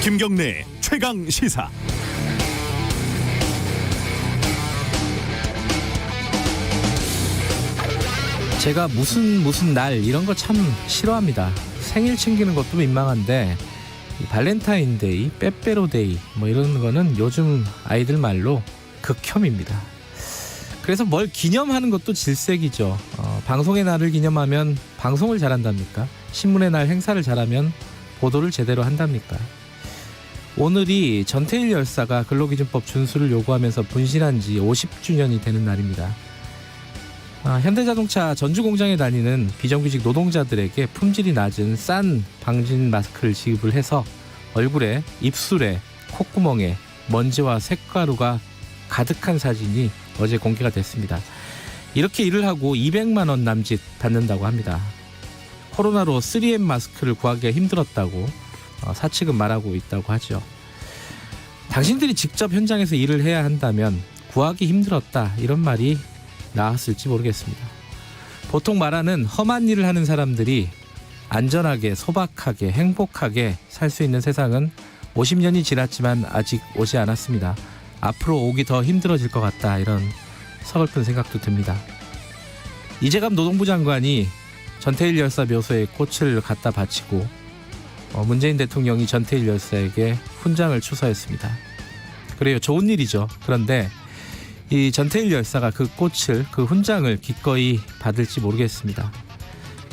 김경래 최강 시사. 제가 무슨 날 이런 거 참 싫어합니다. 생일 챙기는 것도 민망한데 이 발렌타인데이, 빼빼로데이 뭐 이런 거는 요즘 아이들 말로 극혐입니다. 그래서 뭘 기념하는 것도 질색이죠. 방송의 날을 기념하면 방송을 잘한답니까? 신문의 날 행사를 잘하면 보도를 제대로 한답니까? 오늘이 전태일 열사가 근로기준법 준수를 요구하면서 분신한 지 50주년이 되는 날입니다. 현대자동차 전주공장에 다니는 비정규직 노동자들에게 품질이 낮은 싼 방진 마스크를 지급을 해서 얼굴에, 입술에, 콧구멍에 먼지와 색가루가 가득한 사진이 어제 공개가 됐습니다. 이렇게 일을 하고 200만 원 남짓 받는다고 합니다. 코로나로 3M 마스크를 구하기가 힘들었다고 사측은 말하고 있다고 하죠. 당신들이 직접 현장에서 일을 해야 한다면 구하기 힘들었다 이런 말이 나왔을지 모르겠습니다. 보통 말하는 험한 일을 하는 사람들이 안전하게, 소박하게, 행복하게 살 수 있는 세상은 50년이 지났지만 아직 오지 않았습니다. 앞으로 오기 더 힘들어질 것 같다 이런 서글픈 생각도 듭니다. 이재갑 노동부 장관이 전태일 열사 묘소에 꽃을 갖다 바치고 문재인 대통령이 전태일 열사에게 훈장을 추서했습니다. 그래요, 좋은 일이죠. 그런데 이 전태일 열사가 그 꽃을, 그 훈장을 기꺼이 받을지 모르겠습니다.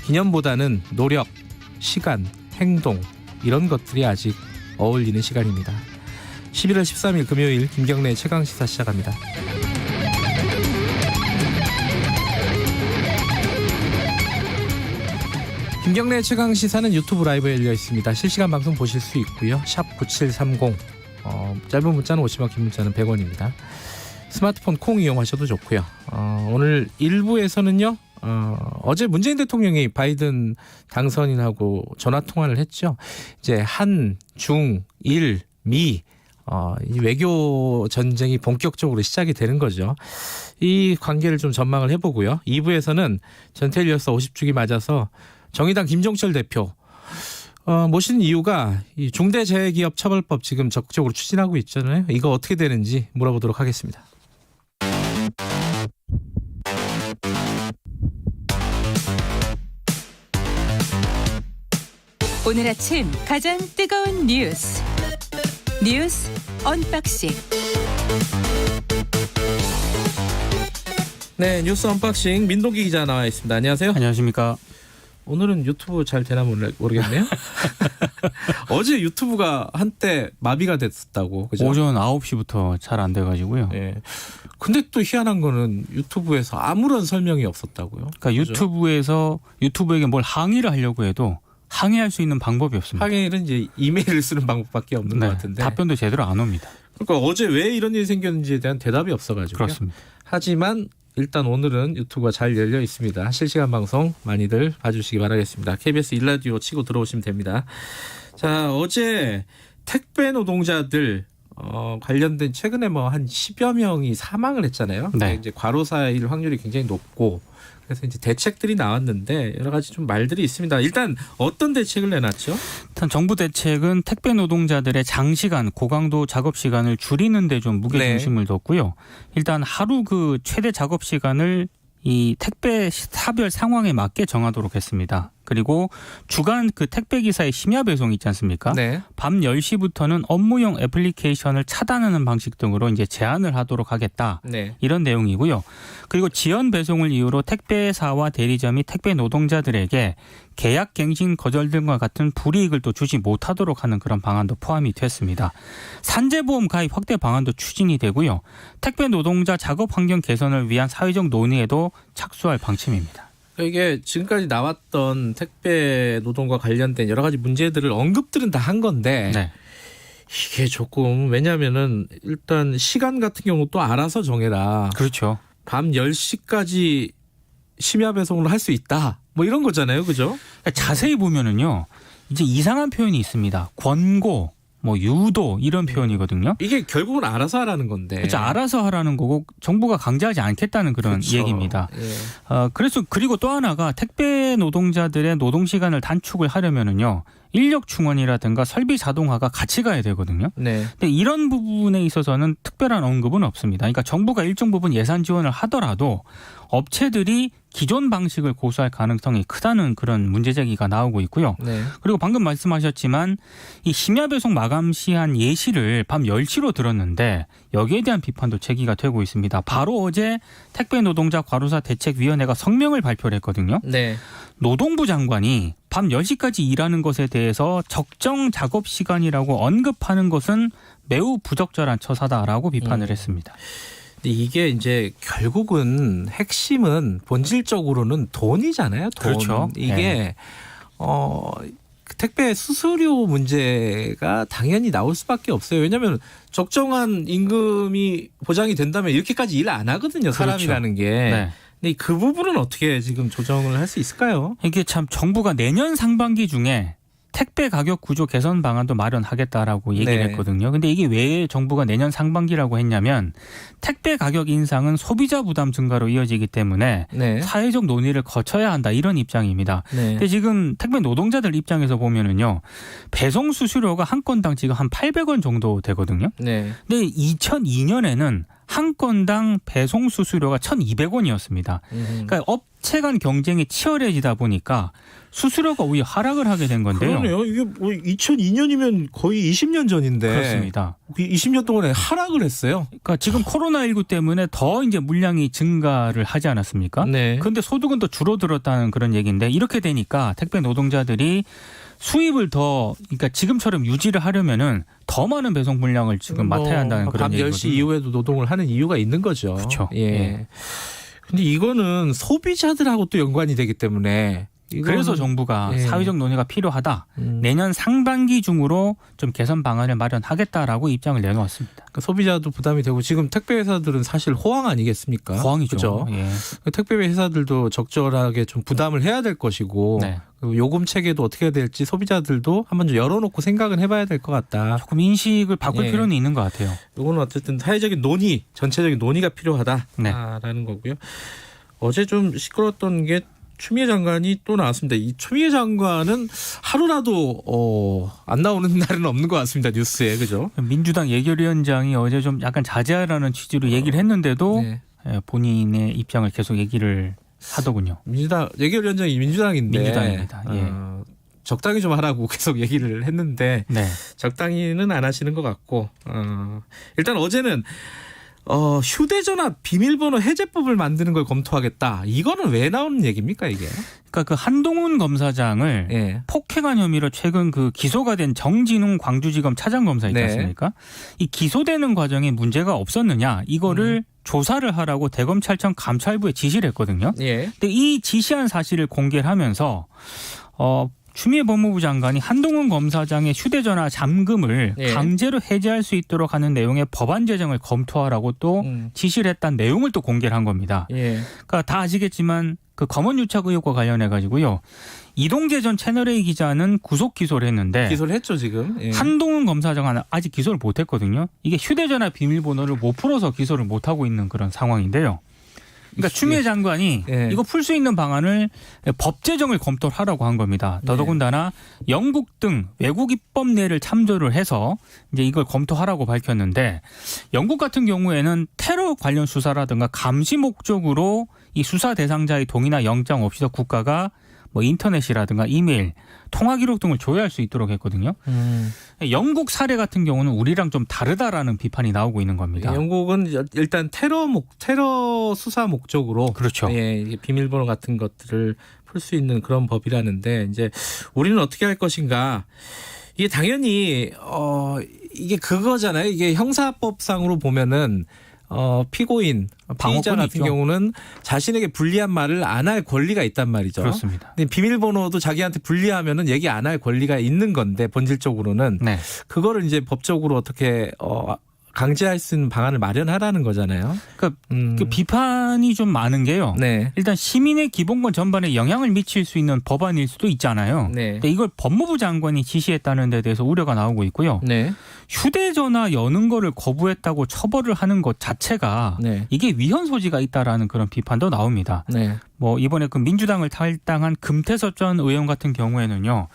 기념보다는 노력, 시간, 행동 이런 것들이 아직 어울리는 시간입니다. 11월 13일 금요일 김경래 최강시사 시작합니다. 김경래 최강시사는 유튜브 라이브에 열려 있습니다. 실시간 방송 보실 수 있고요. 샵 9730 짧은 문자는 50원, 긴 문자는 100원입니다. 스마트폰 콩 이용하셔도 좋고요. 오늘 1부에서는요. 어제 문재인 대통령이 바이든 당선인하고 전화 통화를 했죠. 이제 한, 중, 일, 미 이 외교 전쟁이 본격적으로 시작이 되는 거죠. 이 관계를 좀 전망을 해보고요. 2부에서는 전태일 열사 50주기 맞아서 정의당 김종철 대표 모시는 이유가 이 중대재해기업처벌법 지금 적극적으로 추진하고 있잖아요. 이거 어떻게 되는지 물어보도록 하겠습니다. 오늘 아침 가장 뜨거운 뉴스 언박싱. 네, 뉴스 언박싱 민동기 기자 나와 있습니다. 안녕하세요. 안녕하십니까. 오늘은 유튜브 잘 되나 모르겠네요. 어제 유튜브가 한때 마비가 됐었다고. 그죠? 오전 9시부터 잘 안 돼가지고요. 네. 근데 또 희한한 거는 유튜브에서 아무런 설명이 없었다고요. 그러니까 그죠? 유튜브에서 유튜브에게 뭘 항의를 하려고 해도 항의할 수 있는 방법이 없습니다. 항의는 이제 이메일을 쓰는 방법밖에 없는 것 같은데. 답변도 제대로 안 옵니다. 그러니까 어제 왜 이런 일이 생겼는지에 대한 대답이 없어가지고요. 그렇습니다. 하지만 일단 오늘은 유튜브가 잘 열려 있습니다. 실시간 방송 많이들 봐주시기 바라겠습니다. KBS 1라디오 치고 들어오시면 됩니다. 자, 어제 택배 노동자들 관련된 최근에 뭐 한 10여 명이 사망을 했잖아요. 네. 이제 과로사일 확률이 굉장히 높고 그래서 이제 대책들이 나왔는데 여러 가지 좀 말들이 있습니다. 일단 어떤 대책을 내놨죠? 일단 정부 대책은 택배 노동자들의 장시간, 고강도 작업 시간을 줄이는 데 좀 무게중심을 뒀고요. 일단 하루 그 최대 작업 시간을 이 택배 사별 상황에 맞게 정하도록 했습니다. 그리고 주간 그 택배 기사의 심야 배송 있지 않습니까? 네. 밤 10시부터는 업무용 애플리케이션을 차단하는 방식 등으로 이제 제한을 하도록 하겠다. 네. 이런 내용이고요. 그리고 지연 배송을 이유로 택배사와 대리점이 택배 노동자들에게 계약 갱신 거절 등과 같은 불이익을 또 주지 못하도록 하는 그런 방안도 포함이 됐습니다. 산재보험 가입 확대 방안도 추진이 되고요. 택배 노동자 작업 환경 개선을 위한 사회적 논의에도 착수할 방침입니다. 이게 지금까지 나왔던 택배 노동과 관련된 여러 가지 문제들을 언급들은 다 한 건데 네. 이게 조금 왜냐하면은 일단 시간 같은 경우 또 알아서 정해라. 그렇죠. 밤 10시까지 심야 배송을 할 수 있다. 뭐 이런 거잖아요. 그죠? 그러니까 자세히 보면은요. 이제 이상한 표현이 있습니다. 권고, 뭐 유도 이런 표현이거든요. 이게 결국은 알아서 하라는 건데. 그렇죠. 알아서 하라는 거고 정부가 강제하지 않겠다는 그런 그렇죠. 얘기입니다. 예. 그래서 그리고 또 하나가 택배 노동자들의 노동 시간을 단축을 하려면은요. 인력 충원이라든가 설비 자동화가 같이 가야 되거든요. 네. 근데 이런 부분에 있어서는 특별한 언급은 없습니다. 그러니까 정부가 일정 부분 예산 지원을 하더라도 업체들이 기존 방식을 고수할 가능성이 크다는 그런 문제 제기가 나오고 있고요. 네. 그리고 방금 말씀하셨지만 이 심야 배송 마감 시한 예시를 밤 10시로 들었는데 여기에 대한 비판도 제기가 되고 있습니다. 바로 어제 택배 노동자 과로사 대책위원회가 성명을 발표를 했거든요. 네. 노동부 장관이 밤 10시까지 일하는 것에 대해서 적정 작업 시간이라고 언급하는 것은 매우 부적절한 처사다라고 비판을 했습니다. 근데 이게 이제 결국은 핵심은 본질적으로는 돈이잖아요. 돈. 그렇죠. 이게 네. 택배 수수료 문제가 당연히 나올 수밖에 없어요. 왜냐하면 적정한 임금이 보장이 된다면 이렇게까지 일 안 하거든요. 사람이라는 게. 네. 근데 그 부분은 어떻게 지금 조정을 할 수 있을까요? 이게 참 정부가 내년 상반기 중에 택배 가격 구조 개선 방안도 마련하겠다라고 얘기를 네. 했거든요. 근데 이게 왜 정부가 내년 상반기라고 했냐면 택배 가격 인상은 소비자 부담 증가로 이어지기 때문에 네. 사회적 논의를 거쳐야 한다 이런 입장입니다. 네. 근데 지금 택배 노동자들 입장에서 보면은요. 배송 수수료가 한 건당 지금 한 800원 정도 되거든요. 네. 근데 2002년에는 한 건당 배송 수수료가 1,200원이었습니다. 그러니까 업체 간 경쟁이 치열해지다 보니까 수수료가 오히려 하락을 하게 된 건데요. 그러네요. 이게 뭐 2002년이면 거의 20년 전인데. 그렇습니다. 20년 동안에 하락을 했어요. 그러니까 지금 코로나19 때문에 더 이제 물량이 증가를 하지 않았습니까? 네. 그런데 소득은 더 줄어들었다는 그런 얘기인데 이렇게 되니까 택배 노동자들이 수입을 더 그러니까 지금처럼 유지를 하려면은 더 많은 배송 물량을 지금 맡아야 한다는 그런 밤 얘기거든요. 10시 이후에도 노동을 하는 이유가 있는 거죠. 그렇죠. 예. 예. 근데 이거는 소비자들하고 또 연관이 되기 때문에 그래서 정부가 예. 사회적 논의가 필요하다. 내년 상반기 중으로 좀 개선 방안을 마련하겠다라고 입장을 내놓았습니다. 그러니까 소비자도 부담이 되고 지금 택배 회사들은 사실 호황 아니겠습니까? 호황이죠. 그죠? 예. 택배 회사들도 적절하게 좀 부담을 해야 될 것이고 네. 그리고 요금 체계도 어떻게 해야 될지 소비자들도 한번 좀 열어놓고 생각은 해봐야 될 것 같다. 조금 인식을 바꿀 예. 필요는 있는 것 같아요. 이거는 어쨌든 사회적인 논의, 전체적인 논의가 네. 필요하다라는 거고요. 어제 좀 시끄러웠던 게 추미애 장관이 또 나왔습니다. 이 추미애 장관은 하루라도 안 나오는 날은 없는 것 같습니다. 뉴스에. 그죠? 민주당 예결위원장이 어제 좀 약간 자제하라는 취지로 얘기를 했는데도 네. 본인의 입장을 계속 얘기를 하더군요. 민주당 예결위원장이 민주당인데 민주당입니다. 예. 적당히 좀 하라고 계속 얘기를 했는데 네. 적당히는 안 하시는 것 같고 일단 어제는 휴대전화 비밀번호 해제법을 만드는 걸 검토하겠다. 이거는 왜 나오는 얘기입니까 이게? 그러니까 그 한동훈 검사장을 예. 폭행한 혐의로 최근 그 기소가 된 정진웅 광주지검 차장검사 있지 네. 않습니까? 이 기소되는 과정에 문제가 없었느냐 이거를 조사를 하라고 대검찰청 감찰부에 지시를 했거든요. 예. 근데 이 지시한 사실을 공개를 하면서 추미애 법무부 장관이 한동훈 검사장의 휴대전화 잠금을 예. 강제로 해제할 수 있도록 하는 내용의 법안 제정을 검토하라고 또 지시를 했다는 내용을 또 공개를 한 겁니다. 예. 그러니까 다 아시겠지만 그 검언유착 의혹과 관련해 가지고요. 이동재 전 채널A 기자는 구속 기소를 했는데 기소를 했죠 지금. 예. 한동훈 검사장은 아직 기소를 못했거든요. 이게 휴대전화 비밀번호를 못 풀어서 기소를 못하고 있는 그런 상황인데요. 그러니까 추미애 장관이 예. 이거 풀 수 있는 방안을 법 제정을 검토를 하라고 한 겁니다. 더더군다나 영국 등 외국 입법 내를 참조를 해서 이제 이걸 검토하라고 밝혔는데 영국 같은 경우에는 테러 관련 수사라든가 감시 목적으로 이 수사 대상자의 동의나 영장 없이도 국가가 뭐 인터넷이라든가 이메일, 통화 기록 등을 조회할 수 있도록 했거든요. 영국 사례 같은 경우는 우리랑 좀 다르다라는 비판이 나오고 있는 겁니다. 영국은 일단 테러 수사 목적으로 그렇죠. 예, 이게 비밀번호 같은 것들을 풀 수 있는 그런 법이라는데 이제 우리는 어떻게 할 것인가? 이게 당연히 이게 그거잖아요. 이게 형사법상으로 보면은 피고인 피의자 방어권이 같은 있죠. 경우는 자신에게 불리한 말을 안 할 권리가 있단 말이죠. 그렇습니다. 근데 비밀번호도 자기한테 불리하면은 얘기 안 할 권리가 있는 건데 본질적으로는 네. 그거를 이제 법적으로 어떻게 강제할 수 있는 방안을 마련하라는 거잖아요. 그러니까 그 비판이 좀 많은 게요. 네. 일단 시민의 기본권 전반에 영향을 미칠 수 있는 법안일 수도 있잖아요. 네. 근데 이걸 법무부 장관이 지시했다는 데 대해서 우려가 나오고 있고요. 네. 휴대전화 여는 거를 거부했다고 처벌을 하는 것 자체가 네. 이게 위헌 소지가 있다라는 그런 비판도 나옵니다. 네. 뭐 이번에 그 민주당을 탈당한 금태섭 전 의원 같은 경우에는요.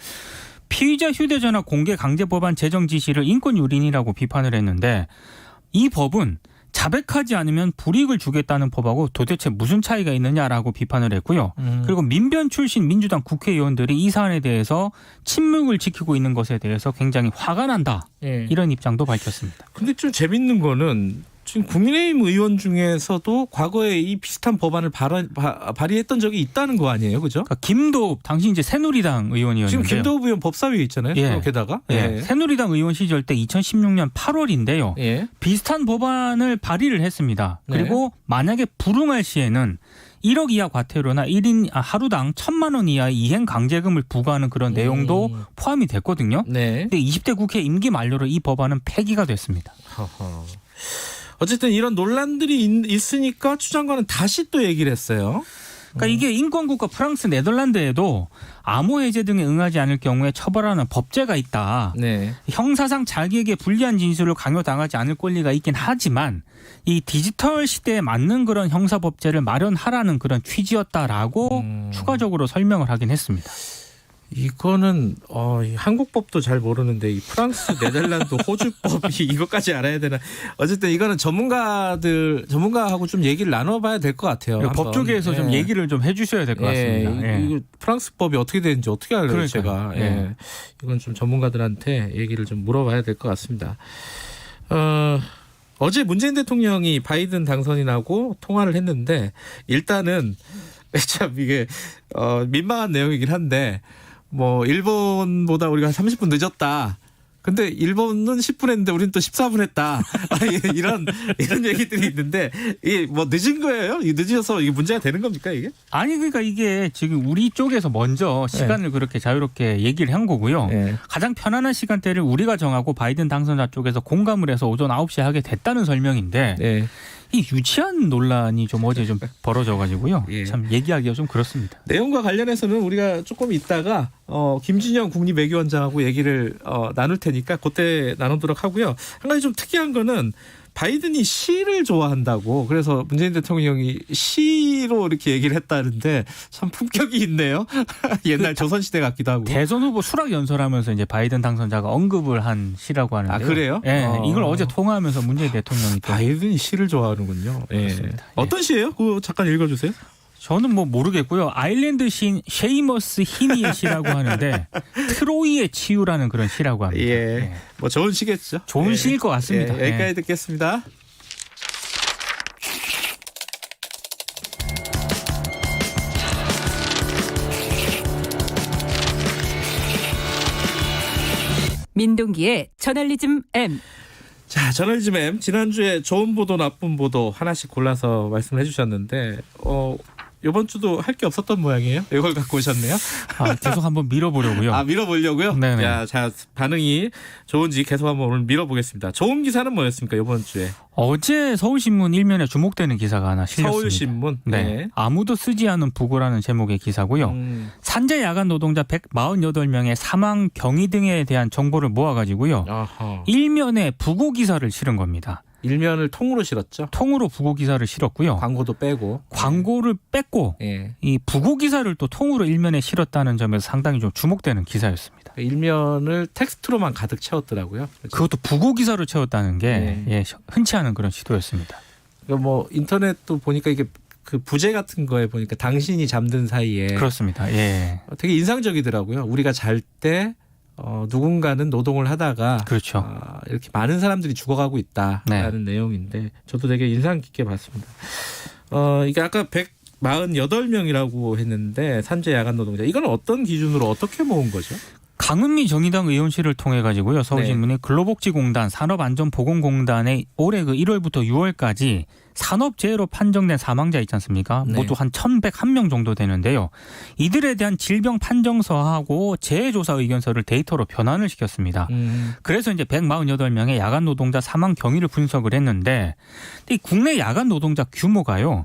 피의자 휴대전화 공개 강제 법안 제정 지시를 인권 유린이라고 비판을 했는데 이 법은 자백하지 않으면 불이익을 주겠다는 법하고 도대체 무슨 차이가 있느냐라고 비판을 했고요. 그리고 민변 출신 민주당 국회의원들이 이 사안에 대해서 침묵을 지키고 있는 것에 대해서 굉장히 화가 난다. 예. 이런 입장도 밝혔습니다. 근데 좀 재밌는 거는 지금 국민의힘 의원 중에서도 과거에 이 비슷한 법안을 발의했던 적이 있다는 거 아니에요, 그죠? 그러니까 김도읍 당시 이제 새누리당 의원이었는데요. 지금 김도읍 의원 법사위에 있잖아요. 예. 게다가 예. 새누리당 의원 시절 때 2016년 8월인데요. 예. 비슷한 법안을 발의를 했습니다. 네. 그리고 만약에 불응할 시에는 1억 이하 과태료나 1인 하루당 1,000만 원 이하의 이행 강제금을 부과하는 그런 내용도 포함이 됐거든요. 네. 근데 20대 국회 임기 만료로 이 법안은 폐기가 됐습니다. 허허. 어쨌든 이런 논란들이 있으니까 추 장관은 다시 또 얘기를 했어요. 그러니까 이게 인권국가 프랑스, 네덜란드에도 암호 해제 등에 응하지 않을 경우에 처벌하는 법제가 있다. 네. 형사상 자기에게 불리한 진술을 강요당하지 않을 권리가 있긴 하지만 이 디지털 시대에 맞는 그런 형사법제를 마련하라는 그런 취지였다라고 추가적으로 설명을 하긴 했습니다. 이거는 이 한국법도 잘 모르는데 이 프랑스, 네덜란드, 호주법이 이것까지 알아야 되나? 어쨌든 이거는 전문가하고 좀 얘기를 나눠봐야 될 것 같아요. 법 쪽에서 좀 얘기를 좀 해주셔야 될 것 같습니다. 예. 이거 프랑스 법이 어떻게 되는지 어떻게 알아요, 그러니까요. 제가. 예. 이건 좀 전문가들한테 얘기를 좀 물어봐야 될 것 같습니다. 어제 문재인 대통령이 바이든 당선인하고 통화를 했는데 일단은 참 이게 민망한 내용이긴 한데. 뭐 일본보다 우리가 30분 늦었다. 근데 일본은 10분 했는데 우리는 또 14분 했다. 이런 얘기들이 있는데 이게 뭐 늦은 거예요? 이게 늦어서 이게 문제가 되는 겁니까 이게? 아니 그러니까 이게 지금 우리 쪽에서 먼저 시간을 그렇게 자유롭게 얘기를 한 거고요. 네. 가장 편안한 시간대를 우리가 정하고 바이든 당선자 쪽에서 공감을 해서 오전 9시에 하게 됐다는 설명인데 네. 이 유치한 논란이 좀 어제 좀 벌어져가지고요. 예. 참 얘기하기가 좀 그렇습니다. 내용과 관련해서는 우리가 조금 있다가 김진영 국립외교원장하고 얘기를 나눌 테니까 그때 나누도록 하고요. 한 가지 좀 특이한 거는 바이든이 시를 좋아한다고 그래서 문재인 대통령이 시로 이렇게 얘기를 했다는데 참 품격이 있네요. 옛날 조선시대 같기도 하고. 대선 후보 수락 연설하면서 이제 바이든 당선자가 언급을 한 시라고 하는데요. 아 그래요? 예, 이걸 어제 통화하면서 문재인 대통령이 또 바이든이 시를 좋아하는군요. 그렇습니다. 예. 어떤 시예요? 그거 잠깐 읽어주세요. 저는 뭐 모르겠고요. 아일랜드 시인 쉐이머스 히니의 시라고 하는데 트로이의 치유라는 그런 시라고 합니다. 예. 뭐 좋은 시겠죠. 좋은 시일 것 같습니다. 예. 여기까지 듣겠습니다. 민동기의 저널리즘 M. 자, 저널리즘 M 지난주에 좋은 보도 나쁜 보도 하나씩 골라서 말씀해 주셨는데 이번 주도 할 게 없었던 모양이에요. 이걸 갖고 오셨네요. 계속 한번 밀어보려고요. 밀어보려고요? 네네. 야, 자 반응이 좋은지 계속 한번 오늘 밀어보겠습니다. 좋은 기사는 뭐였습니까 이번 주에? 어제 서울신문 일면에 주목되는 기사가 하나 실렸습니다. 서울신문. 네. 아무도 쓰지 않은 부고라는 제목의 기사고요. 산재 야간 노동자 148명의 사망 경위 등에 대한 정보를 모아가지고요. 아하. 일면에 부고 기사를 실은 겁니다. 일면을 통으로 실었죠. 통으로 부고 기사를 실었고요. 광고도 빼고. 광고를 뺐고 예. 이 부고 기사를 또 통으로 일면에 실었다는 점에서 상당히 좀 주목되는 기사였습니다. 일면을 텍스트로만 가득 채웠더라고요. 그것도 부고 기사로 채웠다는 게 네. 예, 흔치 않은 그런 시도였습니다. 그러니까 뭐 인터넷도 보니까 이게 그 부제 같은 거에 보니까 당신이 잠든 사이에 그렇습니다. 예. 되게 인상적이더라고요. 우리가 잘 때 누군가는 노동을 하다가 그렇죠. 이렇게 많은 사람들이 죽어가고 있다라는 내용인데 저도 되게 인상 깊게 봤습니다. 이게 아까 148명이라고 했는데 산재 야간 노동자 이건 어떤 기준으로 어떻게 모은 거죠? 강은미 정의당 의원실을 통해 가지고요. 서울신문이 근로복지공단, 산업안전보건공단에 올해 그 1월부터 6월까지 산업재해로 판정된 사망자 있지 않습니까? 네. 모두 한 1,101명 정도 되는데요. 이들에 대한 질병 판정서하고 재해조사 의견서를 데이터로 변환을 시켰습니다. 그래서 이제 148명의 야간 노동자 사망 경위를 분석을 했는데 이 국내 야간 노동자 규모가요.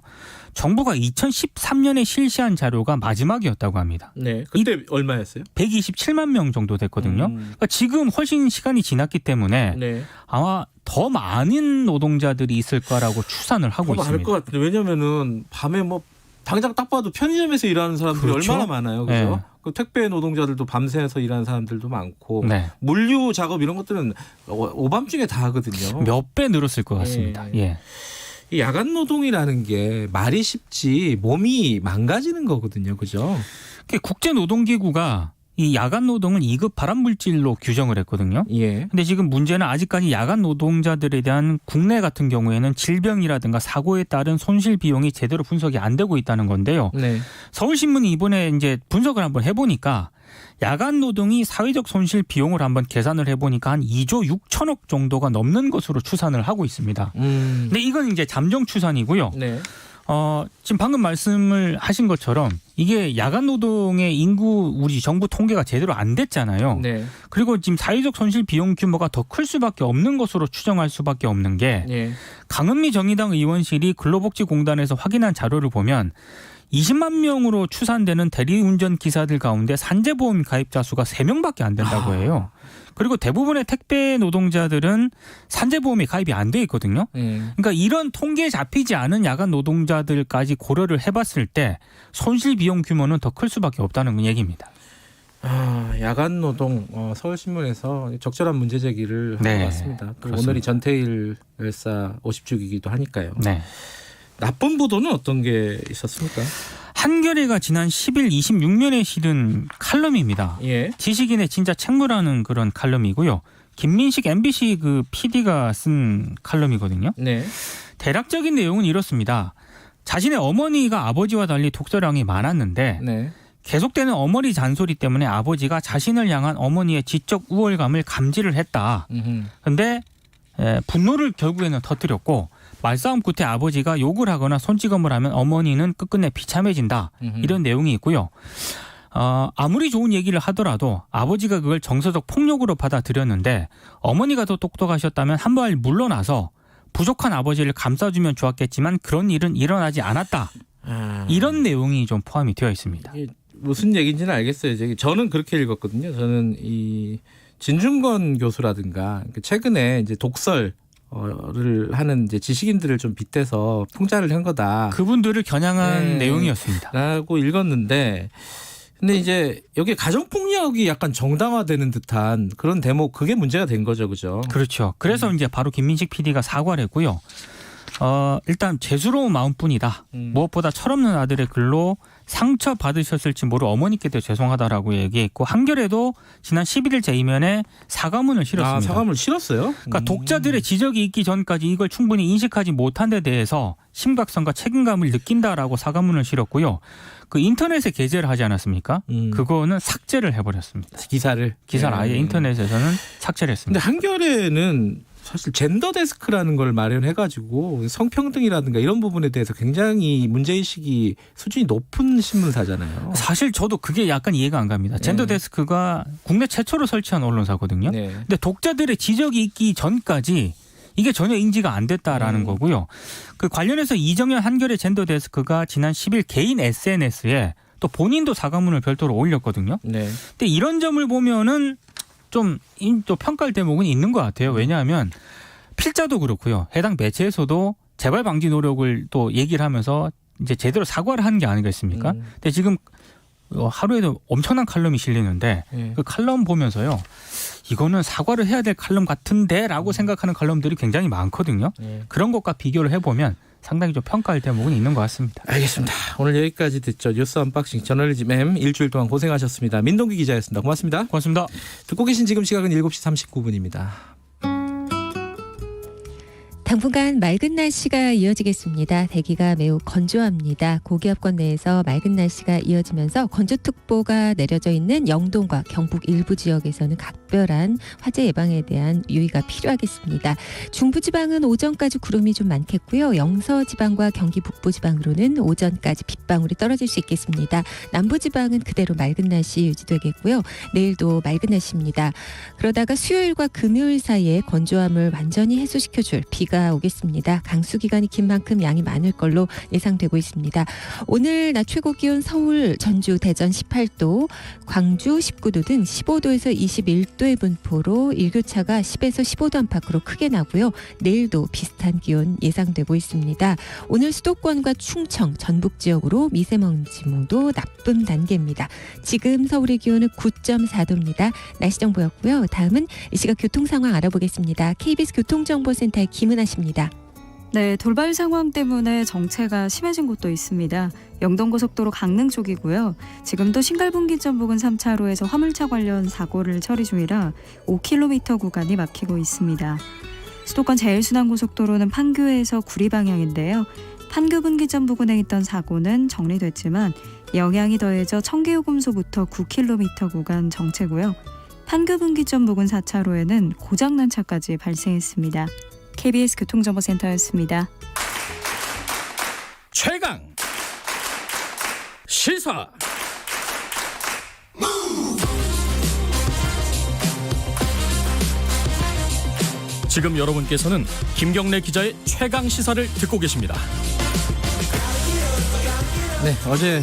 정부가 2013년에 실시한 자료가 마지막이었다고 합니다. 네. 그때 얼마였어요? 127만 명 정도 됐거든요. 그러니까 지금 훨씬 시간이 지났기 때문에 네. 아마 더 많은 노동자들이 있을 거라고 추산을 하고 더 많을 있습니다. 것 같은데 왜냐면은 밤에 뭐 당장 딱 봐도 편의점에서 일하는 사람들이 그렇죠? 얼마나 많아요. 그죠? 네. 그 택배 노동자들도 밤새서 일하는 사람들도 많고 네. 물류 작업 이런 것들은 오밤중에 다 하거든요. 몇 배 늘었을 것 같습니다. 예. 이 야간 노동이라는 게 말이 쉽지 몸이 망가지는 거거든요. 그죠? 국제노동기구가 이 야간 노동을 2급 발암물질로 규정을 했거든요. 예. 근데 지금 문제는 아직까지 야간 노동자들에 대한 국내 같은 경우에는 질병이라든가 사고에 따른 손실 비용이 제대로 분석이 안 되고 있다는 건데요. 네. 서울신문이 이번에 이제 분석을 한번 해보니까 야간 노동이 사회적 손실 비용을 한번 계산을 해보니까 한 2조 6천억 정도가 넘는 것으로 추산을 하고 있습니다. 근데 이건 이제 잠정 추산이고요. 네. 지금 방금 말씀을 하신 것처럼 이게 야간 노동의 인구 우리 정부 통계가 제대로 안 됐잖아요. 네. 그리고 지금 사회적 손실 비용 규모가 더 클 수밖에 없는 것으로 추정할 수밖에 없는 게 예. 강은미 정의당 의원실이 근로복지공단에서 확인한 자료를 보면 20만 명으로 추산되는 대리운전 기사들 가운데 산재보험 가입자 수가 3명밖에 안 된다고 해요. 그리고 대부분의 택배 노동자들은 산재보험에 가입이 안 돼 있거든요. 그러니까 이런 통계에 잡히지 않은 야간 노동자들까지 고려를 해봤을 때 손실 비용 규모는 더 클 수밖에 없다는 얘기입니다. 야간 노동 서울신문에서 적절한 문제 제기를 네, 한 것 같습니다. 그렇습니다. 오늘이 전태일 열사 50주기이기도 하니까요. 네. 나쁜 보도는 어떤 게 있었습니까? 한겨레가 지난 10일 26면에 실은 칼럼입니다. 예. 지식인의 진짜 책무라는 그런 칼럼이고요. 김민식 MBC 그 PD가 쓴 칼럼이거든요. 네. 대략적인 내용은 이렇습니다. 자신의 어머니가 아버지와 달리 독서량이 많았는데 네. 계속되는 어머니 잔소리 때문에 아버지가 자신을 향한 어머니의 지적 우월감을 감지를 했다. 그런데 분노를 결국에는 터뜨렸고 말싸움 끝에 아버지가 욕을 하거나 손찌검을 하면 어머니는 끝끝내 비참해진다. 이런 내용이 있고요. 아무리 좋은 얘기를 하더라도 아버지가 그걸 정서적 폭력으로 받아들였는데 어머니가 더 똑똑하셨다면 한 발 물러나서 부족한 아버지를 감싸주면 좋았겠지만 그런 일은 일어나지 않았다. 이런 내용이 좀 포함이 되어 있습니다. 이게 무슨 얘기인지는 알겠어요. 저는 그렇게 읽었거든요. 저는 이 진중권 교수라든가 최근에 이제 독설을 하는 이제 지식인들을 좀 빗대서 풍자를 한 거다. 그분들을 겨냥한 내용이었습니다. 라고 읽었는데 근데 이제 여기 가정폭력이 약간 정당화되는 듯한 그런 대목 그게 문제가 된 거죠. 그죠? 그렇죠. 그래서 이제 바로 김민식 PD가 사과를 했고요. 일단 죄스러운 마음뿐이다. 무엇보다 철없는 아들의 글로 상처 받으셨을지 모를 어머니께도 죄송하다라고 얘기했고 한겨레도 지난 11일 제2면에 사과문을 실었습니다. 사과문을 실었어요? 그러니까 독자들의 지적이 있기 전까지 이걸 충분히 인식하지 못한 데 대해서 심각성과 책임감을 느낀다라고 사과문을 실었고요. 그 인터넷에 게재를 하지 않았습니까? 그거는 삭제를 해버렸습니다. 기사를 아예 인터넷에서는 삭제를 했습니다. 근데 한겨레는 사실 젠더 데스크라는 걸 마련해가지고 성평등이라든가 이런 부분에 대해서 굉장히 문제의식이 수준이 높은 신문사잖아요. 사실 저도 그게 약간 이해가 안 갑니다. 젠더 데스크가 국내 최초로 설치한 언론사거든요. 네. 근데 독자들의 지적이 있기 전까지 이게 전혀 인지가 안 됐다라는 거고요. 그 관련해서 이정현 한겨레 젠더 데스크가 지난 10일 개인 SNS에 또 본인도 사과문을 별도로 올렸거든요. 네. 근데 이런 점을 보면은 좀 평가할 대목은 있는 것 같아요. 왜냐하면 필자도 그렇고요. 해당 매체에서도 재발 방지 노력을 또 얘기를 하면서 이제 제대로 사과를 하는 게 아니겠습니까? 근데 지금 하루에도 엄청난 칼럼이 실리는데 그 칼럼 보면서요. 이거는 사과를 해야 될 칼럼 같은데라고 생각하는 칼럼들이 굉장히 많거든요. 그런 것과 비교를 해보면 상당히 좀 평가할 대목은 있는 것 같습니다. 알겠습니다. 오늘 여기까지 듣죠. 뉴스 언박싱 저널리즘 M 일주일 동안 고생하셨습니다. 민동기 기자였습니다. 고맙습니다. 고맙습니다. 듣고 계신 지금 시각은 7시 39분입니다. 당분간 맑은 날씨가 이어지겠습니다. 대기가 매우 건조합니다. 고기압권 내에서 맑은 날씨가 이어지면서 건조특보가 내려져 있는 영동과 경북 일부 지역에서는 각별한 화재 예방에 대한 유의가 필요하겠습니다. 중부지방은 오전까지 구름이 좀 많겠고요. 영서지방과 경기 북부지방으로는 오전까지 빗방울이 떨어질 수 있겠습니다. 남부지방은 그대로 맑은 날씨 유지되겠고요. 내일도 맑은 날씨입니다. 그러다가 수요일과 금요일 사이에 건조함을 완전히 해소시켜줄 비가 비가 오겠습니다. 강수 기간이 긴 만큼 양이 많을 걸로 예상되고 있습니다. 오늘 낮 최고 기온 서울, 전주, 대전 18도, 광주 19도 등 15도에서 21도의 분포로 일교차가 10에서 15도 안팎으로 크게 나고요. 내일도 비슷한 기온 예상되고 있습니다. 오늘 수도권과 충청, 전북 지역으로 미세먼지 모두 나쁨 단계입니다. 지금 서울의 기온은 9.4도입니다. 날씨 정보였고요. 다음은 이 시각 교통 상황 알아보겠습니다. KBS 교통정보센터의 김은아 씨입니다. 네, 돌발 상황 때문에 정체가 심해진 곳도 있습니다. 영동고속도로 강릉 쪽이고요. 지금도 신갈분기점 부근 3차로에서 화물차 관련 사고를 처리 중이라 5km 구간이 막히고 있습니다. 수도권 제일순환고속도로는 판교에서 구리 방향인데요. 판교 분기점 부근에 있던 사고는 정리됐지만 영향이 더해져 청계요금소부터 9km 구간 정체고요. 판교 분기점 부근 4차로에는 고장난 차까지 발생했습니다. KBS 교통정보센터였습니다. 최강 시사. 지금 여러분께서는 김경래 기자의 최강 시사를 듣고 계십니다. 네, 어제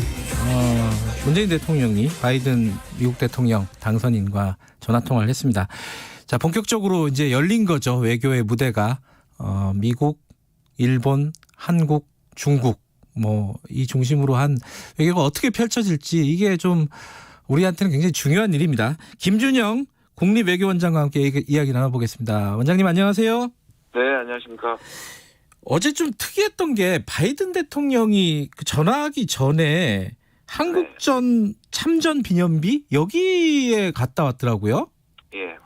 문재인 대통령이 바이든 미국 대통령 당선인과 전화 통화를 했습니다. 자, 본격적으로 이제 열린 거죠. 외교의 무대가 미국, 일본, 한국, 중국 뭐 이 중심으로 한 외교가 어떻게 펼쳐질지 이게 좀 우리한테는 굉장히 중요한 일입니다. 김준영 국립외교원장과 함께 이야기 나눠보겠습니다. 원장님 안녕하세요. 네, 안녕하십니까. 어제 좀 특이했던 게 바이든 대통령이 그 전화하기 전에 한국전 참전 기념비 여기에 갔다 왔더라고요. 예.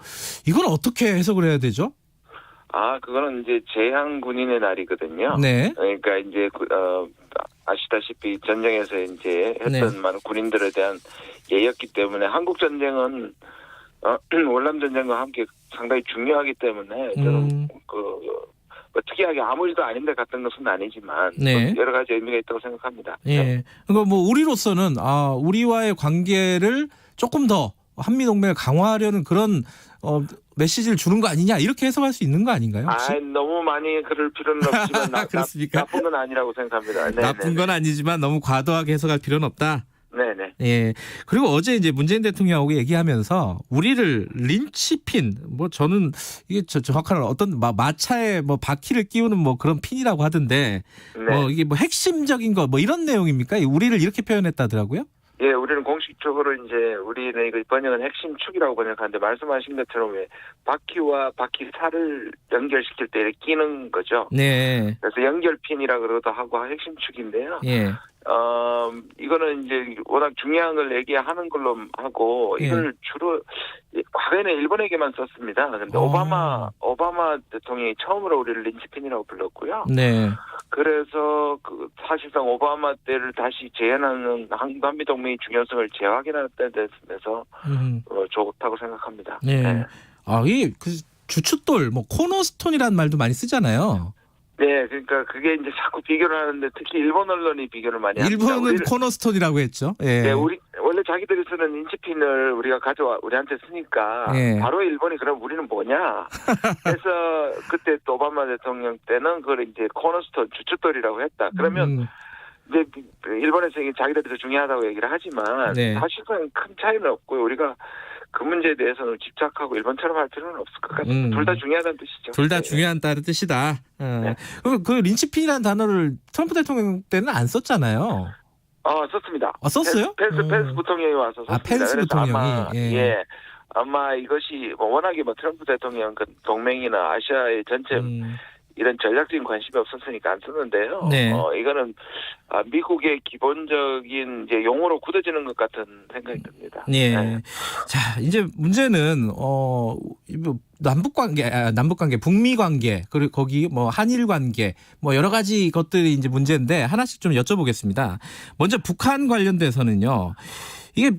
이건 어떻게 해석을 해야 되죠? 그거는 이제 제향 군인의 날이거든요. 네. 그러니까 이제 아시다시피 전쟁에서 이제 했던 많은 군인들에 대한 예였기 때문에 한국 전쟁은 월남 전쟁과 함께 상당히 중요하기 때문에 저는 특이하게 아무 일도 아닌데 갔던 것은 아니지만 네. 여러 가지 의미가 있다고 생각합니다. 예. 네. 그러니까 뭐 우리로서는 우리와의 관계를 조금 더 한미 동맹을 강화하려는 그런 메시지를 주는 거 아니냐 이렇게 해석할 수 있는 거 아닌가요? 혹시? 너무 많이 그럴 필요는 없지만 그렇습니까? 나쁜 건 아니라고 생각합니다. 네, 나쁜 건 아니지만 너무 과도하게 해석할 필요는 없다. 네네. 예. 그리고 어제 이제 문재인 대통령하고 얘기하면서 우리를 린치핀, 뭐 저는 이게 정확한 어떤 마차에 뭐 바퀴를 끼우는 뭐 그런 핀이라고 하던데, 네. 이게 뭐 핵심적인 거 뭐 이런 내용입니까? 우리를 이렇게 표현했다더라고요. 예, 우리는 공식적으로 이제 우리는 이거 번역은 핵심 축이라고 번역하는데 말씀하신 것처럼 왜 바퀴와 바퀴살을 연결시킬 때 이렇게 끼는 거죠. 네. 그래서 연결핀이라 그러기도 하고 핵심 축인데요. 예. 이거는 이제 워낙 중요한 걸 얘기하는 걸로 하고 이걸 주로 과거에는 일본에게만 썼습니다. 그런데 오바마 대통령이 처음으로 우리를 린치핀이라고 불렀고요. 네. 그래서 사실상 오바마 때를 다시 재현하는 한미 동맹의 중요성을 재확인하는 데 대해서 좋다고 생각합니다. 네. 네. 이 주춧돌, 뭐 코너스톤이라는 말도 많이 쓰잖아요. 네, 그러니까 그게 이제 자꾸 비교를 하는데 특히 일본 언론이 비교를 많이 합니다. 일본은 코너스톤이라고 했죠. 예. 네, 원래 자기들이 쓰는 인치핀을 우리가 우리한테 쓰니까 바로 일본이 그럼 우리는 뭐냐? 그래서 그때 또 오바마 대통령 때는 그걸 이제 코너스톤 주춧돌이라고 했다. 그러면 이제 일본에서 이게 자기들이 더 중요하다고 얘기를 하지만 사실상 큰 차이는 없고요. 우리가 그 문제에 대해서는 집착하고 일본처럼 할 필요는 없을 것 같습니다. 둘 다 중요하다는 뜻이죠. 둘 다 중요하다는 뜻이다. 네. 그 린치핀이라는 단어를 트럼프 대통령 때는 안 썼잖아요. 썼습니다. 썼어요? 펜스 부통령이 와서 썼습니다. 펜스 부통령이. 아마 이것이 워낙에 트럼프 대통령 그 동맹이나 아시아의 전체 이런 전략적인 관심이 없었으니까 안 썼는데요. 네. 이거는 미국의 기본적인 이제 용어로 굳어지는 것 같은 생각이 듭니다. 예. 네. 자, 이제 문제는 남북 관계, 북미 관계, 그리고 거기 뭐 한일 관계, 뭐 여러 가지 것들이 이제 문제인데 하나씩 좀 여쭤보겠습니다. 먼저 북한 관련돼서는요. 이게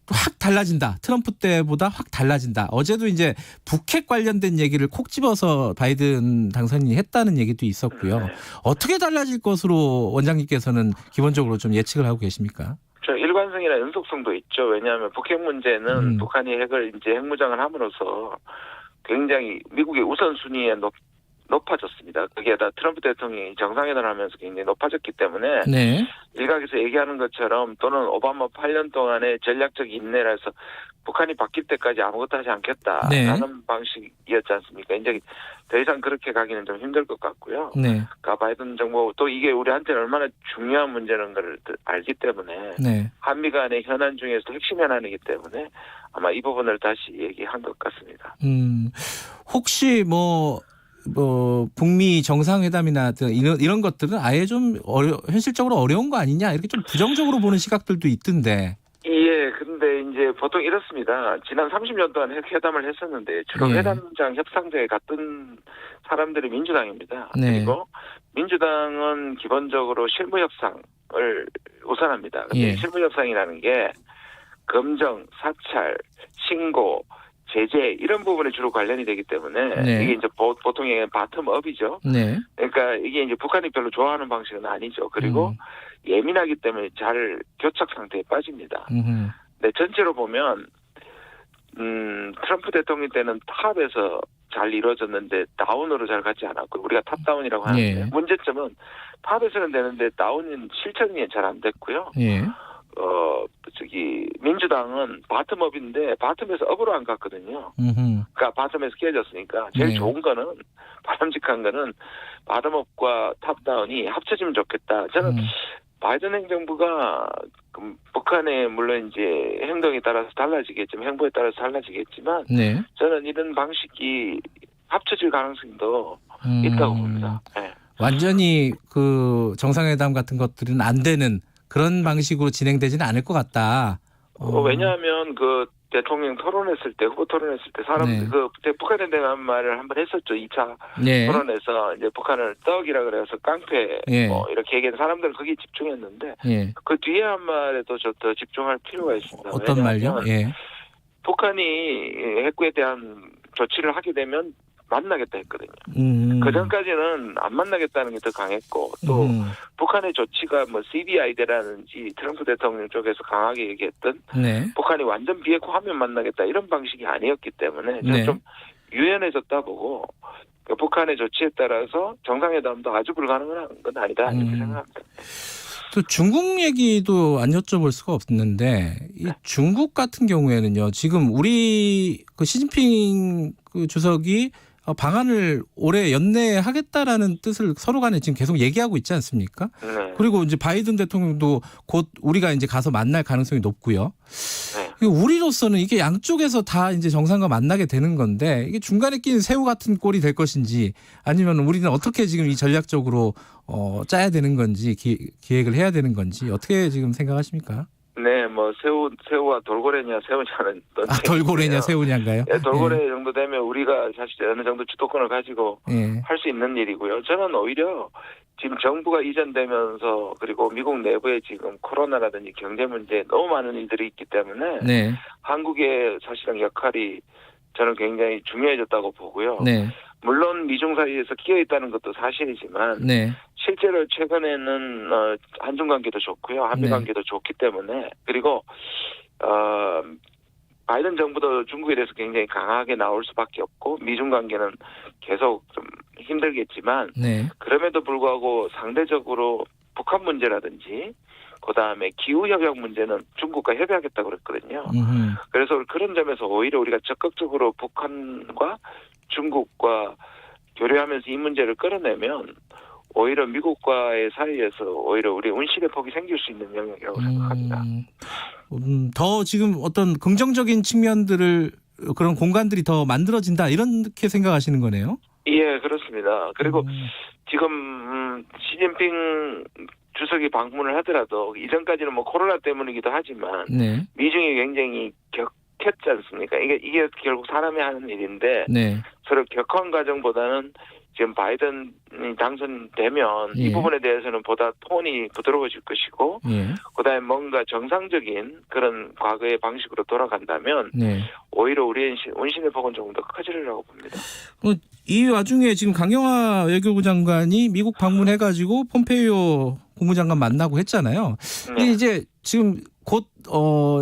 확 달라진다. 트럼프 때보다 확 달라진다. 어제도 이제 북핵 관련된 얘기를 콕 집어서 바이든 당선인이 했다는 얘기도 있었고요. 어떻게 달라질 것으로 원장님께서는 기본적으로 좀 예측을 하고 계십니까? 일관성이나 연속성도 있죠. 왜냐하면 북핵 문제는 북한이 핵무장을 함으로써 굉장히 미국의 우선순위에 높아졌습니다. 거기에다 트럼프 대통령이 정상회담을 하면서 굉장히 높아졌기 때문에 네. 일각에서 얘기하는 것처럼 또는 오바마 8년 동안의 전략적 인내라서 북한이 바뀔 때까지 아무것도 하지 않겠다라는 네. 방식이었지 않습니까? 이제 더 이상 그렇게 가기는 좀 힘들 것 같고요. 네. 그러니까 바이든 정부 또 이게 우리한테는 얼마나 중요한 문제라는 걸 알기 때문에 네. 한미 간의 현안 중에서도 핵심 현안이기 때문에 아마 이 부분을 다시 얘기한 것 같습니다. 혹시 북미 정상회담이나 이런 것들은 아예 좀 현실적으로 어려운 거 아니냐 이렇게 좀 부정적으로 보는 시각들도 있던데. 예, 근데 이제 보통 이렇습니다. 지난 30년 동안 회담을 했었는데 주로 예. 회담장 협상장에 갔던 사람들이 민주당입니다. 네. 그리고 민주당은 기본적으로 실무 협상을 우선합니다. 근데 예. 실무 협상이라는 게 검정, 사찰, 신고, 제재 이런 부분에 주로 관련이 되기 때문에 네. 이게 이제 보통의 바텀업이죠. 네. 그러니까 이게 이제 북한이 별로 좋아하는 방식은 아니죠. 그리고 예민하기 때문에 잘 교착 상태에 빠집니다. 근데 전체로 보면 트럼프 대통령 때는 탑에서 잘 이루어졌는데 다운으로 잘 가지 않았고 우리가 탑다운이라고 하는데 예. 문제점은 탑에서는 되는데 다운은 실천이 잘 안 됐고요. 예. 민주당은 바텀업인데 바텀에서 업으로 안 갔거든요. 그러니까 바텀에서 깨졌으니까 제일 네. 좋은 거는 바람직한 거는 바텀업과 탑다운이 합쳐지면 좋겠다. 저는 바이든 행정부가 북한의 물론 이제 행동에 따라서 달라지겠지만 행보에 따라서 달라지겠지만 네. 저는 이런 방식이 합쳐질 가능성도 있다고 봅니다. 네. 완전히 그 정상회담 같은 것들은 안 되는 그런 방식으로 진행되지는 않을 것 같다. 왜냐하면 그 대통령 토론했을 때 후보 토론했을 때 사람들 네. 그 북한에 대한 말을 한번 했었죠. 2차 네. 토론에서 이제 북한을 떡이라 그래서 깡패 예. 이렇게 얘기해서 사람들은 거기에 집중했는데 예. 그 뒤에 한 말에도 좀 더 집중할 필요가 있습니다. 어떤 말요? 왜냐하면 예. 북한이 핵구에 대한 조치를 하게 되면 만나겠다 했거든요. 그 전까지는 안 만나겠다는 게 더 강했고 또 북한의 조치가 뭐 CBI대라든지 트럼프 대통령 쪽에서 강하게 얘기했던 네. 북한이 완전 비핵화하면 만나겠다 이런 방식이 아니었기 때문에 저는 네. 좀 유연해졌다 보고 그 북한의 조치에 따라서 정상회담도 아주 불가능한 건 아니다 이렇게 생각합니다. 또 중국 얘기도 안 여쭤볼 수가 없는데 이 중국 같은 경우에는요. 지금 우리 그 시진핑 그 주석이 방한을 올해 연내하겠다라는 뜻을 서로 간에 지금 계속 얘기하고 있지 않습니까? 네. 그리고 이제 바이든 대통령도 곧 우리가 이제 가서 만날 가능성이 높고요. 네. 우리로서는 이게 양쪽에서 다 이제 정상과 만나게 되는 건데 이게 중간에 끼는 새우 같은 꼴이 될 것인지 아니면 우리는 어떻게 지금 이 전략적으로 짜야 되는 건지 기획을 해야 되는 건지 어떻게 지금 생각하십니까? 네, 뭐 새우와 돌고래냐 새우냐는 돌고래냐 새우냐인가요? 네, 돌고래 정도 되면 우리가 사실 어느 정도 주도권을 가지고 할 수 있는 일이고요. 저는 오히려 지금 정부가 이전되면서 그리고 미국 내부에 지금 코로나라든지 경제 문제 너무 많은 일들이 있기 때문에 네. 한국의 사실상 역할이 저는 굉장히 중요해졌다고 보고요. 네. 물론 미중 사이에서 끼어 있다는 것도 사실이지만 네. 실제로 최근에는 한중 관계도 좋고요. 한미 관계도 좋기 때문에 그리고 바이든 정부도 중국에 대해서 굉장히 강하게 나올 수밖에 없고 미중 관계는 계속 좀 힘들겠지만 네. 그럼에도 불구하고 상대적으로 북한 문제라든지 그다음에 기후협약 문제는 중국과 협의하겠다고 그랬거든요. 그래서 그런 점에서 오히려 우리가 적극적으로 북한과 중국과 교류하면서 이 문제를 끌어내면 오히려 미국과의 사이에서 오히려 우리 운신의 폭이 생길 수 있는 영역이라고 생각합니다. 더 지금 어떤 긍정적인 측면들을 그런 공간들이 더 만들어진다 이렇게 생각하시는 거네요? 예, 그렇습니다. 그리고 지금 시진핑 주석이 방문을 하더라도 이전까지는 뭐 코로나 때문이기도 하지만 네. 미중이 굉장히 격했지 않습니까? 이게 결국 사람이 하는 일인데 네. 서로 격한 과정보다는 지금 바이든이 당선되면 이 부분에 대해서는 보다 톤이 부드러워질 것이고 그다음에 뭔가 정상적인 그런 과거의 방식으로 돌아간다면 오히려 우리의 운신의 폭은 조금 더 커지리라고 봅니다. 이 와중에 지금 강경화 외교부 장관이 미국 방문해가지고 폼페이오 국무장관 만나고 했잖아요. 이게 이제 지금 곧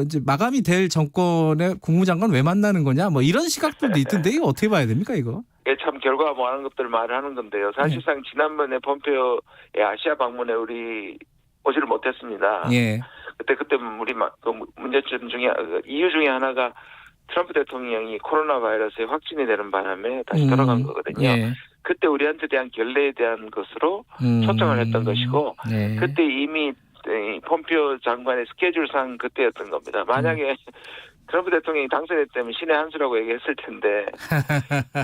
이제 마감이 될 정권의 국무장관 왜 만나는 거냐 뭐 이런 시각들도 있던데 이거 어떻게 봐야 됩니까 이거? 예, 참 결과 뭐 하는 것들 말을 하는 건데요. 사실상 지난번에 폼페오의 아시아 방문에 우리 오지를 못했습니다. 예. 그때 우리 그 문제점 중에 이유 중에 하나가 트럼프 대통령이 코로나 바이러스에 확진이 되는 바람에 다시 돌아간 거거든요. 예. 그때 우리한테 대한 결례에 대한 것으로 초청을 했던 것이고 예. 그때 이미 폼페오 장관의 스케줄상 그때였던 겁니다. 만약에 트럼프 대통령이 당선됐다면 신의 한 수라고 얘기했을 텐데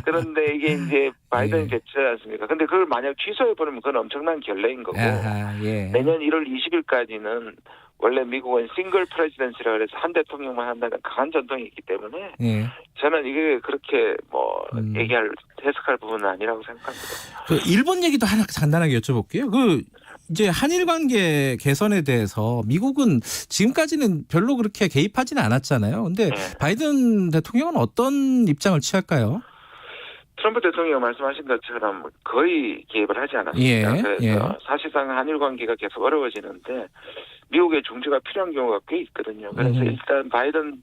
그런데 이게 이제 바이든이 됐지 않습니까? 근데 그걸 만약 취소해버리면 그건 엄청난 결례인 거고 예. 내년 1월 20일까지는 원래 미국은 싱글 프레지던시라고 해서 한 대통령만 한다는 강한 전통이 있기 때문에 예. 저는 이게 그렇게 뭐 해석할 부분은 아니라고 생각합니다. 그 일본 얘기도 하나 간단하게 여쭤볼게요. 그 이제 한일 관계 개선에 대해서 미국은 지금까지는 별로 그렇게 개입하지는 않았잖아요. 근데 바이든 대통령은 어떤 입장을 취할까요? 트럼프 대통령이 말씀하신 것처럼 거의 개입을 하지 않았습니다. 예, 그래서 사실상 한일 관계가 계속 어려워지는데 미국의 중재가 필요한 경우가 꽤 있거든요. 그래서 일단 바이든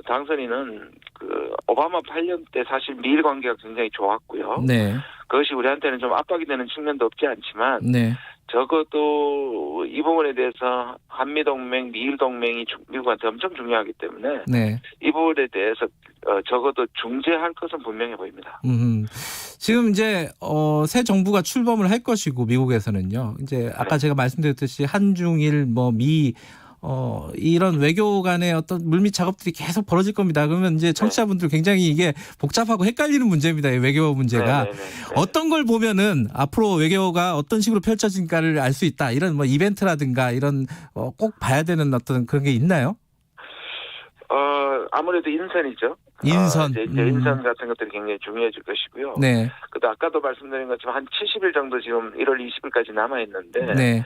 당선인은 그 오바마 8년 때 사실 미일 관계가 굉장히 좋았고요. 네. 그것이 우리한테는 좀 압박이 되는 측면도 없지 않지만 네. 적어도 이 부분에 대해서 한미동맹, 미일동맹이 미국한테 엄청 중요하기 때문에 네. 이 부분에 대해서 적어도 중재할 것은 분명해 보입니다. 지금 이제 새 정부가 출범을 할 것이고 미국에서는요. 이제 아까 제가 말씀드렸듯이 한중일 미 이런 외교 간의 어떤 물밑 작업들이 계속 벌어질 겁니다. 그러면 이제 청취자분들 굉장히 이게 복잡하고 헷갈리는 문제입니다. 이 외교 문제가. 어떤 걸 보면은 앞으로 외교가 어떤 식으로 펼쳐진가를 알 수 있다. 이런 뭐 이벤트라든가 이런 꼭 봐야 되는 어떤 그런 게 있나요? 아무래도 인선이죠. 인선. 이제 인선 같은 것들이 굉장히 중요해질 것이고요. 네. 그도 아까도 말씀드린 것처럼 한 70일 정도 지금 1월 20일까지 남아 있는데. 네.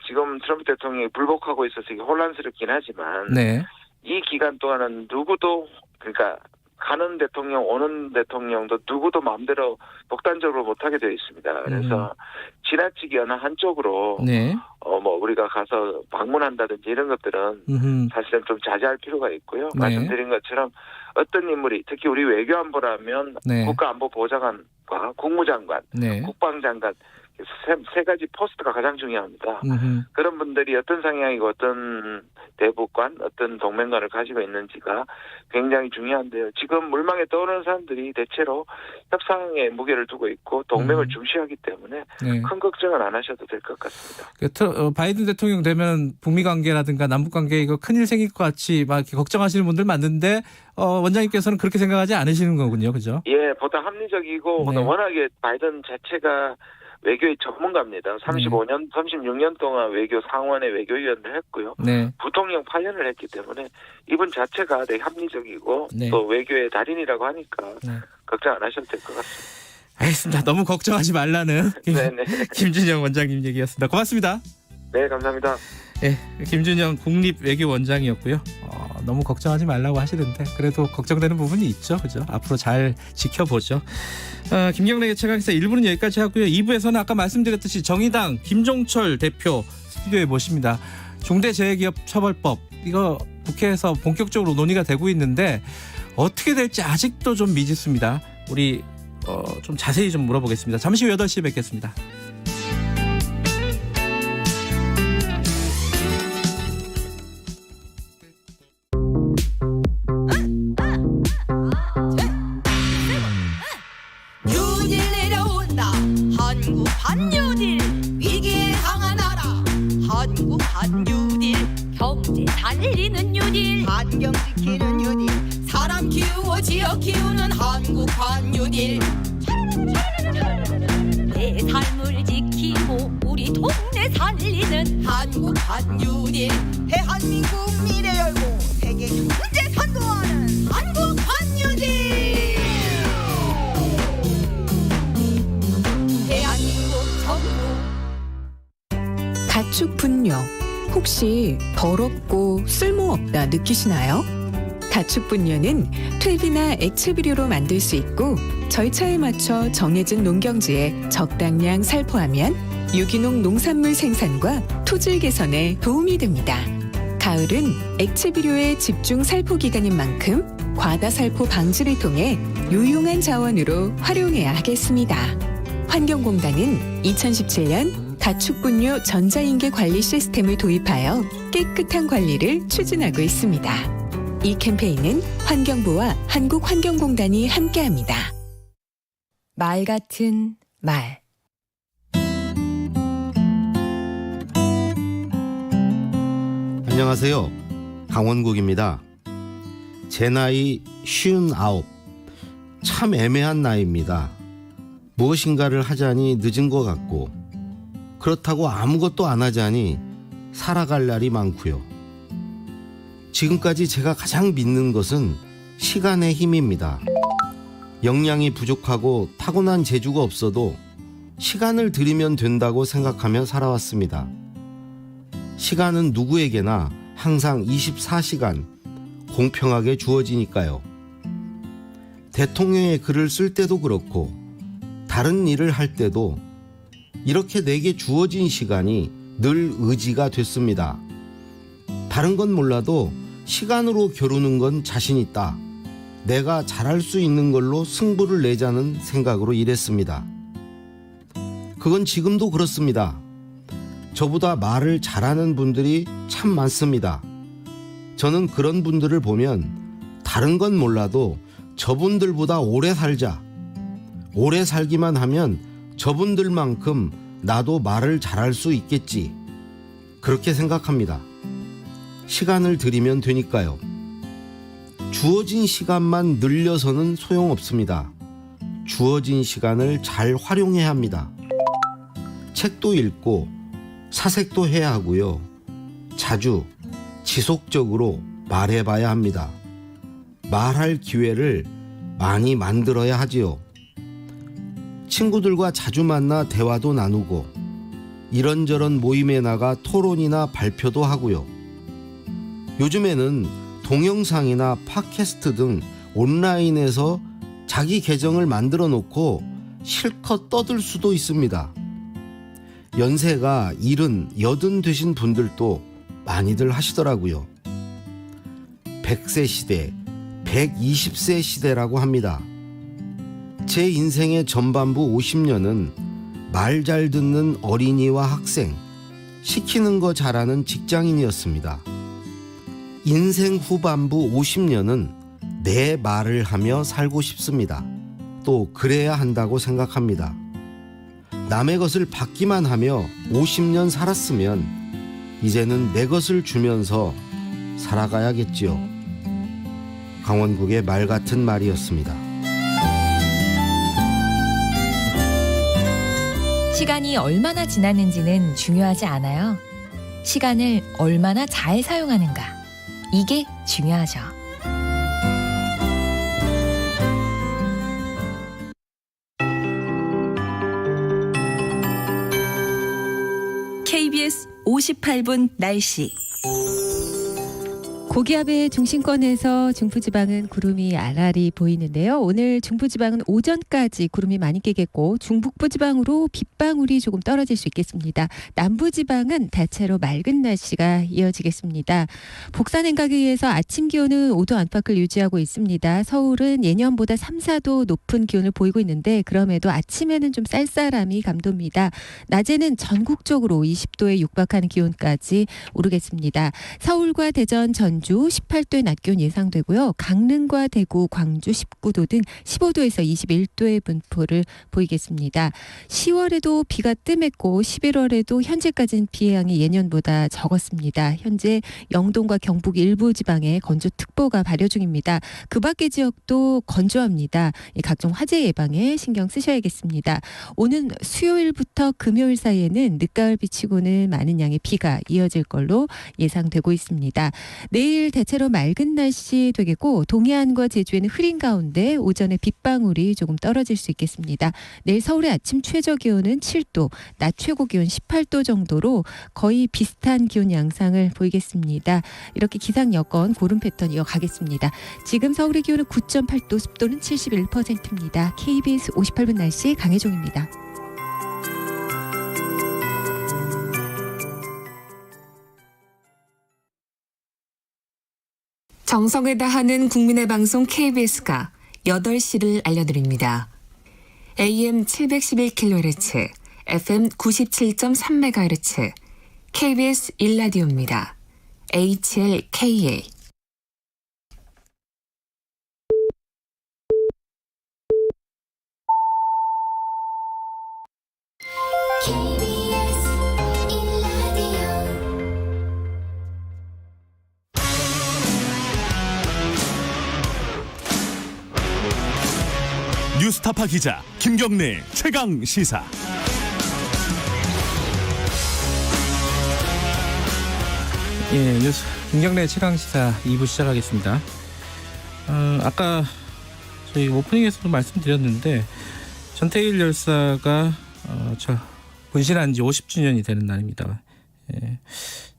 지금 트럼프 대통령이 불복하고 있어서 이게 혼란스럽긴 하지만 네. 이 기간 동안은 누구도 그러니까 가는 대통령 오는 대통령도 누구도 마음대로 독단적으로 못하게 되어 있습니다. 그래서 지나치게 어느 한쪽으로 네. 뭐 우리가 가서 방문한다든지 이런 것들은 사실은 좀 자제할 필요가 있고요. 네. 말씀드린 것처럼 어떤 인물이 특히 우리 외교안보라면 네. 국가안보보좌관과 국무장관, 네. 국방장관 세 가지 포스트가 가장 중요합니다. 그런 분들이 어떤 성향이고 어떤 대북관, 어떤 동맹관을 가지고 있는지가 굉장히 중요한데요. 지금 물망에 떠오르는 사람들이 대체로 협상에 무게를 두고 있고 동맹을 중시하기 때문에 네. 큰 걱정은 안 하셔도 될 것 같습니다. 바이든 대통령 되면 북미 관계라든가 남북 관계 이거 큰일 생길 것 같이 막 이렇게 걱정하시는 분들 많은데 원장님께서는 그렇게 생각하지 않으시는 거군요, 그죠? 예, 보다 합리적이고 네. 워낙에 바이든 자체가 외교의 전문가입니다. 36년 동안 외교 상원의 외교위원을 했고요. 네. 부통령 8년을 했기 때문에 이분 자체가 되게 합리적이고 네. 또 외교의 달인이라고 하니까 네. 걱정 안 하셔도 될 것 같습니다. 알겠습니다. 너무 걱정하지 말라는 네네. 김준영 원장님 얘기였습니다. 고맙습니다. 네, 감사합니다. 네, 김준영 국립외교원장이었고요. 너무 걱정하지 말라고 하시는데 그래도 걱정되는 부분이 있죠, 그죠? 앞으로 잘 지켜보죠. 김경래의 최강시사 1부는 여기까지 하고요. 2부에서는 아까 말씀드렸듯이 정의당 김종철 대표 스튜디오에 모십니다. 중대재해기업처벌법 이거 국회에서 본격적으로 논의가 되고 있는데 어떻게 될지 아직도 좀 미지수입니다. 우리 좀 자세히 좀 물어보겠습니다. 잠시 후 8시에 뵙겠습니다. 뉴딜 내려온다. 한국 한뉴딜 위기에 강한 나라. 한국 한뉴딜 경제 달리는 뉴딜 환경 지키는 뉴딜 사람 키우고 지역 키우는 한국 한뉴딜 내 삶을 지키고 우리 동네 살리는 한국 한뉴딜 대한민국 미래 열고 세계 경제 선도하는 한국 한뉴딜 대한민국 정부 가축 분뇨 혹시 더럽고 쓸모없다 느끼시나요? 가축 분뇨는 퇴비나 액체 비료로 만들 수 있고 절차에 맞춰 정해진 농경지에 적당량 살포하면 유기농 농산물 생산과 토질 개선에 도움이 됩니다. 가을은 액체 비료의 집중 살포 기간인 만큼 과다 살포 방지를 통해 유용한 자원으로 활용해야 하겠습니다. 환경공단은 2017년 가축분뇨 전자인계 관리 시스템을 도입하여 깨끗한 관리를 추진하고 있습니다. 이 캠페인은 환경부와 한국환경공단이 함께합니다. 말 같은 말. 안녕하세요. 강원국입니다. 제 나이 59. 참 애매한 나이입니다. 무엇인가를 하자니 늦은 것 같고, 그렇다고 아무것도 안 하자니 살아갈 날이 많고요. 지금까지 제가 가장 믿는 것은 시간의 힘입니다. 역량이 부족하고 타고난 재주가 없어도 시간을 들이면 된다고 생각하며 살아왔습니다. 시간은 누구에게나 항상 24시간 공평하게 주어지니까요. 대통령의 글을 쓸 때도 그렇고 다른 일을 할 때도 이렇게 내게 주어진 시간이 늘 의지가 됐습니다. 다른 건 몰라도 시간으로 겨루는 건 자신 있다. 내가 잘할 수 있는 걸로 승부를 내자는 생각으로 일했습니다. 그건 지금도 그렇습니다. 저보다 말을 잘하는 분들이 참 많습니다. 저는 그런 분들을 보면 다른 건 몰라도 저분들보다 오래 살자. 오래 살기만 하면 저분들만큼 나도 말을 잘할 수 있겠지. 그렇게 생각합니다. 시간을 들이면 되니까요. 주어진 시간만 늘려서는 소용없습니다. 주어진 시간을 잘 활용해야 합니다. 책도 읽고 사색도 해야 하고요. 자주 지속적으로 말해봐야 합니다. 말할 기회를 많이 만들어야 하지요. 친구들과 자주 만나 대화도 나누고 이런저런 모임에 나가 토론이나 발표도 하고요. 요즘에는 동영상이나 팟캐스트 등 온라인에서 자기 계정을 만들어 놓고 실컷 떠들 수도 있습니다. 연세가 70, 80 되신 분들도 많이들 하시더라고요. 100세 시대, 120세 시대라고 합니다. 제 인생의 전반부 50년은 말 잘 듣는 어린이와 학생, 시키는 거 잘하는 직장인이었습니다. 인생 후반부 50년은 내 말을 하며 살고 싶습니다. 또 그래야 한다고 생각합니다. 남의 것을 받기만 하며 50년 살았으면 이제는 내 것을 주면서 살아가야겠지요. 강원국의 말 같은 말이었습니다. 시간이 얼마나 지났는지는 중요하지 않아요. 시간을 얼마나 잘 사용하는가. 이게 중요하죠. KBS 58분 날씨. 고기압의 중심권에서 중부지방은 구름이 알알이 보이는데요. 오늘 중부지방은 오전까지 구름이 많이 끼겠고 중북부지방으로 빗방울이 조금 떨어질 수 있겠습니다. 남부지방은 대체로 맑은 날씨가 이어지겠습니다. 복사 냉각에 의해서 아침 기온은 5도 안팎을 유지하고 있습니다. 서울은 예년보다 3, 4도 높은 기온을 보이고 있는데 그럼에도 아침에는 좀 쌀쌀함이 감돕니다. 낮에는 전국적으로 20도에 육박하는 기온까지 오르겠습니다. 서울과 대전, 전주 18도의 낮 기온 예상되고요. 강릉과 대구, 광주 19도 등 15도에서 21도의 분포를 보이겠습니다. 10월에도 비가 뜸했고 11월에도 현재까지는 비 양이 예년보다 적었습니다. 현재 영동과 경북 일부 지방에 건조특보가 발효 중입니다. 그 밖의 지역도 건조합니다. 각종 화재 예방에 신경 쓰셔야겠습니다. 오는 수요일부터 금요일 사이에는 늦가을 비치고는 많은 양의 비가 이어질 걸로 예상되고 있습니다. 내일 대체로 맑은 날씨 되겠고 동해안과 제주에는 흐린 가운데 오전에 빗방울이 조금 떨어질 수 있겠습니다. 내일 서울의 아침 최저 기온은 7도, 낮 최고 기온 18도 정도로 거의 비슷한 기온 양상을 보이겠습니다. 이렇게 기상 여건 고름 패턴 이어가겠습니다. 지금 서울의 기온은 9.8도, 습도는 71%입니다. KBS 58분 날씨 강혜종입니다. 정성을 다하는 국민의 방송 KBS가 8시를 알려드립니다. AM 711kHz, FM 97.3MHz, KBS 1라디오입니다. HLKA. 뉴스타파 기자 김경래 최강 시사. 예, 뉴스 김경래 최강 시사 2부 시작하겠습니다. 아까 저희 오프닝에서도 말씀드렸는데 전태일 열사가 분신한 지 50주년이 되는 날입니다. 예,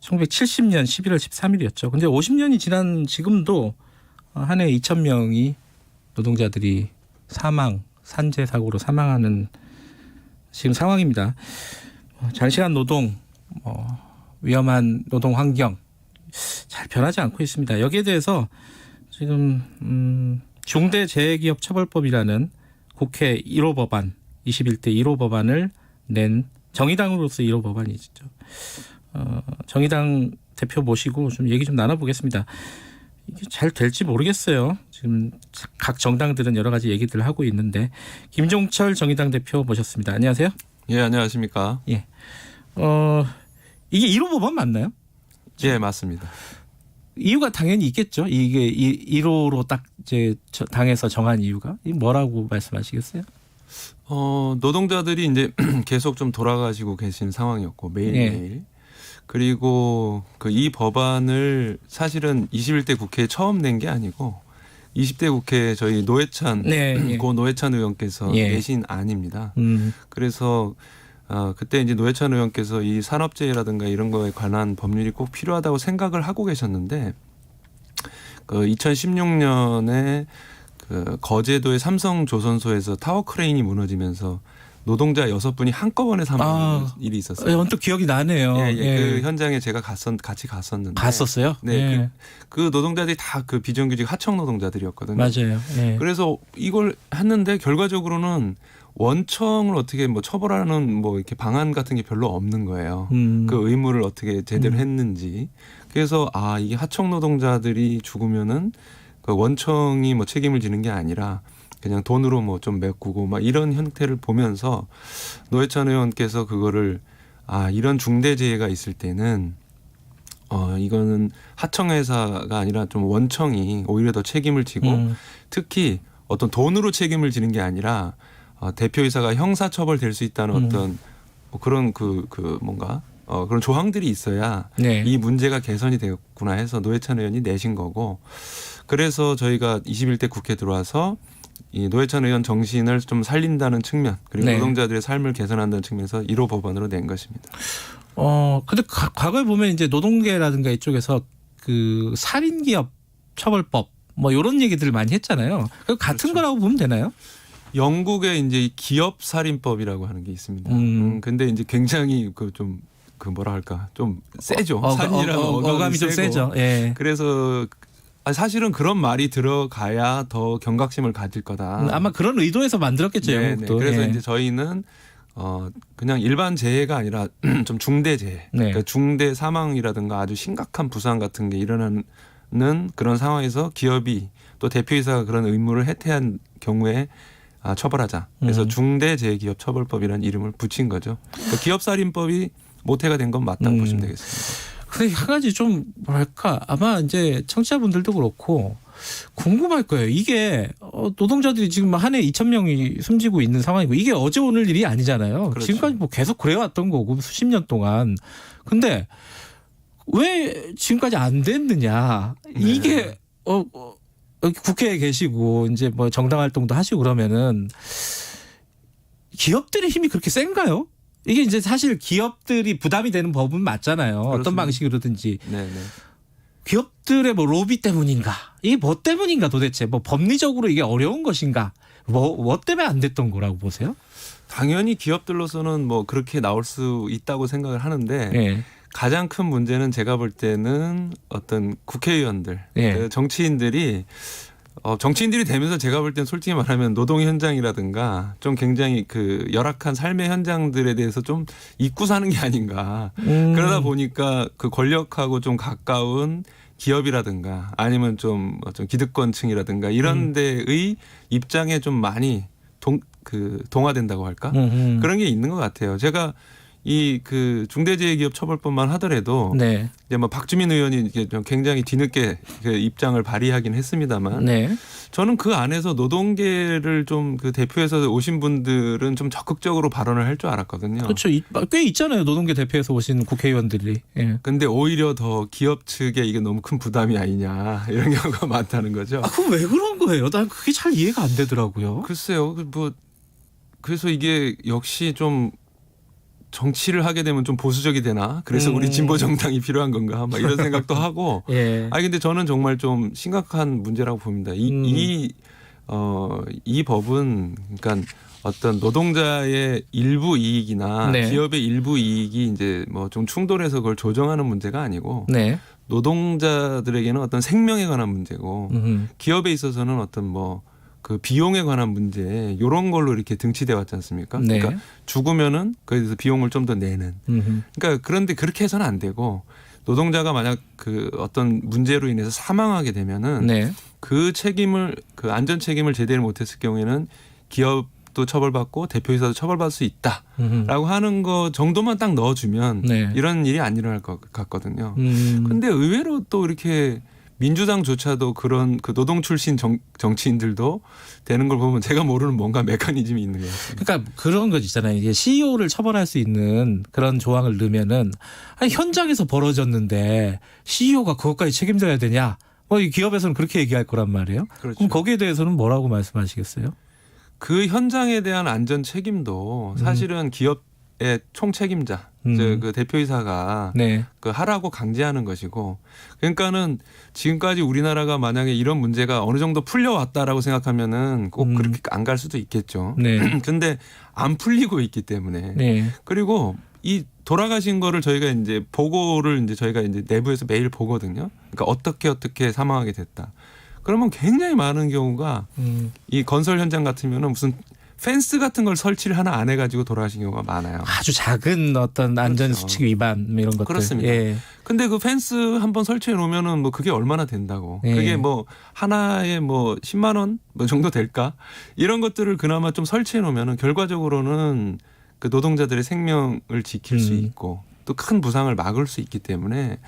1970년 11월 13일이었죠. 근데 50년이 지난 지금도 한 해 2,000명이 노동자들이 산재 사고로 사망하는 지금 상황입니다. 장시간 노동, 위험한 노동 환경 잘 변하지 않고 있습니다. 여기에 대해서 지금 중대재해기업처벌법이라는 국회 1호 법안, 21대 1호 법안을 낸 정의당으로서 1호 법안이죠. 정의당 대표 모시고 좀 얘기 좀 나눠보겠습니다. 이게 잘 될지 모르겠어요. 지금 각 정당들은 여러 가지 얘기들을 하고 있는데 김종철 정의당 대표 모셨습니다. 안녕하세요. 예, 안녕하십니까. 예. 이게 1호 법안 맞나요? 예, 맞습니다. 이유가 당연히 있겠죠. 이게 1호로 딱 이제 당에서 정한 이유가 뭐라고 말씀하시겠어요? 노동자들이 이제 계속 좀 돌아가시고 계신 상황이었고 매일매일. 예. 그리고 이 법안을 사실은 21대 국회에 처음 낸 게 아니고 20대 국회에 저희 노회찬 고 노회찬 의원께서 내신 안입니다. 그래서 그때 이제 노회찬 의원께서 이 산업재해라든가 이런 거에 관한 법률이 꼭 필요하다고 생각을 하고 계셨는데 2016년에 거제도의 삼성조선소에서 타워 크레인이 무너지면서 노동자 6분이 한꺼번에 사망하는 일이 있었어요. 언뜻 기억이 나네요. 예. 그 현장에 제가 같이 갔었는데. 갔었어요? 네. 예. 그 노동자들이 다 그 비정규직 하청 노동자들이었거든요. 맞아요. 예. 그래서 이걸 했는데 결과적으로는 원청을 어떻게 처벌하는 이렇게 방안 같은 게 별로 없는 거예요. 그 의무를 어떻게 제대로 했는지. 그래서 이게 하청 노동자들이 죽으면은 그 원청이 책임을 지는 게 아니라 그냥 돈으로 좀 메꾸고 이런 형태를 보면서 노회찬 의원께서 그거를 이런 중대재해가 있을 때는 이거는 하청회사가 아니라 좀 원청이 오히려 더 책임을 지고 특히 어떤 돈으로 책임을 지는 게 아니라 대표이사가 형사처벌 될 수 있다는 어떤 그런 그런 조항들이 있어야 이 문제가 개선이 되겠구나 해서 노회찬 의원이 내신 거고 그래서 저희가 21대 국회 들어와서 이 노회찬 의원 정신을 좀 살린다는 측면 그리고 노동자들의 삶을 개선한다는 측면에서 1호 법안으로 낸 것입니다. 근데 과거에 보면 이제 노동계라든가 이쪽에서 그 살인기업 처벌법 이런 얘기들을 많이 했잖아요. 같은 거라고 보면 되나요? 영국에 이제 기업살인법이라고 하는 게 있습니다. 근데 이제 굉장히 좀 세죠. 살인이라는 어감이 좀 세죠. 예. 그래서 사실은 그런 말이 들어가야 더 경각심을 가질 거다. 아마 그런 의도에서 만들었겠죠. 영국도. 그래서 이제 저희는 그냥 일반 재해가 아니라 좀 중대 재해, 그러니까 중대 사망이라든가 아주 심각한 부상 같은 게 일어나는 그런 상황에서 기업이 또 대표이사가 그런 의무를 해태한 경우에 처벌하자. 그래서 중대재해기업처벌법이라는 이름을 붙인 거죠. 그러니까 기업살인법이 모태가 된 건 맞다고 보시면 되겠습니다. 근데 한 가지 좀 아마 이제 청취자분들도 그렇고 궁금할 거예요. 이게 노동자들이 지금 한 해 2,000명이 숨지고 있는 상황이고 이게 어제 오늘 일이 아니잖아요. 그렇죠. 지금까지 계속 그래왔던 거고 수십 년 동안. 근데 왜 지금까지 안 됐느냐? 이게 국회에 계시고 이제 정당 활동도 하시고 그러면은 기업들의 힘이 그렇게 센가요? 이게 이제 사실 기업들이 부담이 되는 법은 맞잖아요. 그렇습니다. 어떤 방식으로든지. 네네. 기업들의 로비 때문인가? 이게 뭐 때문인가 도대체? 법리적으로 이게 어려운 것인가? 뭐 때문에 안 됐던 거라고 보세요? 당연히 기업들로서는 그렇게 나올 수 있다고 생각을 하는데 가장 큰 문제는 제가 볼 때는 어떤 국회의원들, 예. 정치인들이 되면서 제가 볼 땐 솔직히 말하면 노동 현장이라든가 좀 굉장히 그 열악한 삶의 현장들에 대해서 좀 잊고 사는 게 아닌가. 그러다 보니까 그 권력하고 좀 가까운 기업이라든가 아니면 좀 기득권층이라든가 이런 데의 입장에 좀 많이 동화된다고 할까? 그런 게 있는 것 같아요. 제가 이 그 중대재해기업처벌법만 하더라도 네. 이제 뭐 박주민 의원이 이게 좀 굉장히 뒤늦게 그 입장을 발의하긴 했습니다만 네. 저는 그 안에서 노동계를 좀 그 대표해서 오신 분들은 좀 적극적으로 발언을 할 줄 알았거든요. 그렇죠. 꽤 있잖아요. 노동계 대표에서 오신 국회의원들이. 예. 근데 오히려 더 기업 측에 이게 너무 큰 부담이 아니냐 이런 경우가 많다는 거죠. 그럼 왜 그런 거예요? 난 그게 잘 이해가 안 되더라고요. 글쎄요. 그래서 이게 역시 좀 정치를 하게 되면 좀 보수적이 되나? 그래서 우리 진보 정당이 필요한 건가? 막 이런 생각도 하고. 예. 근데 저는 정말 좀 심각한 문제라고 봅니다. 이 법은 그러니까 어떤 노동자의 일부 이익이나 네. 기업의 일부 이익이 이제 뭐 좀 충돌해서 그걸 조정하는 문제가 아니고 네. 노동자들에게는 어떤 생명에 관한 문제고 기업에 있어서는 어떤 뭐 그 비용에 관한 문제 이런 걸로 이렇게 등치돼 왔지 않습니까? 네. 그러니까 죽으면은 거기에 대해서 비용을 좀 더 내는. 그러니까 그런데 그렇게 해서는 안 되고 노동자가 만약 그 어떤 문제로 인해서 사망하게 되면은 네. 그 책임을 그 안전 책임을 제대로 못했을 경우에는 기업도 처벌받고 대표이사도 처벌받을 수 있다라고 하는 거 정도만 딱 넣어주면 네. 이런 일이 안 일어날 것 같거든요. 근데 의외로 또 이렇게 민주당조차도 그런 그 노동 출신 정치인들도 되는 걸 보면 제가 모르는 뭔가 메커니즘이 있는 것 같습니다. 그러니까 그런 거 있잖아요. 이게 CEO를 처벌할 수 있는 그런 조항을 넣으면은 현장에서 벌어졌는데 CEO가 그것까지 책임져야 되냐? 이 기업에서는 그렇게 얘기할 거란 말이에요. 그렇죠. 그럼 거기에 대해서는 뭐라고 말씀하시겠어요? 그 현장에 대한 안전 책임도 사실은 기업의 총책임자, 그 대표이사가 네. 그 하라고 강제하는 것이고, 그러니까는 지금까지 우리나라가 만약에 이런 문제가 어느 정도 풀려왔다라고 생각하면은 꼭 그렇게 안 갈 수도 있겠죠. 네. 근데 안 풀리고 있기 때문에. 네. 그리고 이 돌아가신 거를 저희가 이제 보고를 이제 저희가 이제 내부에서 매일 보거든요. 그러니까 어떻게 사망하게 됐다. 그러면 굉장히 많은 경우가 이 건설 현장 같으면은 무슨 펜스 같은 걸 설치를 하나 안 해가지고 돌아가신 경우가 많아요. 아주 작은 어떤 안전수칙 위반 이런 것들. 그렇습니다. 예. 근데 그 펜스 한번 설치해 놓으면은 뭐 그게 얼마나 된다고. 예. 그게 뭐 하나에 뭐 10만 원 뭐 정도 될까? 이런 것들을 그나마 좀 설치해 놓으면은 결과적으로는 그 노동자들의 생명을 지킬 수 있고 또 큰 부상을 막을 수 있기 때문에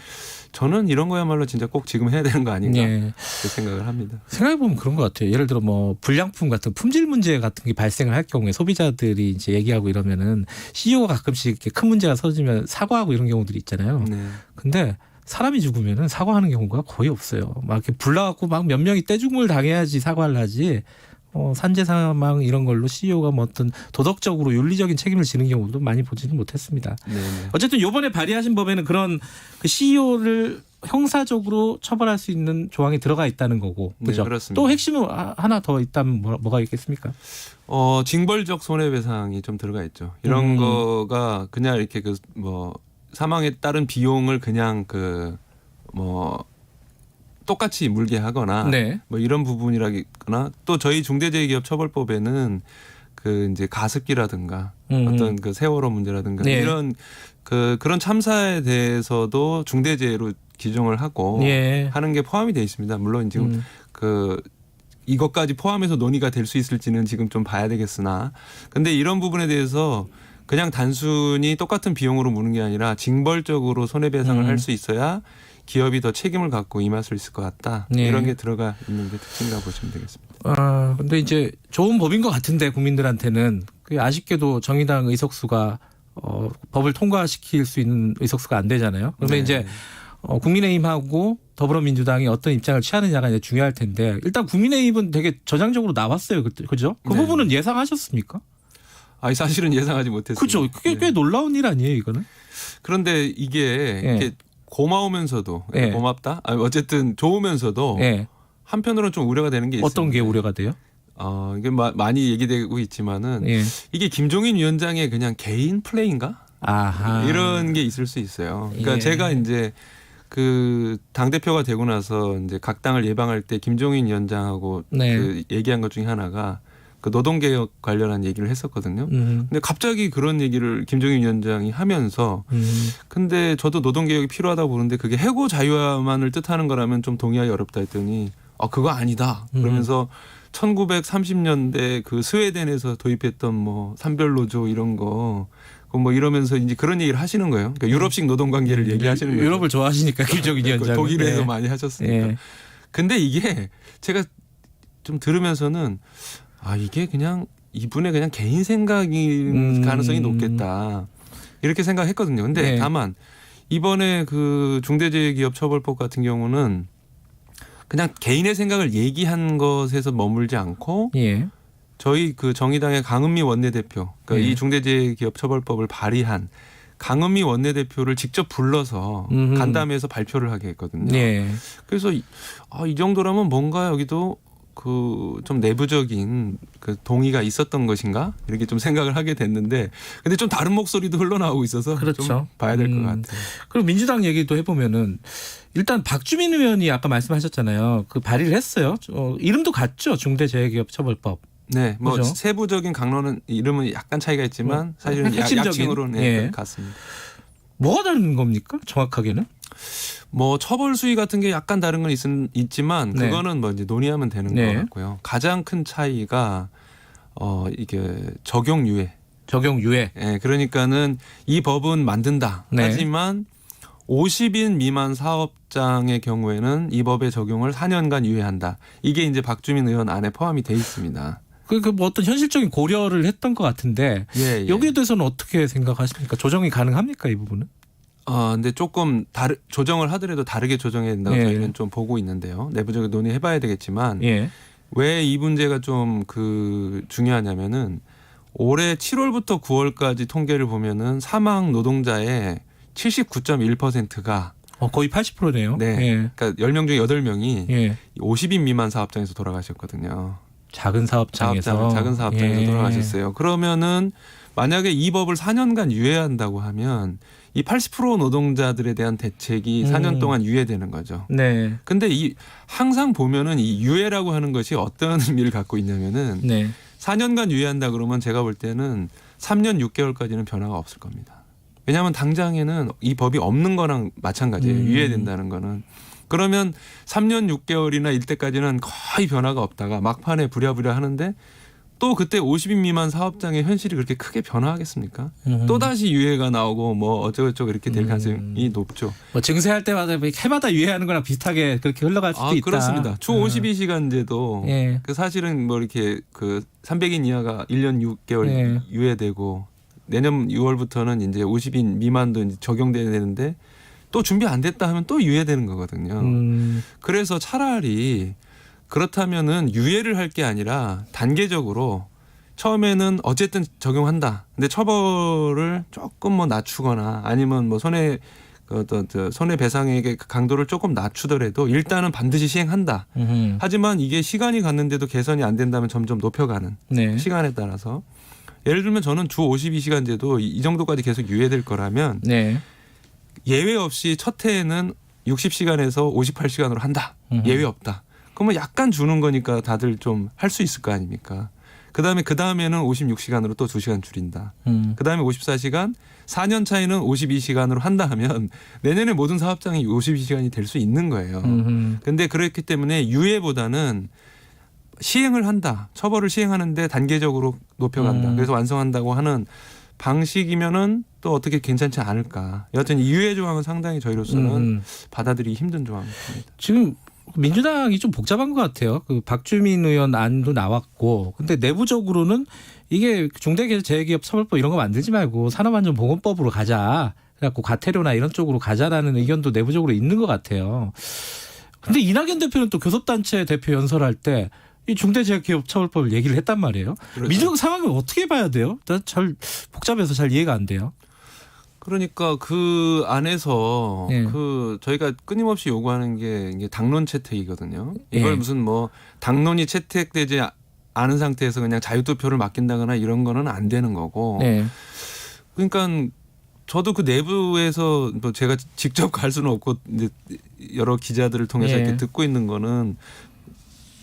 저는 이런 거야말로 진짜 꼭 지금 해야 되는 거 아닌가 예. 그 생각을 합니다. 생각해보면 그런 것 같아요. 예를 들어 뭐 불량품 같은 품질 문제 같은 게 발생을 할 경우에 소비자들이 이제 얘기하고 이러면은 CEO가 가끔씩 이렇게 큰 문제가 터지면 사과하고 이런 경우들이 있잖아요. 네. 근데 사람이 죽으면은 사과하는 경우가 거의 없어요. 막 이렇게 불나갖고 막 몇 명이 떼죽음을 당해야지 사과를 하지. 산재 사망 이런 걸로 CEO가 뭐 어떤 도덕적으로 윤리적인 책임을 지는 경우도 많이 보지는 못했습니다. 네네. 어쨌든 이번에 발의하신 법에는 그런 그 CEO를 형사적으로 처벌할 수 있는 조항이 들어가 있다는 거고, 그죠? 네, 그렇습니다. 또 핵심은 하나 더 있다면 뭐가 있겠습니까? 징벌적 손해배상이 좀 들어가 있죠. 이런 거가 그냥 이렇게 그 뭐 사망에 따른 비용을 그냥 그 뭐 똑같이 물게 하거나 네. 뭐 이런 부분이라거나 또 저희 중대재해기업처벌법에는 그 이제 가습기라든가 어떤 그 세월호 문제라든가 네. 이런 그런 참사에 대해서도 중대재해로 규정을 하고 예. 하는 게 포함이 되어 있습니다. 물론 지금 그 이것까지 포함해서 논의가 될 수 있을지는 지금 좀 봐야 되겠으나, 근데 이런 부분에 대해서 그냥 단순히 똑같은 비용으로 무는 게 아니라 징벌적으로 손해배상을 할 수 있어야 기업이 더 책임을 갖고 임할 수 있을 것 같다. 네. 이런 게 들어가 있는 게 특징이라고 보시면 되겠습니다. 근데 이제 좋은 법인 것 같은데 국민들한테는 아쉽게도 정의당 의석수가 법을 통과시킬 수 있는 의석수가 안 되잖아요. 그러면 네. 이제 국민의힘하고 더불어민주당이 어떤 입장을 취하느냐가 이제 중요할 텐데, 일단 국민의힘은 되게 전향적으로 나왔어요. 그죠? 그 네. 부분은 예상하셨습니까? 사실은 예상하지 못했습니다. 그렇죠. 그게 꽤 놀라운 일 아니에요, 이거는? 그런데 이게 예. 고마우면서도 예. 고맙다. 어쨌든 좋으면서도 예. 한편으로는 좀 우려가 되는 게 있습니다. 어떤 게 우려가 돼요? 이게 많이 얘기되고 있지만은 예. 이게 김종인 위원장의 그냥 개인 플레이인가? 아하. 이런 게 있을 수 있어요. 그러니까 예. 제가 이제 그 당대표가 되고 나서 이제 각 당을 예방할 때 김종인 위원장하고 네. 그 얘기한 것 중에 하나가 그 노동개혁 관련한 얘기를 했었거든요. 근데 갑자기 그런 얘기를 김종인 위원장이 하면서 근데 저도 노동개혁이 필요하다고 보는데 그게 해고 자유화만을 뜻하는 거라면 좀 동의하기 어렵다 했더니 그거 아니다. 그러면서 1930년대 그 스웨덴에서 도입했던 뭐 산별노조 이런 거 뭐 이러면서 이제 그런 얘기를 하시는 거예요. 그러니까 유럽식 노동관계를 얘기하시는 거예요. 유럽을 좋아하시니까 김종인 위원장. 독일에서 네. 많이 하셨으니까. 네. 근데 이게 제가 좀 들으면서는 이게 그냥 이분의 그냥 개인 생각인 가능성이 높겠다. 이렇게 생각했거든요. 근데 네. 다만 이번에 그 중대재해기업처벌법 같은 경우는 그냥 개인의 생각을 얘기한 것에서 머물지 않고 예. 저희 그 정의당의 강은미 원내대표, 그러니까 예. 이 중대재해기업처벌법을 발의한 강은미 원내대표를 직접 불러서 간담회에서 발표를 하게 했거든요. 예. 그래서 이 정도라면 뭔가 여기도 그 좀 내부적인 그 동의가 있었던 것인가 이렇게 좀 생각을 하게 됐는데, 근데 좀 다른 목소리도 흘러나오고 있어서 그렇죠. 좀 봐야 될 것 같아요. 그리고 민주당 얘기도 해보면은 일단 박주민 의원이 아까 말씀하셨잖아요. 그 발의를 했어요. 이름도 같죠. 중대재해기업처벌법. 네, 뭐 그죠? 세부적인 강론은 이름은 약간 차이가 있지만 사실은 핵심적인. 약칭으로는 예. 같습니다. 뭐가 다른 겁니까? 정확하게는? 뭐 처벌 수위 같은 게 약간 다른 건 있지만 네. 그거는 뭐 이제 논의하면 되는 네. 것 같고요. 가장 큰 차이가 이게 적용 유예. 적용 유예. 예, 그러니까는 이 법은 만든다. 네. 하지만 50인 미만 사업장의 경우에는 이 법의 적용을 4년간 유예한다. 이게 이제 박주민 의원 안에 포함이 돼 있습니다. 뭐 어떤 현실적인 고려를 했던 것 같은데 예. 여기에 대해서는 어떻게 생각하십니까? 조정이 가능합니까? 이 부분은? 근데 조금 조정을 하더라도 다르게 조정해야 된다고 예. 저희는 좀 보고 있는데요. 내부적으로 논의해봐야 되겠지만 예. 왜 이 문제가 좀 중요하냐면은 올해 7월부터 9월까지 통계를 보면은 사망 노동자의 79.1%가 거의 80%네요. 네. 예. 그러니까 10명 중에 8명이 예. 50인 미만 사업장에서 돌아가셨거든요. 작은 사업장에서. 작은 사업장에서 예. 돌아가셨어요. 그러면은 만약에 이 법을 4년간 유예한다고 하면 이 80% 노동자들에 대한 대책이 4년 동안 유예되는 거죠. 네. 근데 항상 보면은 이 유예라고 하는 것이 어떤 의미를 갖고 있냐면은 네. 4년간 유예한다 그러면 제가 볼 때는 3년 6개월까지는 변화가 없을 겁니다. 왜냐하면 당장에는 이 법이 없는 거랑 마찬가지예요. 유예된다는 거는. 그러면 3년 6개월이나 이때까지는 거의 변화가 없다가 막판에 부랴부랴 하는데 또 그때 50인 미만 사업장의 현실이 그렇게 크게 변화하겠습니까? 또다시 유예가 나오고 뭐 어쩌고저쩌고 이렇게 될 가능성이 높죠. 뭐 증세할 때마다 해마다 유예하는 거랑 비슷하게 그렇게 흘러갈 수도 있다. 그렇습니다. 주 52시간제도 예. 그 사실은 뭐 이렇게 그 300인 이하가 1년 6개월 예. 유예되고 내년 6월부터는 이제 50인 미만도 이제 적용돼야 되는데 또 준비 안 됐다 하면 또 유예되는 거거든요. 그래서 차라리 그렇다면은 유예를 할 게 아니라 단계적으로 처음에는 어쨌든 적용한다. 근데 처벌을 조금 뭐 낮추거나 아니면 뭐 손해배상액의 강도를 조금 낮추더라도 일단은 반드시 시행한다. 하지만 이게 시간이 갔는데도 개선이 안 된다면 점점 높여가는 네. 시간에 따라서 예를 들면 저는 주 52시간제도 이 정도까지 계속 유예될 거라면 네. 예외 없이 첫 해에는 60시간에서 58시간으로 한다. 예외 없다. 그러면 약간 주는 거니까 다들 좀 할 수 있을 거 아닙니까? 그 다음에는 56시간으로 또 2시간 줄인다. 그 다음에 54시간, 4년 차이는 52시간으로 한다 하면 내년에 모든 사업장이 52시간이 될 수 있는 거예요. 그런데 그렇기 때문에 유예보다는 시행을 한다. 처벌을 시행하는데 단계적으로 높여간다. 그래서 완성한다고 하는 방식이면은 또 어떻게 괜찮지 않을까. 여하튼 이 유예 조항은 상당히 저희로서는 받아들이기 힘든 조항입니다. 지금 민주당이 좀 복잡한 것 같아요. 그 박주민 의원 안도 나왔고, 근데 내부적으로는 이게 중대재해기업 처벌법 이런 거 만들지 말고 산업안전보건법으로 가자. 그래갖고 과태료나 이런 쪽으로 가자라는 의견도 내부적으로 있는 것 같아요. 근데 이낙연 대표는 또 교섭단체 대표 연설할 때 이 중대재해기업처벌법을 얘기를 했단 말이에요. 그렇죠. 민주당 상황을 어떻게 봐야 돼요? 난 잘 복잡해서 잘 이해가 안 돼요. 그러니까 그 안에서 예. 그 저희가 끊임없이 요구하는 게 이게 당론 채택이거든요. 이걸 예. 무슨 뭐 당론이 채택되지 않은 상태에서 그냥 자유투표를 맡긴다거나 이런 거는 안 되는 거고. 네. 그러니까 저도 그 내부에서 뭐 제가 직접 갈 수는 없고 이제 여러 기자들을 통해서 예. 이렇게 듣고 있는 거는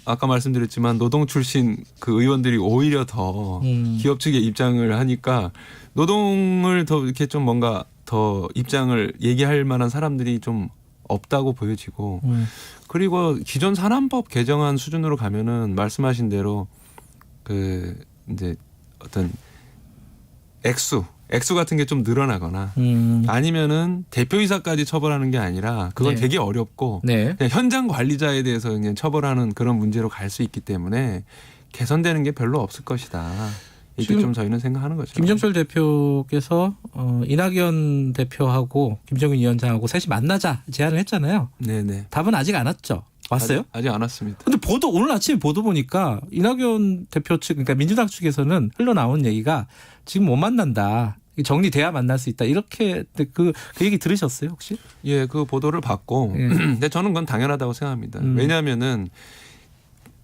아까 말씀드렸지만 노동 출신 그 의원들이 오히려 더 기업 측의 입장을 하니까 노동을 더 이렇게 좀 뭔가 더 입장을 얘기할 만한 사람들이 좀 없다고 보여지고 그리고 기존 산안법 개정안 수준으로 가면은 말씀하신 대로 그 이제 어떤 액수 같은 게 좀 늘어나거나 아니면은 대표이사까지 처벌하는 게 아니라 그건 네. 되게 어렵고 네. 그냥 현장 관리자에 대해서 그냥 처벌하는 그런 문제로 갈 수 있기 때문에 개선되는 게 별로 없을 것이다. 이렇게 좀 저희는 생각하는 거죠. 김정철 대표께서 이낙연 대표하고 김정인 위원장하고 셋이 만나자 제안을 했잖아요. 네네. 답은 아직 안 왔죠. 왔어요? 아직 안 왔습니다. 근데 오늘 아침에 보도 보니까 이낙연 대표 측, 그러니까 민주당 측에서는 흘러나온 얘기가 지금 못 만난다. 정리돼야 만날 수 있다. 이렇게 그 얘기 들으셨어요 혹시? 예, 그 보도를 봤고, 예. 근데 저는 그건 당연하다고 생각합니다. 왜냐하면은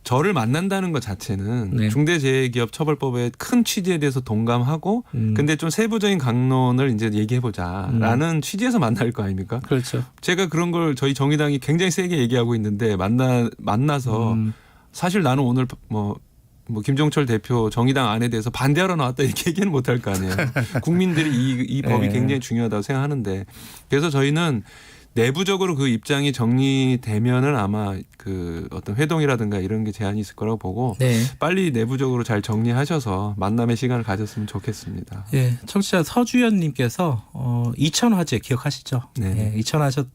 저를 만난다는 것 자체는 네. 중대재해기업처벌법의 큰 취지에 대해서 동감하고, 근데 좀 세부적인 강론을 이제 얘기해보자라는 취지에서 만날 거 아닙니까? 그렇죠. 제가 그런 걸 저희 정의당이 굉장히 세게 얘기하고 있는데 만나서 사실 나는 오늘 뭐 김종철 대표 정의당 안에 대해서 반대하러 나왔다 이렇게 얘기는 못할 거 아니에요. 국민들이 이 법이 네. 굉장히 중요하다고 생각하는데 그래서 저희는 내부적으로 그 입장이 정리되면은 아마 그 어떤 회동이라든가 이런 게 제한이 있을 거라고 보고 네. 빨리 내부적으로 잘 정리하셔서 만남의 시간을 가졌으면 좋겠습니다. 예, 청취자 서주연님께서 이천화재 기억하시죠? 네. 예, 이천화재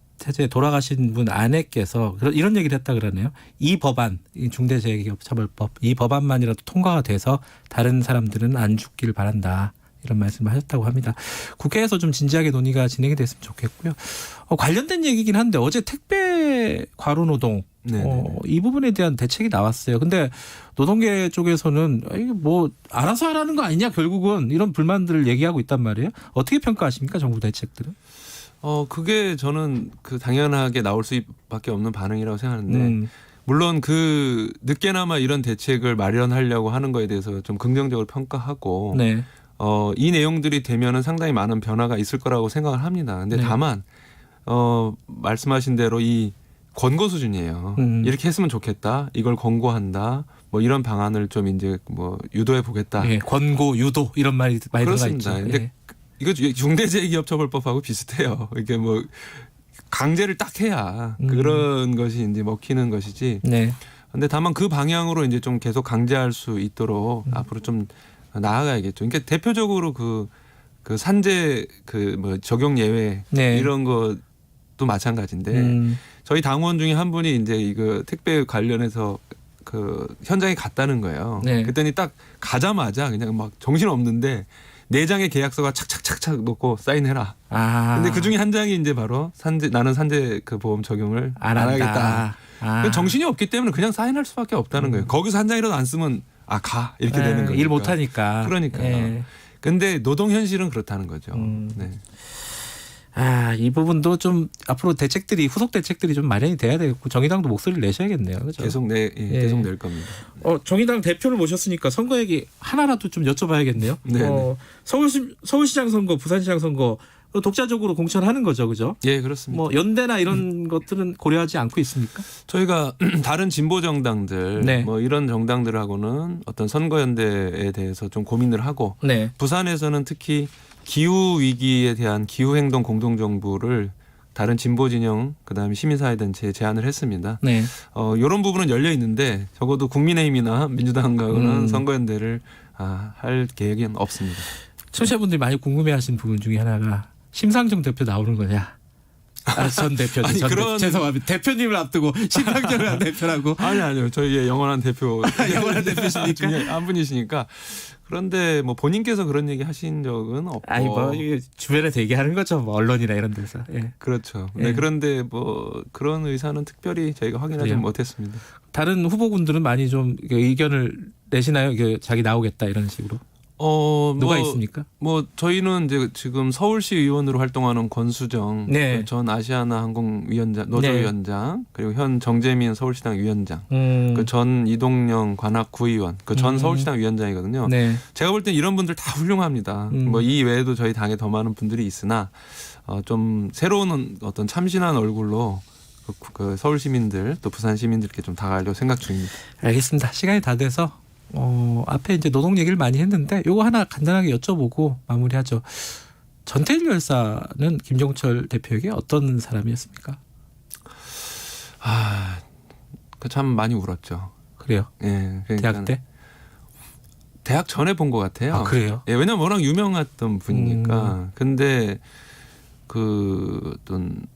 돌아가신 분 아내께서 이런 얘기를 했다 그러네요. 이 법안, 이 중대재해기업처벌법, 이 법안만이라도 통과가 돼서 다른 사람들은 안 죽길 바란다. 이런 말씀을 하셨다고 합니다. 국회에서 좀 진지하게 논의가 진행이 됐으면 좋겠고요. 관련된 얘기긴 한데 어제 택배 과로노동 이 부분에 대한 대책이 나왔어요. 근데 노동계 쪽에서는 이게 뭐 알아서 하라는 거 아니냐 결국은 이런 불만들을 얘기하고 있단 말이에요. 어떻게 평가하십니까 정부 대책들은? 그게 저는 그 당연하게 나올 수밖에 없는 반응이라고 생각하는데 물론 그 늦게나마 이런 대책을 마련하려고 하는 거에 대해서 좀 긍정적으로 평가하고 네. 이 내용들이 되면은 상당히 많은 변화가 있을 거라고 생각을 합니다. 근데 네. 다만 말씀하신 대로 이 권고 수준이에요. 이렇게 했으면 좋겠다. 이걸 권고한다. 뭐 이런 방안을 좀 이제 뭐 유도해 보겠다. 예, 권고, 유도 이런 말이 많이 들어가 그렇습니다. 있죠. 근데 예. 이거 중대재해기업처벌법하고 비슷해요. 이게 뭐 강제를 딱 해야 그런 것이 이제 먹히는 것이지. 네. 근데 다만 그 방향으로 이제 좀 계속 강제할 수 있도록 앞으로 좀 나아가야겠죠. 그러니까 대표적으로 그 산재 그 뭐 적용 예외 네. 이런 것도 마찬가지인데 저희 당원 중에 한 분이 이제 이거 택배 관련해서 그 현장에 갔다는 거예요. 네. 그랬더니 딱 가자마자 그냥 막 정신 없는데 4장의 계약서가 착착착착 놓고 사인해라. 근데 그 중에 한 장이 이제 바로 나는 산재 그 보험 적용을 안 하겠다. 정신이 없기 때문에 그냥 사인할 수밖에 없다는 거예요. 거기서 한 장이라도 안 쓰면 가 이렇게 되는 거예요. 일 못하니까. 그러니까요. 예. 근데 노동 현실은 그렇다는 거죠. 네. 이 부분도 좀 앞으로 대책들이 후속 대책들이 좀 마련이 돼야 되겠고 정의당도 목소리를 내셔야겠네요. 그렇죠? 계속 낼 겁니다. 정의당 대표를 모셨으니까 선거 얘기 하나라도 좀 여쭤봐야겠네요. 네. 서울시장 선거, 부산시장 선거 독자적으로 공천하는 거죠, 그죠? 예, 그렇습니다. 뭐 연대나 이런 것들은 고려하지 않고 있습니까? 저희가 다른 진보 정당들, 네. 뭐 이런 정당들하고는 어떤 선거 연대에 대해서 좀 고민을 하고, 네. 부산에서는 특히 기후 위기에 대한 기후 행동 공동 정부를 다른 진보 진영, 그다음에 시민사회 단체에 제안을 했습니다. 네. 이런 부분은 열려 있는데 적어도 국민의힘이나 민주당과는 선거 연대를 할 계획은 없습니다. 청취자분들이 많이 궁금해하시는 부분 중에 하나가 심상정 대표 나오는 거냐? 전 대표죠. 아니, 죄송합니다. 대표님을 앞두고 심상정 대표라고. 아니요. 저희의 영원한 대표. 영원한 대표시니까. 중에 한 분이시니까. 그런데 뭐 본인께서 그런 얘기 하신 적은 없고. 뭐 주변에서 얘기하는 거죠. 뭐 언론이나 이런 데서. 예. 그렇죠. 예. 네, 그런데 뭐 그런 의사는 특별히 저희가 확인하지 못했습니다. 다른 후보군들은 많이 좀 의견을 내시나요? 자기 나오겠다 이런 식으로. 누가 있습니까? 뭐 저희는 이제 지금 서울시 의원으로 활동하는 권수정 네. 전 아시아나 항공위원장 노조위원장 네. 그리고 현 정재민 서울시당 위원장 그 전 이동영 관악 구의원 그 전 서울시당 위원장이거든요. 네. 제가 볼 땐 이런 분들 다 훌륭합니다. 뭐 이 외에도 저희 당에 더 많은 분들이 있으나 좀 새로운 어떤 참신한 얼굴로 그 서울 시민들 또 부산 시민들께 좀 다가가려고 생각 중입니다. 알겠습니다. 시간이 다 돼서 앞에 이제 노동 얘기를 많이 했는데 요거 하나 간단하게 여쭤보고 마무리하죠. 전태일 열사는 김종철 대표에게 어떤 사람이었습니까? 그 참 많이 울었죠. 그래요? 예. 그러니까 대학 때? 대학 전에 본 것 같아요. 그래요? 예, 왜냐면 워낙 유명했던 분이니까. 근데 그 어떤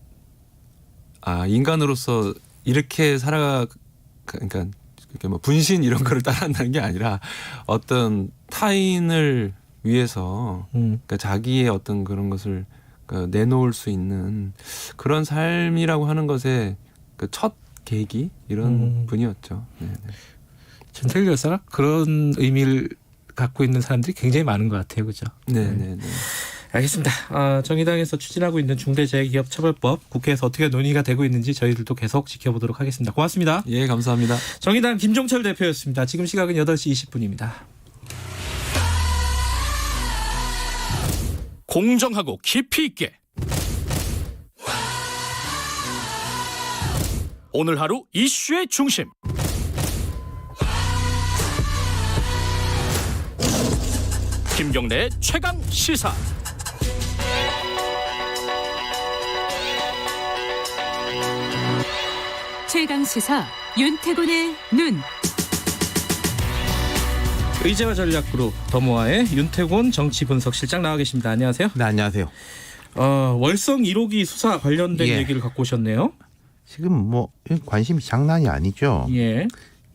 인간으로서 이렇게 그러니까 뭐 분신 이런 거를 따라한다는 게 아니라 어떤 타인을 위해서 그러니까 자기의 어떤 그런 것을 내놓을 수 있는 그런 삶이라고 하는 것의 그 첫 계기 이런 분이었죠. 네네. 전태일 열사가 그런 의미를 갖고 있는 사람들이 굉장히 많은 것 같아요, 그죠? 네네네. 알겠습니다. 정의당에서 추진하고 있는 중대재해기업처벌법 국회에서 어떻게 논의가 되고 있는지 저희들도 계속 지켜보도록 하겠습니다. 고맙습니다. 예, 감사합니다. 정의당 김종철 대표였습니다. 지금 시각은 8시 20분입니다. 공정하고 깊이 있게 오늘 하루 이슈의 중심 김경래의 최강 시사. 최강 시사 윤태곤의 눈. 의제와 전략그룹 더모아의 윤태곤 정치분석실장 나와 계십니다. 안녕하세요. 네, 안녕하세요. 월성 1호기 수사 관련된 예. 얘기를 갖고 오셨네요. 지금 뭐 관심이 장난이 아니죠. 예.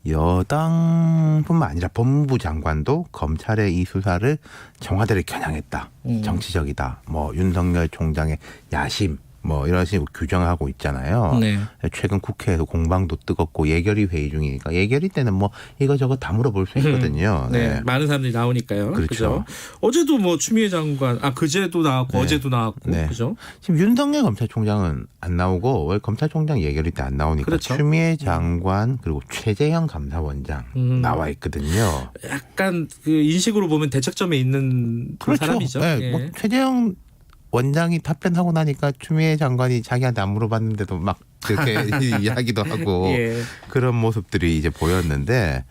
여당뿐만 아니라 법무부 장관도 검찰의 이 수사를 청와대를 겨냥했다. 정치적이다. 뭐 윤석열 총장의 야심 뭐 이런 식으로 규정하고 있잖아요. 네. 최근 국회에서 공방도 뜨겁고 예결위 회의 중이니까 예결위 때는 뭐 이거저거 다 물어볼 수 있거든요. 네. 많은 사람들이 나오니까요. 그렇죠. 그죠? 어제도 뭐 추미애 장관, 그제도 나왔고 네. 어제도 나왔고, 네. 그죠? 지금 윤석열 검찰총장은 안 나오고 왜 검찰총장 예결위 때 안 나오니까 그렇죠. 추미애 장관 그리고 최재형 감사원장 나와 있거든요. 약간 그 인식으로 보면 대척점에 있는 그 그렇죠. 사람이죠. 네. 예. 뭐 최재형 원장이 답변하고 나니까 추미애 장관이 자기한테 안 물어봤는데도 막 그렇게 이야기도 하고 예. 그런 모습들이 이제 보였는데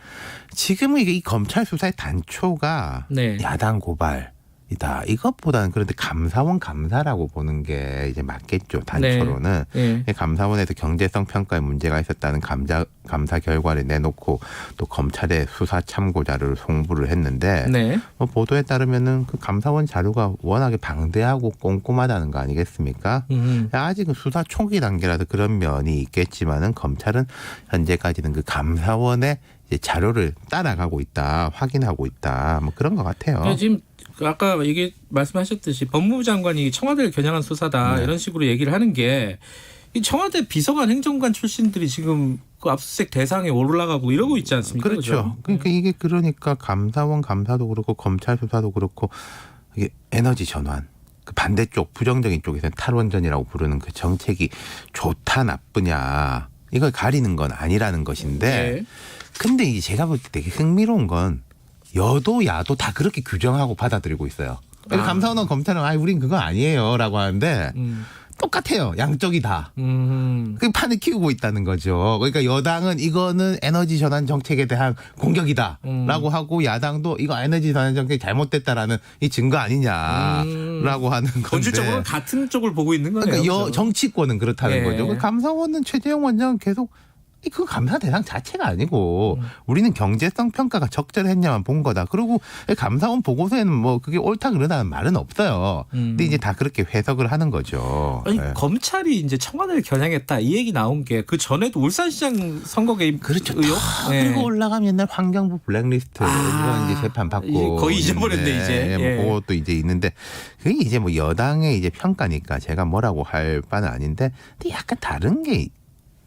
지금은 이 검찰 수사의 단초가 네. 야당 고발이다. 이것보다는 그런데 감사원 감사라고 보는 게 이제 맞겠죠. 단초로는. 네. 감사원에서 경제성 평가에 문제가 있었다는 감사 결과를 내놓고 또 검찰의 수사 참고 자료를 송부를 했는데 네. 뭐 보도에 따르면은 그 감사원 자료가 워낙에 방대하고 꼼꼼하다는 거 아니겠습니까? 아직은 수사 초기 단계라서 그런 면이 있겠지만은 검찰은 현재까지는 그 감사원의 이제 자료를 따라가고 있다, 확인하고 있다, 뭐 그런 것 같아요. 지금 아까 말씀하셨듯이 법무부 장관이 청와대를 겨냥한 수사다 이런 식으로 얘기를 하는 게 이 청와대 비서관 행정관 출신들이 지금 그 압수수색 대상에 올라가고 이러고 있지 않습니까? 그렇죠. 그러니까 이게 그러니까 감사원 감사도 그렇고 검찰 수사도 그렇고 이게 에너지 전환. 그 반대쪽 부정적인 쪽에서는 탈원전이라고 부르는 그 정책이 좋다 나쁘냐 이걸 가리는 건 아니라는 것인데 네. 근데 이제 제가 볼 때 되게 흥미로운 건 여도 야도 다 그렇게 규정하고 받아들이고 있어요. 그러니까 감사원은 검찰은 우린 그거 아니에요라고 하는데 똑같아요. 양쪽이 다. 그 판을 키우고 있다는 거죠. 그러니까 여당은 이거는 에너지 전환 정책에 대한 공격이다라고 하고 야당도 이거 에너지 전환 정책이 잘못됐다라는 이 증거 아니냐라고 하는 건데. 본질적으로는 같은 쪽을 보고 있는 거네요. 그러니까 정치권은 그렇다는 예. 거죠. 감사원은 최재형 원장은 계속 그 감사 대상 자체가 아니고 우리는 경제성 평가가 적절했냐만 본 거다. 그리고 감사원 보고서에는 뭐 그게 옳다 그러다는 말은 없어요. 근데 이제 다 그렇게 해석을 하는 거죠. 아니, 네. 검찰이 이제 청와대를 겨냥했다 이 얘기 나온 게 그 전에도 울산시장 선거 개입 그렇죠. 의혹. 그리고 올라가면 옛날 환경부 블랙리스트 이런 이제 재판 받고 거의 잊어버렸네 이제. 뭐 그것도 이제 있는데 그게 이제 뭐 여당의 이제 평가니까 제가 뭐라고 할 바는 아닌데 근데 약간 다른 게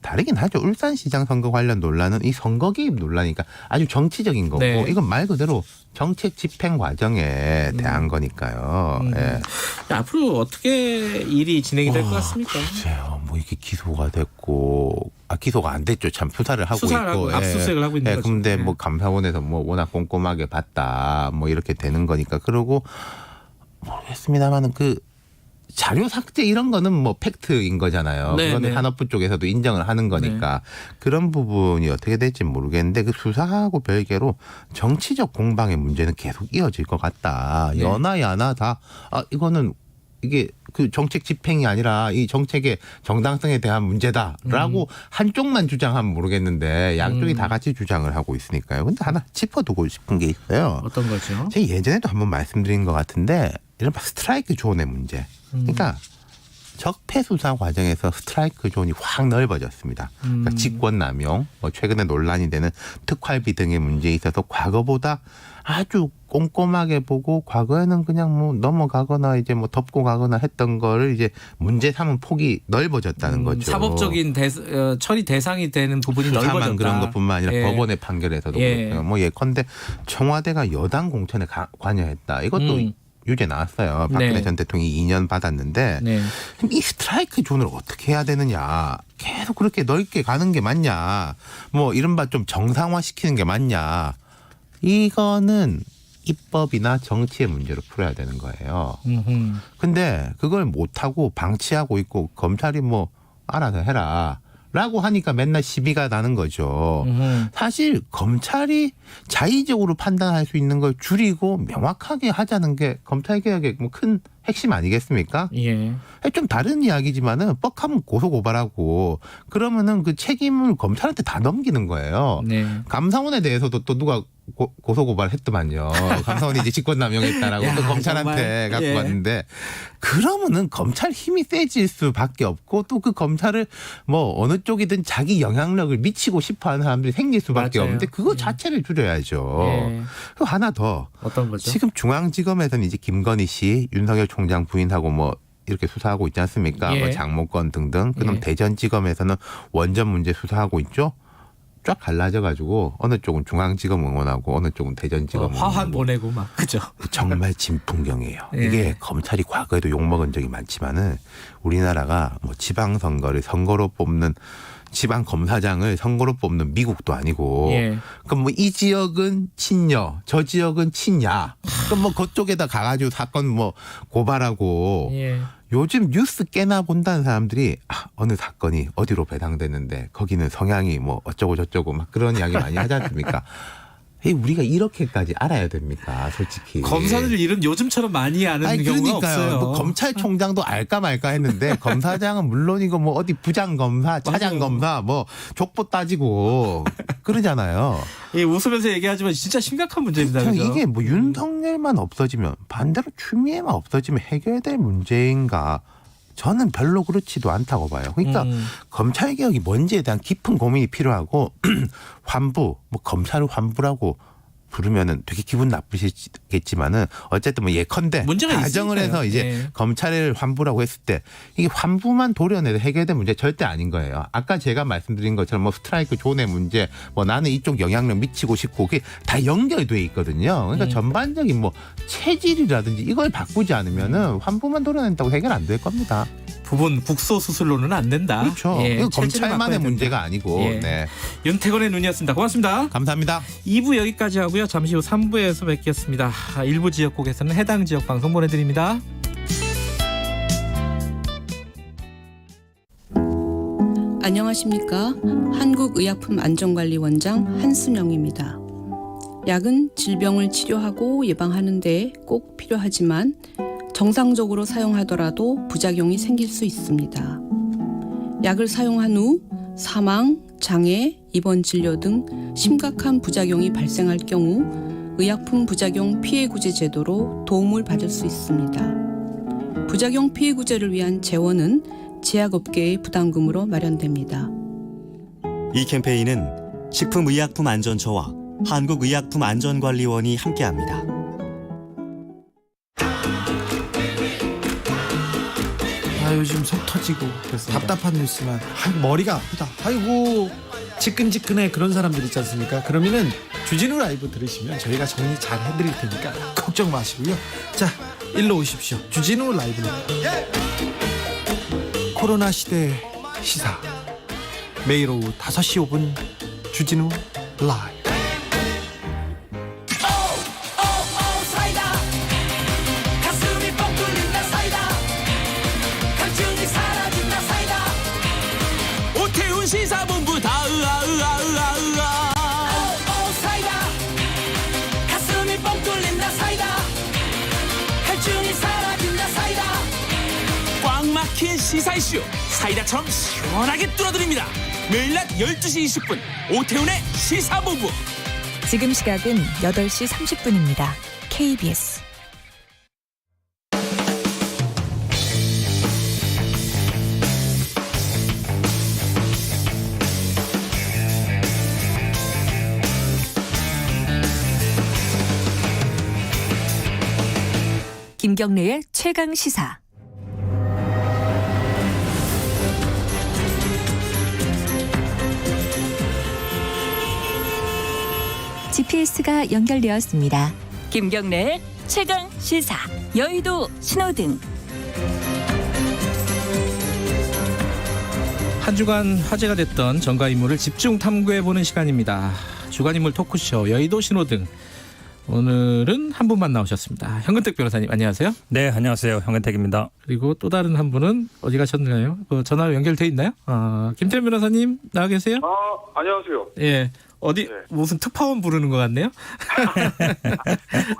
다르긴 하죠. 울산시장 선거 관련 논란은 이 선거 개입 논란이니까 아주 정치적인 거고 네. 이건 말 그대로 정책 집행 과정에 대한 거니까요. 예. 앞으로 어떻게 일이 진행이 될 것 같습니까? 글쎄요. 뭐 이게 기소가 됐고 기소가 안 됐죠. 참 수사를 하고 있고 압수수색을 하고 있는 거죠. 근데 뭐 감사원에서 뭐 워낙 꼼꼼하게 봤다 뭐 이렇게 되는 거니까 그러고 모르겠습니다만은 그 자료 삭제 이런 거는 뭐 팩트인 거잖아요. 네, 그거는 네. 산업부 쪽에서도 인정을 하는 거니까 그런 부분이 어떻게 될지 모르겠는데 그 수사하고 별개로 정치적 공방의 문제는 계속 이어질 것 같다. 네. 여나 야나 다 이거는 이게 그 정책 집행이 아니라 이 정책의 정당성에 대한 문제다라고 한쪽만 주장하면 모르겠는데 양쪽이 다 같이 주장을 하고 있으니까요. 근데 하나 짚어두고 싶은 게 있어요. 어떤 거죠? 제가 예전에도 한번 말씀드린 것 같은데 이른바 스트라이크 존의 문제. 그러니까 적폐 수사 과정에서 스트라이크 존이 확 넓어졌습니다. 그러니까 직권남용, 뭐 최근에 논란이 되는 특활비 등의 문제에 있어서 과거보다 아주 꼼꼼하게 보고 과거에는 그냥 뭐 넘어가거나 이제 뭐 덮고 가거나 했던 거를 이제 문제 삼은 폭이 넓어졌다는 거죠. 사법적인 처리 대상이 되는 부분이 넓어졌다. 그런 것뿐만 아니라 예. 법원의 판결에서도 예. 그렇고요. 뭐 예컨대 청와대가 여당 공천에 관여했다. 이것도 유죄 나왔어요. 박근혜 네. 전 대통령이 2년 받았는데 네. 그럼 이 스트라이크 존을 어떻게 해야 되느냐. 계속 그렇게 넓게 가는 게 맞냐. 뭐 이른바 좀 정상화시키는 게 맞냐. 이거는 입법이나 정치의 문제로 풀어야 되는 거예요. 근데 그걸 못하고 방치하고 있고 검찰이 뭐 알아서 해라. 라고 하니까 맨날 시비가 나는 거죠. 사실 검찰이 자의적으로 판단할 수 있는 걸 줄이고 명확하게 하자는 게 검찰개혁의 뭐 큰 핵심 아니겠습니까? 예. 좀 다른 이야기지만은 뻑하면 고소고발하고 그러면은 그 책임을 검찰한테 다 넘기는 거예요. 네. 감사원에 대해서도 또 누가 고소고발했더만요. 감사원이 이제 직권남용했다라고 또 검찰한테 정말. 갖고 예. 왔는데 그러면은 검찰 힘이 세질 수밖에 없고 또 그 검찰을 뭐 어느 쪽이든 자기 영향력을 미치고 싶어하는 사람들이 생길 수밖에 맞아요. 없는데 그거 자체를 줄여야죠. 예. 그리고 하나 더 어떤 거죠? 지금 중앙지검에서는 이제 김건희 씨, 윤석열 총장 부인하고 뭐 이렇게 수사하고 있지 않습니까? 예. 뭐 장모권 등등. 그럼 예. 대전지검에서는 원전 문제 수사하고 있죠. 쫙 갈라져가지고 어느 쪽은 중앙지검 응원하고 어느 쪽은 대전지검 화환 보내고 막 그죠. 정말 진풍경이에요. 예. 이게 검찰이 과거에도 욕먹은 적이 많지만은 우리나라가 뭐 지방선거를 선거로 뽑는 지방검사장을 선거로 뽑는 미국도 아니고 예. 그럼 뭐 이 지역은 친여 저 지역은 친야 그럼 뭐 그쪽에다 가가지고 사건 뭐 고발하고 예. 요즘 뉴스 꽤나 본다는 사람들이 어느 사건이 어디로 배당됐는데 거기는 성향이 뭐 어쩌고 저쩌고 막 그런 이야기 많이 하지 않습니까? 우리가 이렇게까지 알아야 됩니까? 솔직히. 검사들 일은 요즘처럼 많이 아는 경우가 그러니까요. 없어요. 뭐 검찰총장도 알까 말까 했는데 검사장은 물론이고 뭐 어디 부장검사, 차장검사 뭐 족보 따지고 그러잖아요. 예, 웃으면서 얘기하지만 진짜 심각한 문제입니다. 그죠? 이게 뭐 윤석열만 없어지면 반대로 추미애만 없어지면 해결될 문제인가? 저는 별로 그렇지도 않다고 봐요. 그러니까 검찰개혁이 뭔지에 대한 깊은 고민이 필요하고 환부, 뭐 검찰을 환부라고 부르면은 되게 기분 나쁘시겠지만은 어쨌든 뭐 예컨대 가정을 해서 이제 검찰을 환부라고 했을 때 이게 환부만 도려내서 해결된 문제 절대 아닌 거예요. 아까 제가 말씀드린 것처럼 뭐 스트라이크 존의 문제, 뭐 나는 이쪽 영향력 미치고 싶고 그게 다 연결돼 있거든요. 그러니까 전반적인 뭐 체질이라든지 이걸 바꾸지 않으면은 환부만 도려낸다고 해결 안 될 겁니다. 부분 국소 수술로는 안 된다. 그렇죠. 예, 이거 검찰만의 문제가 아니고. 예. 네. 윤태곤의 눈이었습니다. 고맙습니다. 감사합니다. 2부 여기까지 하고요. 잠시 후 3부에서 뵙겠습니다. 일부 지역국에서는 해당 지역 방송 보내드립니다. 안녕하십니까. 한국의약품안전관리원장 한순영입니다. 약은 질병을 치료하고 예방하는 데 꼭 필요하지만 정상적으로 사용하더라도 부작용이 생길 수 있습니다. 약을 사용한 후 사망, 장애, 입원 진료 등 심각한 부작용이 발생할 경우 의약품 부작용 피해구제 제도로 도움을 받을 수 있습니다. 부작용 피해구제를 위한 재원은 제약업계의 부담금으로 마련됩니다. 이 캠페인은 식품의약품안전처와 한국의약품안전관리원이 함께합니다. 요즘 속 터지고 그렇습니다. 답답한 뉴스만 머리가 아프다. 아이고 지끈지끈해 그런 사람들 있지 않습니까? 그러면은 주진우 라이브 들으시면 저희가 정리 잘 해드릴 테니까 걱정 마시고요. 자, 일로 오십시오. 주진우 라이브는 코로나 시대 시사 매일 오후 5시 5분 주진우 라이브. 시사본부 다 사이다 가슴이 뻥 뚫린다 사이다 할증이 사라진다 사이다 꽉 막힌 시사 이슈 사이다처럼 시원하게 뚫어드립니다. 매일 낮 12시 20분 오태훈의 시사본부. 지금 시각은 8시 30분입니다. KBS 김경래의 최강 시사. GPS가 연결되었습니다. 김경래의 최강 시사. 여의도 신호등. 한 주간 화제가 됐던 정가 인물을 집중 탐구해보는 시간입니다. 주간 인물 토크쇼 여의도 신호등. 오늘은 한 분만 나오셨습니다. 현근택 변호사님 안녕하세요. 네, 안녕하세요. 현근택입니다. 그리고 또 다른 한 분은 어디 가셨나요? 전화로 연결돼 있나요? 김태현 변호사님 나와 계세요? 안녕하세요. 예. 어디 무슨 특파원 부르는 것 같네요.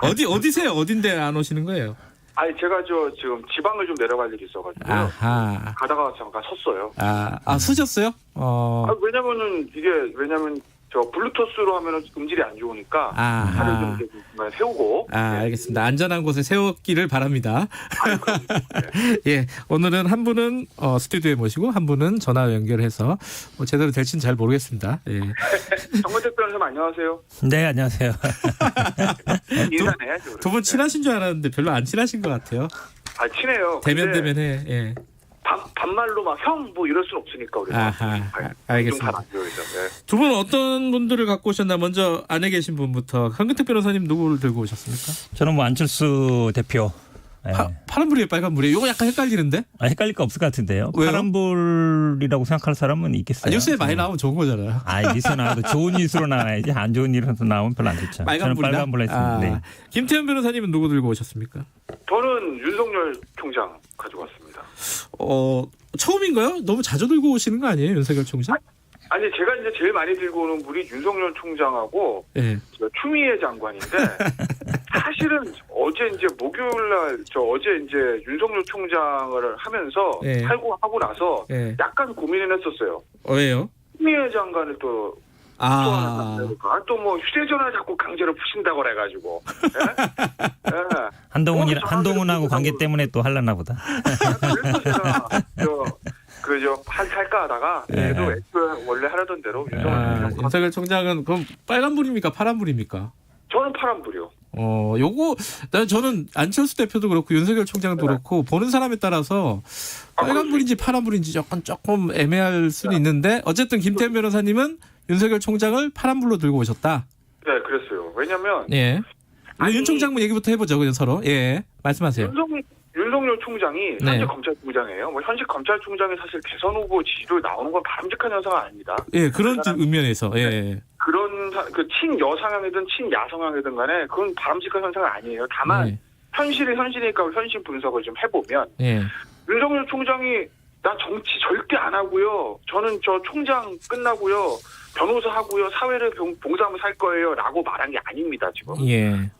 어디세요? 어딘데 안 오시는 거예요? 아니 제가 지금 지방을 좀 내려갈 일이 있어가지고요. 아하. 가다가 잠깐 섰어요. 쓰셨어요? 왜냐면 저 블루투스로 하면은 음질이 안 좋으니까 차를 좀 중간에 세우고. 알겠습니다. 안전한 곳에 세웠기를 바랍니다. 예, 오늘은 한 분은 스튜디오에 모시고 한 분은 전화 연결해서 제대로 될지는 잘 모르겠습니다. 예. 정근택 변호사님 안녕하세요. 네, 안녕하세요. 인사해야죠. 두 분 친하신 줄 알았는데 별로 안 친하신 것 같아요. 친해요. 대면해. 예. 반말로 막 형 뭐 이럴 순 없으니까 우리가. 알겠습니다. 두 분은 어떤 분들을 갖고 오셨나? 먼저 안에 계신 분부터. 현근택 변호사님 누구를 들고 오셨습니까? 저는 안철수 대표. 네. 파란불이에요, 빨간불이에요? 이거 약간 헷갈리는데? 헷갈릴 거 없을 것 같은데요. 왜요? 파란불이라고 생각하는 사람은 있겠어요. 뉴스에 많이 나오면 좋은 거잖아요. 뉴스에 나와도 좋은 뉴스로 나와야지 안 좋은 일로 나오면 별로 안 좋죠. 저는 빨간불로 했습니다. 네. 김태현 변호사님은 누구 들고 오셨습니까? 저는 윤석열 총장 가지고 왔습니다. 처음인가요? 너무 자주 들고 오시는 거 아니에요, 윤석열 총장? 아니 제가 이제 제일 많이 들고 오는 분이 윤석열 총장하고 추미애 장관인데 사실은 어제 이제 목요일날 어제 이제 윤석열 총장을 하면서 하고 나서 약간 고민을 했었어요. 왜요? 추미애 장관을 또 뭐 휴대전화 자꾸 강제로 푸신다고 그래가지고. 한동훈하고 관계 때문에 또 하려나 보다. 그래서 할까 하다가 그래도 애초에 원래 하려던 대로 윤석열 총장은 그럼 빨간불입니까 파란불입니까? 저는 파란불이요. 저는 안철수 대표도 그렇고 윤석열 총장도 그렇고 보는 사람에 따라서 빨간불인지 파란불인지 조금 애매할 수는 있는데 어쨌든 김태현 변호사님은 윤석열 총장을 파란불로 들고 오셨다. 네, 그랬어요. 왜냐면 윤 총장 얘기부터 해보죠, 그냥 서로. 말씀하세요. 윤석열 총장이 현재 검찰총장이에요. 현직 검찰총장이 사실 대선 후보 지지로 나오는 건 바람직한 현상은 아닙니다. 그런 의미에서. 그런 친여 성향이든 친야 성향이든 간에 그건 바람직한 현상은 아니에요. 다만 현실이 현실이니까 현실 분석을 좀 해보면 윤석열 총장이 나 정치 절대 안 하고요. 저는 저 총장 끝나고요. 변호사 하고요. 사회를 봉사하면서 살 거예요. 라고 말한 게 아닙니다. 지금.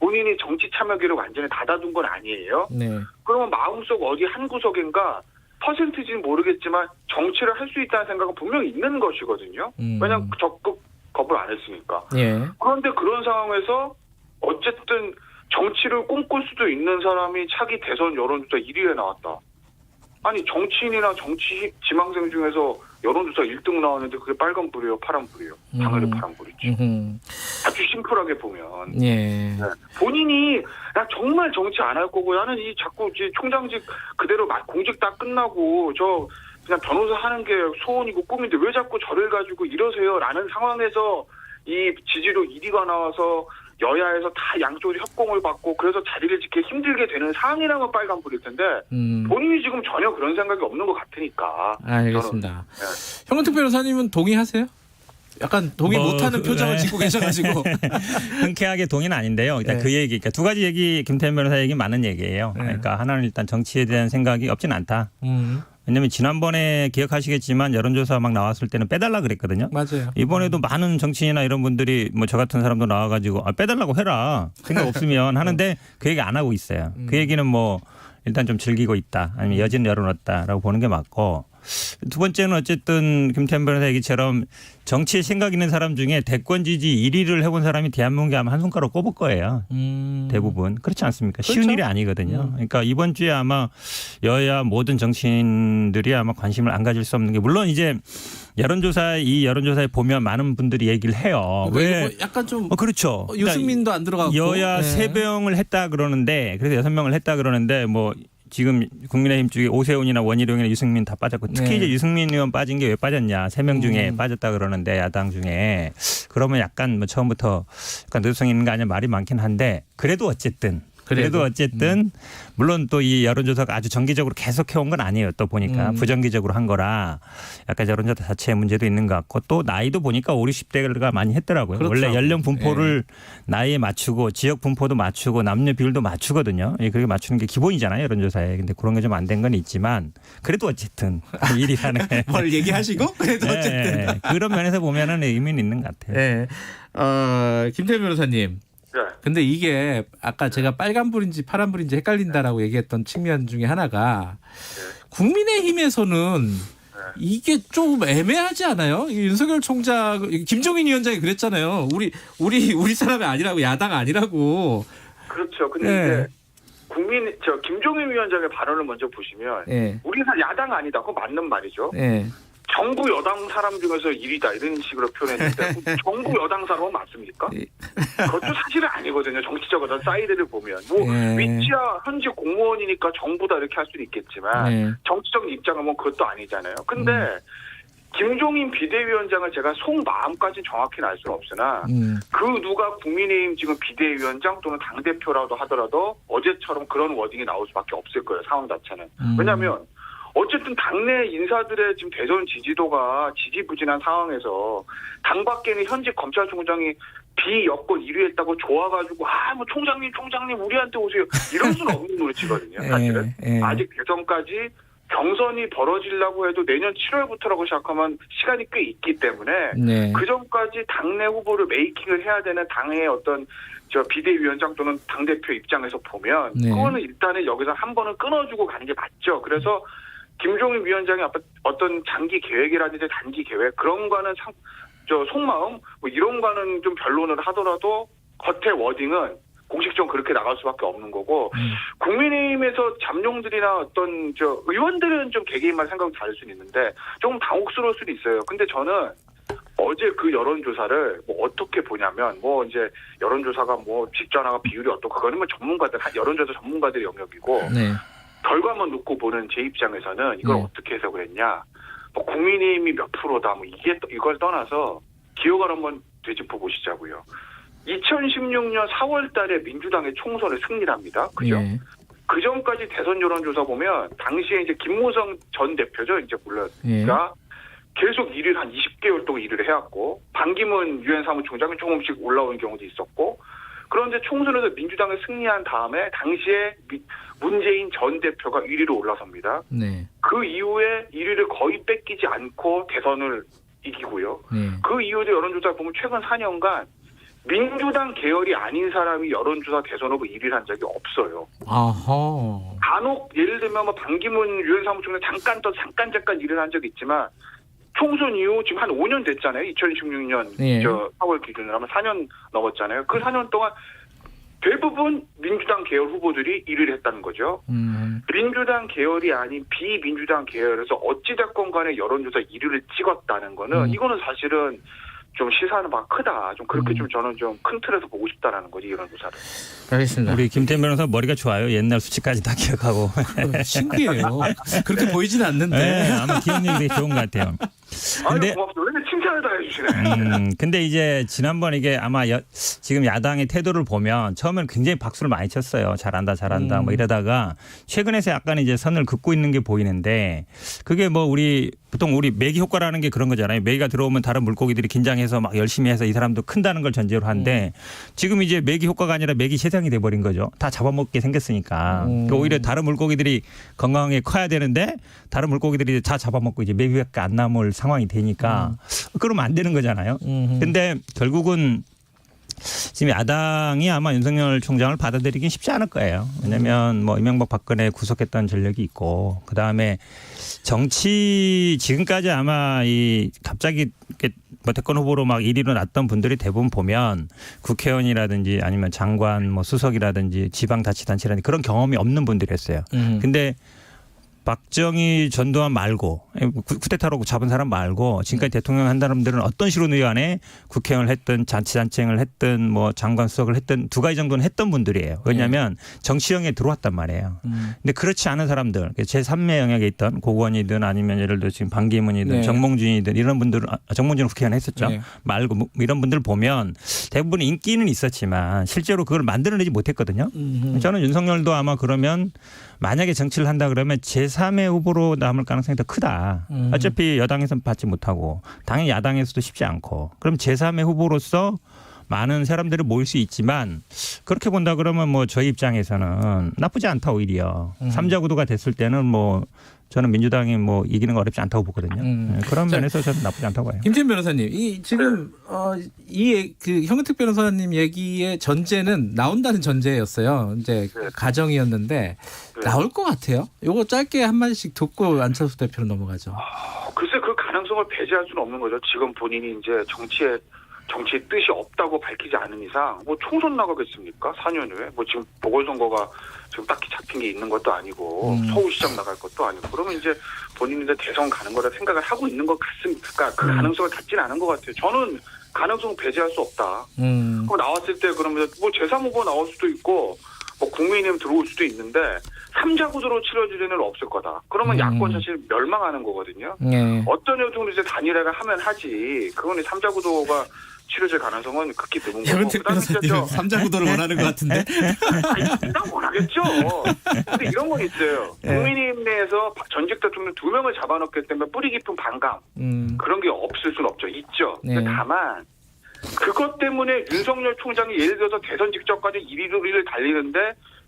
본인이 정치 참여기를 완전히 닫아둔 건 아니에요. 그러면 마음속 어디 한 구석인가 퍼센트지는 모르겠지만 정치를 할 수 있다는 생각은 분명히 있는 것이거든요. 왜냐하면 적극 거부를 안 했으니까. 그런데 그런 상황에서 어쨌든 정치를 꿈꿀 수도 있는 사람이 차기 대선 여론조사 1위에 나왔다. 아니 정치인이나 정치 지망생 중에서 여론조사 1등 나왔는데 그게 빨간불이에요, 파란불이에요. 당연히 파란불이지. 아주 심플하게 보면. 예. 네. 본인이 나 정말 정치 안 할 거고 나는 이 자꾸 이제 총장직 그대로 공직 다 끝나고 저 그냥 변호사 하는 게 소원이고 꿈인데 왜 자꾸 저를 가지고 이러세요라는 상황에서 이 지지율 1위가 나와서 여야에서 다 양쪽으로 협공을 받고 그래서 자리를 지키기 힘들게 되는 상황이라면 빨간불일 텐데 본인이 지금 전혀 그런 생각이 없는 것 같으니까. 알겠습니다. 형은택 변호사님은 동의하세요? 약간 동의 못하는 표정을 짓고 계셔가지고 흔쾌하게 동의는 아닌데요. 일단 그 얘기, 그러니까 두 가지 얘기 김태현 변호사 얘기 많은 얘기예요. 그러니까 하나는 일단 정치에 대한 생각이 없진 않다. 왜냐하면 지난번에 기억하시겠지만 여론조사 막 나왔을 때는 빼달라 그랬거든요. 맞아요. 이번에도 많은 정치인이나 이런 분들이 뭐 저 같은 사람도 나와가지고 빼달라고 해라 생각 없으면 하는데 그 얘기 안 하고 있어요. 그 얘기는 뭐 일단 좀 즐기고 있다. 아니면 여지는 열어놨다라고 보는 게 맞고. 두 번째는 어쨌든 김태현 변호사 얘기처럼 정치에 생각 있는 사람 중에 대권 지지 1위를 해본 사람이 대한민국에 아마 한 손가락 꼽을 거예요. 대부분. 그렇지 않습니까? 그렇죠? 쉬운 일이 아니거든요. 그러니까 이번 주에 아마 여야 모든 정치인들이 아마 관심을 안 가질 수 없는 게 물론 이제 이 여론조사에 보면 많은 분들이 얘기를 해요. 왜? 약간 좀. 그렇죠. 유승민도 안 들어가고. 여야 3명을 했다 그러는데 그래서 6명을 했다 그러는데 뭐 지금 국민의힘 쪽에 오세훈이나 원희룡이나 유승민 다 빠졌고 특히 이제 유승민 의원 빠진 게 왜 빠졌냐. 3명 중에 빠졌다 그러는데 야당 중에 그러면 약간 뭐 처음부터 약간 늦성 있는 거 아니냐 말이 많긴 한데 그래도 어쨌든 물론 또 이 여론조사가 아주 정기적으로 계속 해온 건 아니에요. 또 보니까 부정기적으로 한 거라 약간 여론조사 자체의 문제도 있는 것 같고 또 나이도 보니까 5, 60대가 많이 했더라고요. 그렇죠. 원래 연령 분포를 나이에 맞추고 지역 분포도 맞추고 남녀 비율도 맞추거든요. 그렇게 맞추는 게 기본이잖아요. 여론조사에. 근데 그런 게 좀 안 된 건 있지만 그래도 어쨌든 일이라는 게. 뭘 얘기하시고 그래도 어쨌든. 그런 면에서 보면은 의미는 있는 것 같아요. 김태현 변호사님. 근데 이게 아까 제가 빨간불인지 파란불인지 헷갈린다라고 얘기했던 측면 중에 하나가 국민의힘에서는 이게 좀 애매하지 않아요? 윤석열 총장, 김종인 위원장이 그랬잖아요. 우리 사람이 아니라고, 야당 아니라고. 그렇죠. 근데 이제 김종인 위원장의 발언을 먼저 보시면 우리가 야당 아니다. 그거 맞는 말이죠. 정부 여당 사람 중에서 1위다 이런 식으로 표현했는데 정부 여당 사람은 맞습니까? 그것도 사실은 아니거든요. 정치적 어떤 사이드를 보면 위치야 현직 공무원이니까 정부다 이렇게 할 수는 있겠지만 정치적 입장은 뭐 그것도 아니잖아요. 근데 김종인 비대위원장을 제가 속마음까지는 정확히는 알 수는 없으나 그 누가 국민의힘 지금 비대위원장 또는 당대표라도 하더라도 어제처럼 그런 워딩이 나올 수밖에 없을 거예요. 상황 자체는. 왜냐하면 어쨌든 당내 인사들의 지금 대선 지지도가 지지부진한 상황에서 당 밖에는 현직 검찰총장이 비여권 1위 했다고 좋아가지고 뭐 총장님 우리한테 오세요 이럴 수는 없는 노릇이거든요. 사실은 아직 대선까지 경선이 벌어지려고 해도 내년 7월부터라고 시작하면 시간이 꽤 있기 때문에 그 전까지 당내 후보를 메이킹을 해야 되는 당의 어떤 비대위원장 또는 당대표 입장에서 보면 그거는 일단은 여기서 한 번은 끊어주고 가는 게 맞죠. 그래서 김종인 위원장의 어떤 장기 계획이라든지 단기 계획 그런 거는 속마음 뭐 이런 거는 좀 변론을 하더라도 겉의 워딩은 공식적으로 그렇게 나갈 수밖에 없는 거고 국민의힘에서 잠룡들이나 어떤 의원들은 좀 개개인만 생각이 다를 수는 있는데 조금 당혹스러울 수도 있어요. 근데 저는 어제 그 여론조사를 뭐 어떻게 보냐면 뭐 이제 여론조사가 뭐 직전화가 비율이 어떻고 그거는 뭐 여론조사 전문가들의 영역이고 결과만 놓고 보는 제 입장에서는 이걸 어떻게 해석을 했냐. 뭐 국민의힘이 몇 프로다. 뭐 이걸 떠나서 기억을 한번 되짚어 보시자고요. 2016년 4월 달에 민주당의 총선에 승리를 합니다. 그죠? 그 전까지 대선 여론조사 보면 당시에 이제 김무성 전 대표죠. 이제 물론. 계속 1위를 한 20개월 동안 1위를 해왔고 반기문 유엔 사무총장이 조금씩 올라오는 경우도 있었고 그런데 총선에서 민주당이 승리한 다음에 당시에 문재인 전 대표가 1위로 올라섭니다. 그 이후에 1위를 거의 뺏기지 않고 대선을 이기고요. 그 이후에 여론조사 보면 최근 4년간 민주당 계열이 아닌 사람이 여론조사 대선 후보 1위를 한 적이 없어요. 간혹 예를 들면 뭐 반기문 유엔 사무총장 잠깐 1위를 한 적이 있지만 총선 이후 지금 한 5년 됐잖아요. 2016년 4월 기준으로 하면 4년 넘었잖아요. 그 4년 동안 대부분 민주당 계열 후보들이 1위를 했다는 거죠. 민주당 계열이 아닌 비민주당 계열에서 어찌됐건 간에 여론조사 1위를 찍었다는 거는 이거는 사실은 좀 시사하는 바가 크다. 좀 그렇게 좀 저는 좀 큰 틀에서 보고 싶다라는 거지 이런 조사를. 알겠습니다. 우리 김태현 변호사 머리가 좋아요. 옛날 수치까지 다 기억하고. 신기해요. 그렇게 보이지는 않는데. 네, 아마 기억력이 되게 좋은 것 같아요. 근데 고맙습니다. 왜 칭찬을 다 해주시네. 근데 이제 지난번 이게 아마 지금 야당의 태도를 보면 처음에는 굉장히 박수를 많이 쳤어요. 잘한다 뭐 이러다가 최근에서 약간 이제 선을 긋고 있는 게 보이는데 그게 뭐 보통 우리 매기 효과라는 게 그런 거잖아요. 매기가 들어오면 다른 물고기들이 긴장해서 막 열심히 해서 이 사람도 큰다는 걸 전제로 하는데 지금 이제 매기 효과가 아니라 매기 세상이 돼버린 거죠. 다 잡아먹게 생겼으니까. 그러니까 오히려 다른 물고기들이 건강하게 커야 되는데 다른 물고기들이 다 잡아먹고 이제 매기밖에 안 남을 상황이 되니까 그러면 안 되는 거잖아요. 근데 결국은 지금 야당이 아마 윤석열 총장을 받아들이긴 쉽지 않을 거예요. 왜냐하면 뭐 이명박 박근혜 구속했던 전력이 있고 그다음에 정치 지금까지 아마 갑자기 뭐 대권 후보로 막 1위로 났던 분들이 대부분 보면 국회의원이라든지 아니면 장관 뭐 수석이라든지 지방자치단체라든지 그런 경험이 없는 분들이었어요. 근데 박정희 전두환 말고 쿠데타로 잡은 사람 말고 지금까지 대통령 한 사람들은 어떤 식으로 의안에 국회의원을 했든 자치단체를 했든 뭐 장관 수석을 했든 두 가지 정도는 했던 분들이에요. 왜냐하면 정치형에 들어왔단 말이에요. 근데 그렇지 않은 사람들 제3의 영역에 있던 고건이든 아니면 예를 들어 지금 반기문이든 정몽준이든 이런 분들은 정몽준은 국회의원 했었죠. 말고 뭐 이런 분들 보면 대부분 인기는 있었지만 실제로 그걸 만들어내지 못했거든요. 저는 윤석열도 아마 그러면 만약에 정치를 한다 그러면 제3의 후보로 남을 가능성이 더 크다. 어차피 여당에서는 받지 못하고 당연히 야당에서도 쉽지 않고 그럼 제3의 후보로서 많은 사람들을 모일 수 있지만 그렇게 본다 그러면 뭐 저희 입장에서는 나쁘지 않다 오히려. 3자 구도가 됐을 때는 뭐 저는 민주당이 뭐 이기는 거 어렵지 않다고 보거든요. 그런 면에서 저는 나쁘지 않다고 봐요. 김태현 변호사님, 지금 그 형은택 변호사님 얘기의 전제는 나온다는 전제였어요. 이제 가정이었는데 나올 것 같아요. 이거 짧게 한 마디씩 듣고 안철수 대표로 넘어가죠. 글쎄 그 가능성을 배제할 수는 없는 거죠. 지금 본인이 이제 정치의 뜻이 없다고 밝히지 않은 이상 뭐 총선 나가겠습니까? 4년 후에 뭐 지금 보궐선거가 지금 딱히 잡힌 게 있는 것도 아니고 서울시장 나갈 것도 아니고 그러면 이제 본인이 이제 대선 가는 거라 생각을 하고 있는 것 같습니다. 그러니까 그 가능성을 갖지는 않은 것 같아요. 저는 가능성 배제할 수 없다. 그럼 나왔을 때 그러면 뭐 제3 후보 나올 수도 있고 뭐 국민의힘 들어올 수도 있는데 3자 구도로 치러질 일은 없을 거다. 그러면 야권 사실 멸망하는 거거든요. 어떤 여정도 이제 단일화를 하면 하지. 그건 3자 구도가 치러질 가능성은 극히 드문 거고. 형은택 변호사님 3자 구도를 원하는 것 같은데. 일단 원하겠죠. 근데 이런 건 있어요. 국민의힘 내에서 전직 대통령 2명을 잡아놓기 때문에 뿌리 깊은 반감 그런 게 없을 수는 없죠. 있죠. 근데 다만 그것 때문에 윤석열 총장이 예를 들어서 대선 직전까지 1위를 달리는데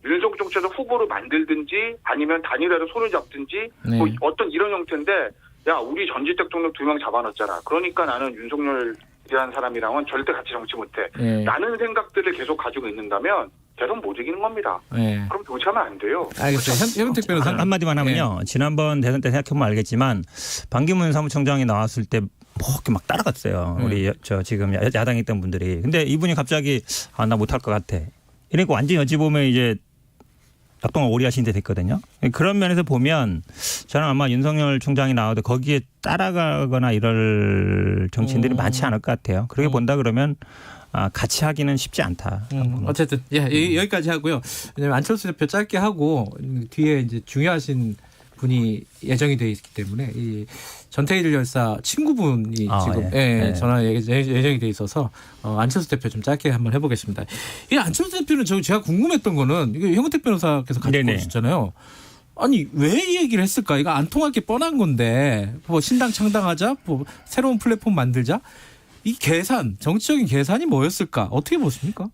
윤석열 총장을 후보로 만들든지 아니면 단일화로 손을 잡든지 뭐 어떤 이런 형태인데 야 우리 전직 대통령 2명 잡아놨잖아. 그러니까 나는 윤석열이라는 사람이랑은 절대 같이 정치 못해. 라는 생각들을 계속 가지고 있는다면 대선 못 이기는 겁니다. 그럼 정치하면 안 돼요. 알겠어요. 형은택 변호사 한마디만 하면요. 지난번 대선 때 생각해보면 알겠지만 반기문 사무총장이 나왔을 때 뭐 이렇게 막 따라갔어요. 우리 지금 야당에 있던 분들이. 근데 이분이 갑자기 나 못할 것 같아. 이러니까 완전히 어찌 보면 이제 낙동강 오리하신 데 됐거든요. 그런 면에서 보면 저는 아마 윤석열 총장이 나와도 거기에 따라가거나 이럴 정치인들이 많지 않을 것 같아요. 그렇게 본다 그러면 같이 하기는 쉽지 않다. 어쨌든 여기까지 하고요. 왜냐하면 안철수 대표 짧게 하고 뒤에 이제 중요하신 분이 예정이 돼 있기 때문에 이 전태일 열사 친구분이 지금 전화 예정이 돼 있어서 안철수 대표 좀 짧게 한번 해보겠습니다. 이 안철수 대표는 제가 궁금했던 거는 이게 형은택 변호사께서 같이 보셨잖아요. 아니 왜 이 얘기를 했을까? 이거 안 통할 게 뻔한 건데 뭐 신당 창당하자, 뭐 새로운 플랫폼 만들자. 이 정치적인 계산이 뭐였을까? 어떻게 보십니까?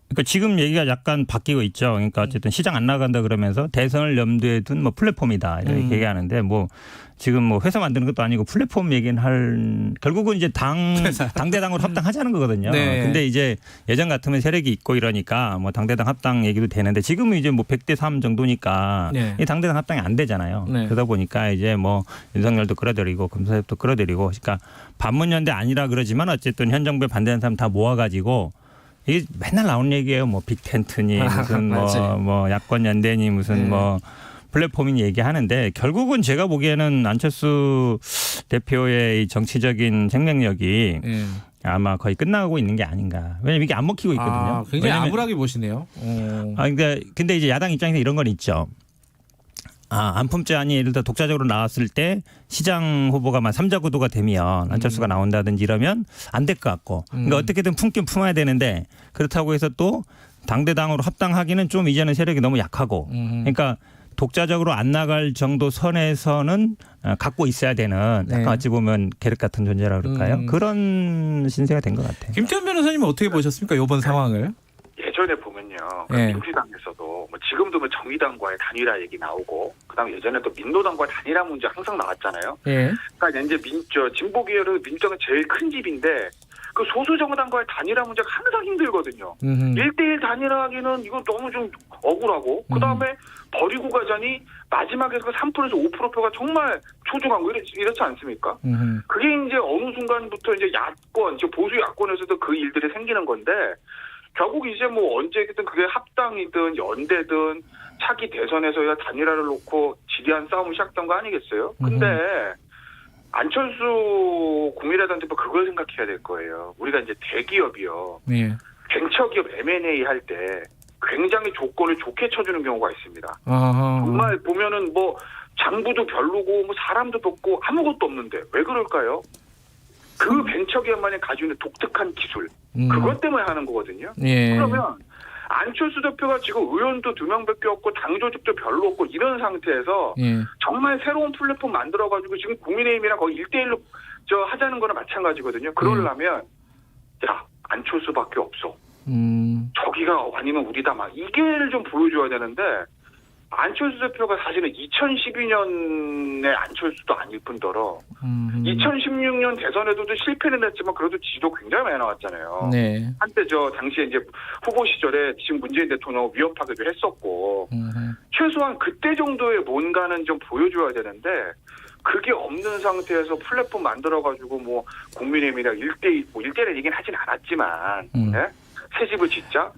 그러니까 지금 얘기가 약간 바뀌고 있죠. 그러니까 어쨌든 시장 안 나간다 그러면서 대선을 염두에 둔 뭐 플랫폼이다 이렇게 얘기하는데 뭐 지금 뭐 회사 만드는 것도 아니고 플랫폼 얘기는 결국은 이제 당대당으로 합당하자는 거거든요. 근데 이제 예전 같으면 세력이 있고 이러니까 뭐 당대당 합당 얘기도 되는데 지금은 이제 뭐 100대 3 정도니까 이 당대당 합당이 안 되잖아요. 그러다 보니까 이제 뭐 윤석열도 끌어들이고 금사엽도 끌어들이고 그러니까 반문연대 아니라 그러지만 어쨌든 현 정부에 반대하는 사람 다 모아가지고 이게 맨날 나오는 얘기예요. 뭐 빅텐트니 무슨 뭐 야권 연대니 무슨 뭐 플랫폼인 얘기하는데 결국은 제가 보기에는 안철수 대표의 이 정치적인 생명력이 아마 거의 끝나고 있는 게 아닌가. 왜냐면 이게 안 먹히고 있거든요. 굉장히 암울하게 보시네요. 근데 이제 야당 입장에서 이런 건 있죠. 안품제안이 예를 들어 독자적으로 나왔을 때 시장 후보가 막 3자 구도가 되면 안철수가 나온다든지 이러면 안 될 것 같고. 그러니까 어떻게든 품긴 품어야 되는데 그렇다고 해서 또 당대당으로 합당하기는 좀 이제는 세력이 너무 약하고. 그러니까 독자적으로 안 나갈 정도 선에서는 갖고 있어야 되는 약간 어찌 보면 계륵 같은 존재라 그럴까요? 그런 신세가 된 것 같아요. 김태현 변호사님은 어떻게 보셨습니까? 이번 상황을? 예전에 보면요. 민주당에서도 뭐 지금도 뭐 정의당과의 단일화 얘기 나오고 그다음에 예전에 또 민노당과의 단일화 문제 항상 나왔잖아요. 그러니까 이제 진보 계열은 민주당은 제일 큰 집인데 그 소수 정당과의 단일화 문제가 항상 힘들거든요. 1대1 단일화하기는 이건 너무 좀 억울하고 그다음에 버리고 가자니 마지막에 그 3%에서 5%표가 정말 소중한 거 이렇지 않습니까? 그게 이제 어느 순간부터 이제 야권, 이제 보수 야권에서도 그 일들이 생기는 건데 결국 이제 뭐 언제든 그게 합당이든 연대든 차기 대선에서 단일화를 놓고 지리한 싸움이 시작된 거 아니겠어요? 근데 안철수 국민의당 대표 그걸 생각해야 될 거예요. 우리가 이제 대기업이요. 벤처기업 M&A 할 때 굉장히 조건을 좋게 쳐주는 경우가 있습니다. 정말 보면은 뭐 장부도 별로고 뭐 사람도 없고 아무것도 없는데 왜 그럴까요? 그 벤처기업만이 가지고 있는 독특한 기술 그것 때문에 하는 거거든요. 그러면 안철수 대표가 지금 의원도 2명밖에 없고 당 조직도 별로 없고 이런 상태에서 정말 새로운 플랫폼 만들어가지고 지금 국민의힘이랑 거의 1대1로 하자는 거나 마찬가지거든요. 그러려면 야 안철수밖에 없어. 저기가 아니면 우리다 막 이게를 좀 보여줘야 되는데 안철수 대표가 사실은 2012년에 안철수도 아닐 뿐더러 2016년 대선에도 실패는 했지만 그래도 지지도 굉장히 많이 나왔잖아요. 한때 당시에 이제 후보 시절에 지금 문재인 대통령을 위협하기도 했었고 최소한 그때 정도의 뭔가는 좀 보여줘야 되는데 그게 없는 상태에서 플랫폼 만들어가지고 뭐 국민의힘이랑 1대1 얘기는 하진 않았지만 새 집을 짓자?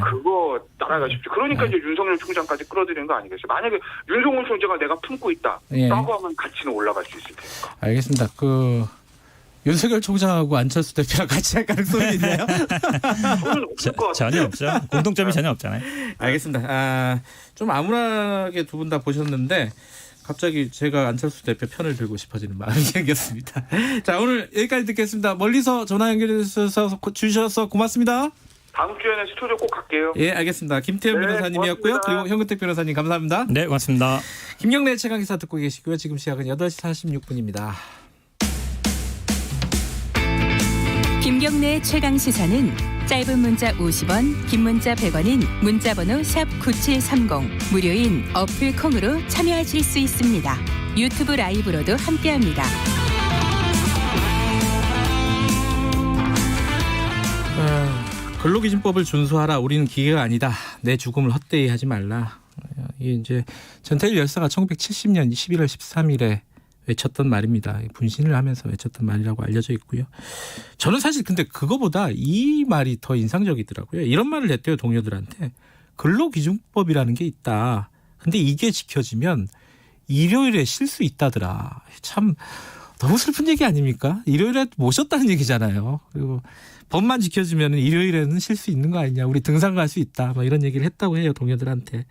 그거 따라가십시오. 그러니까 이제 윤석열 총장까지 끌어들이는 거 아니겠어요? 만약에 윤석열 총장가 내가 품고 있다. 라고 하면 가치는 올라갈 수 있을 테니까. 알겠습니다. 윤석열 총장하고 안철수 대표랑 같이 할 가능성이 있나요? 전혀 없죠. 공통점이 전혀 없잖아요. 알겠습니다. 좀 암울하게 두 분 다 보셨는데 갑자기 제가 안철수 대표 편을 들고 싶어지는 마음이 생겼습니다. 자, 오늘 여기까지 듣겠습니다. 멀리서 전화 주셔서 고맙습니다. 다음 주에는 스튜디오 꼭 갈게요. 예, 알겠습니다. 김태현 변호사님이었고요. 고맙습니다. 그리고 현근택 변호사님 감사합니다. 네, 고맙습니다. 김경래 최강기사 듣고 계시고요. 지금 시각은 8시 46분입니다. 김경래 최강시사는 짧은 문자 50원, 긴 문자 100원인 문자번호 샵 9730 무료인 어플 콩으로 참여하실 수 있습니다. 유튜브 라이브로도 함께합니다. 근로기준법을 준수하라. 우리는 기계가 아니다. 내 죽음을 헛되이 하지 말라. 이게 이제 전태일 열사가 1970년 11월 13일에 외쳤던 말입니다. 분신을 하면서 외쳤던 말이라고 알려져 있고요. 저는 사실 근데 그거보다 이 말이 더 인상적이더라고요. 이런 말을 했대요, 동료들한테. 근로기준법이라는 게 있다. 근데 이게 지켜지면 일요일에 쉴 수 있다더라. 참 너무 슬픈 얘기 아닙니까? 일요일에 모셨다는 얘기잖아요. 그리고 법만 지켜주면 일요일에는 쉴 수 있는 거 아니냐. 우리 등산 갈 수 있다. 뭐 이런 얘기를 했다고 해요, 동료들한테.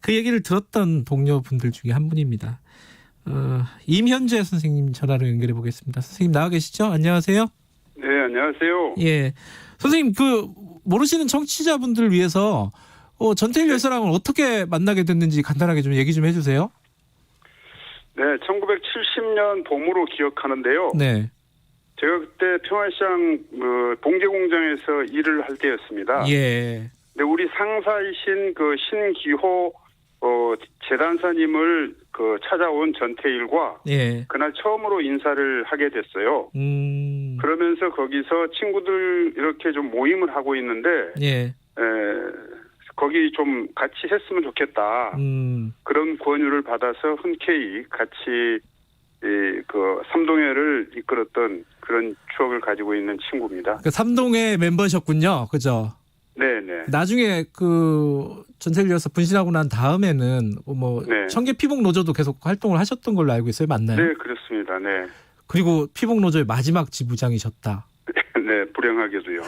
그 얘기를 들었던 동료분들 중에 한 분입니다. 임현재 선생님 전화로 연결해 보겠습니다. 선생님 나와 계시죠? 안녕하세요. 네, 안녕하세요. 예, 선생님 모르시는 청취자분들을 위해서 전태일 열사랑을 어떻게 만나게 됐는지 간단하게 좀 얘기 좀 해주세요. 네, 1970년 봄으로 기억하는데요. 네. 제가 그때 평화시장 봉제공장에서 일을 할 때였습니다. 예. 근데 우리 상사이신 신기호 재단사님을 찾아온 전태일과 그날 처음으로 인사를 하게 됐어요. 그러면서 거기서 친구들 이렇게 좀 모임을 하고 있는데 거기 좀 같이 했으면 좋겠다. 그런 권유를 받아서 흔쾌히 같이 삼동회를 이끌었던 그런 추억을 가지고 있는 친구입니다. 삼동회 멤버셨군요. 그죠? 네네. 나중에 전태일 열사 분신하고 난 다음에는 청계 피복 노조도 계속 활동을 하셨던 걸로 알고 있어요. 맞나요? 네, 그렇습니다. 네. 그리고 피복 노조의 마지막 지부장이셨다. 네, 불행하게도요.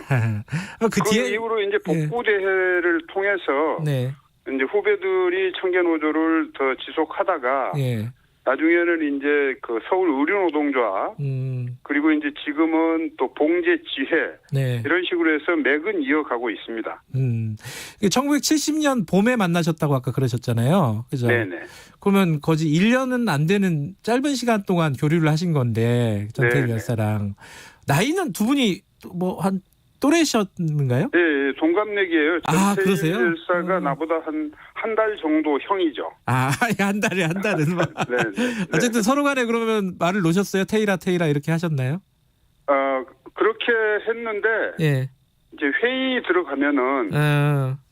그 뒤에 이후로 이제 복구 대회를 통해서 이제 후배들이 청계노조를 더 지속하다가 나중에는 이제 그 서울 의료노동조합 그리고 이제 지금은 또 봉제지회 이런 식으로 해서 맥은 이어가고 있습니다. 1970년 봄에 만나셨다고 아까 그러셨잖아요. 그죠? 네네. 그러면 거의 1년은 안 되는 짧은 시간 동안 교류를 하신 건데 전태일 열사랑 나이는 두 분이 뭐 한 또래셨는가요? 네, 동갑내기예요. 그러세요? 전태일 열사가 나보다 한 달 정도 형이죠. 한 달은. 네. 어쨌든 서로 간에 그러면 말을 놓으셨어요? 테일아 이렇게 하셨나요? 그렇게 했는데 이제 회의 들어가면은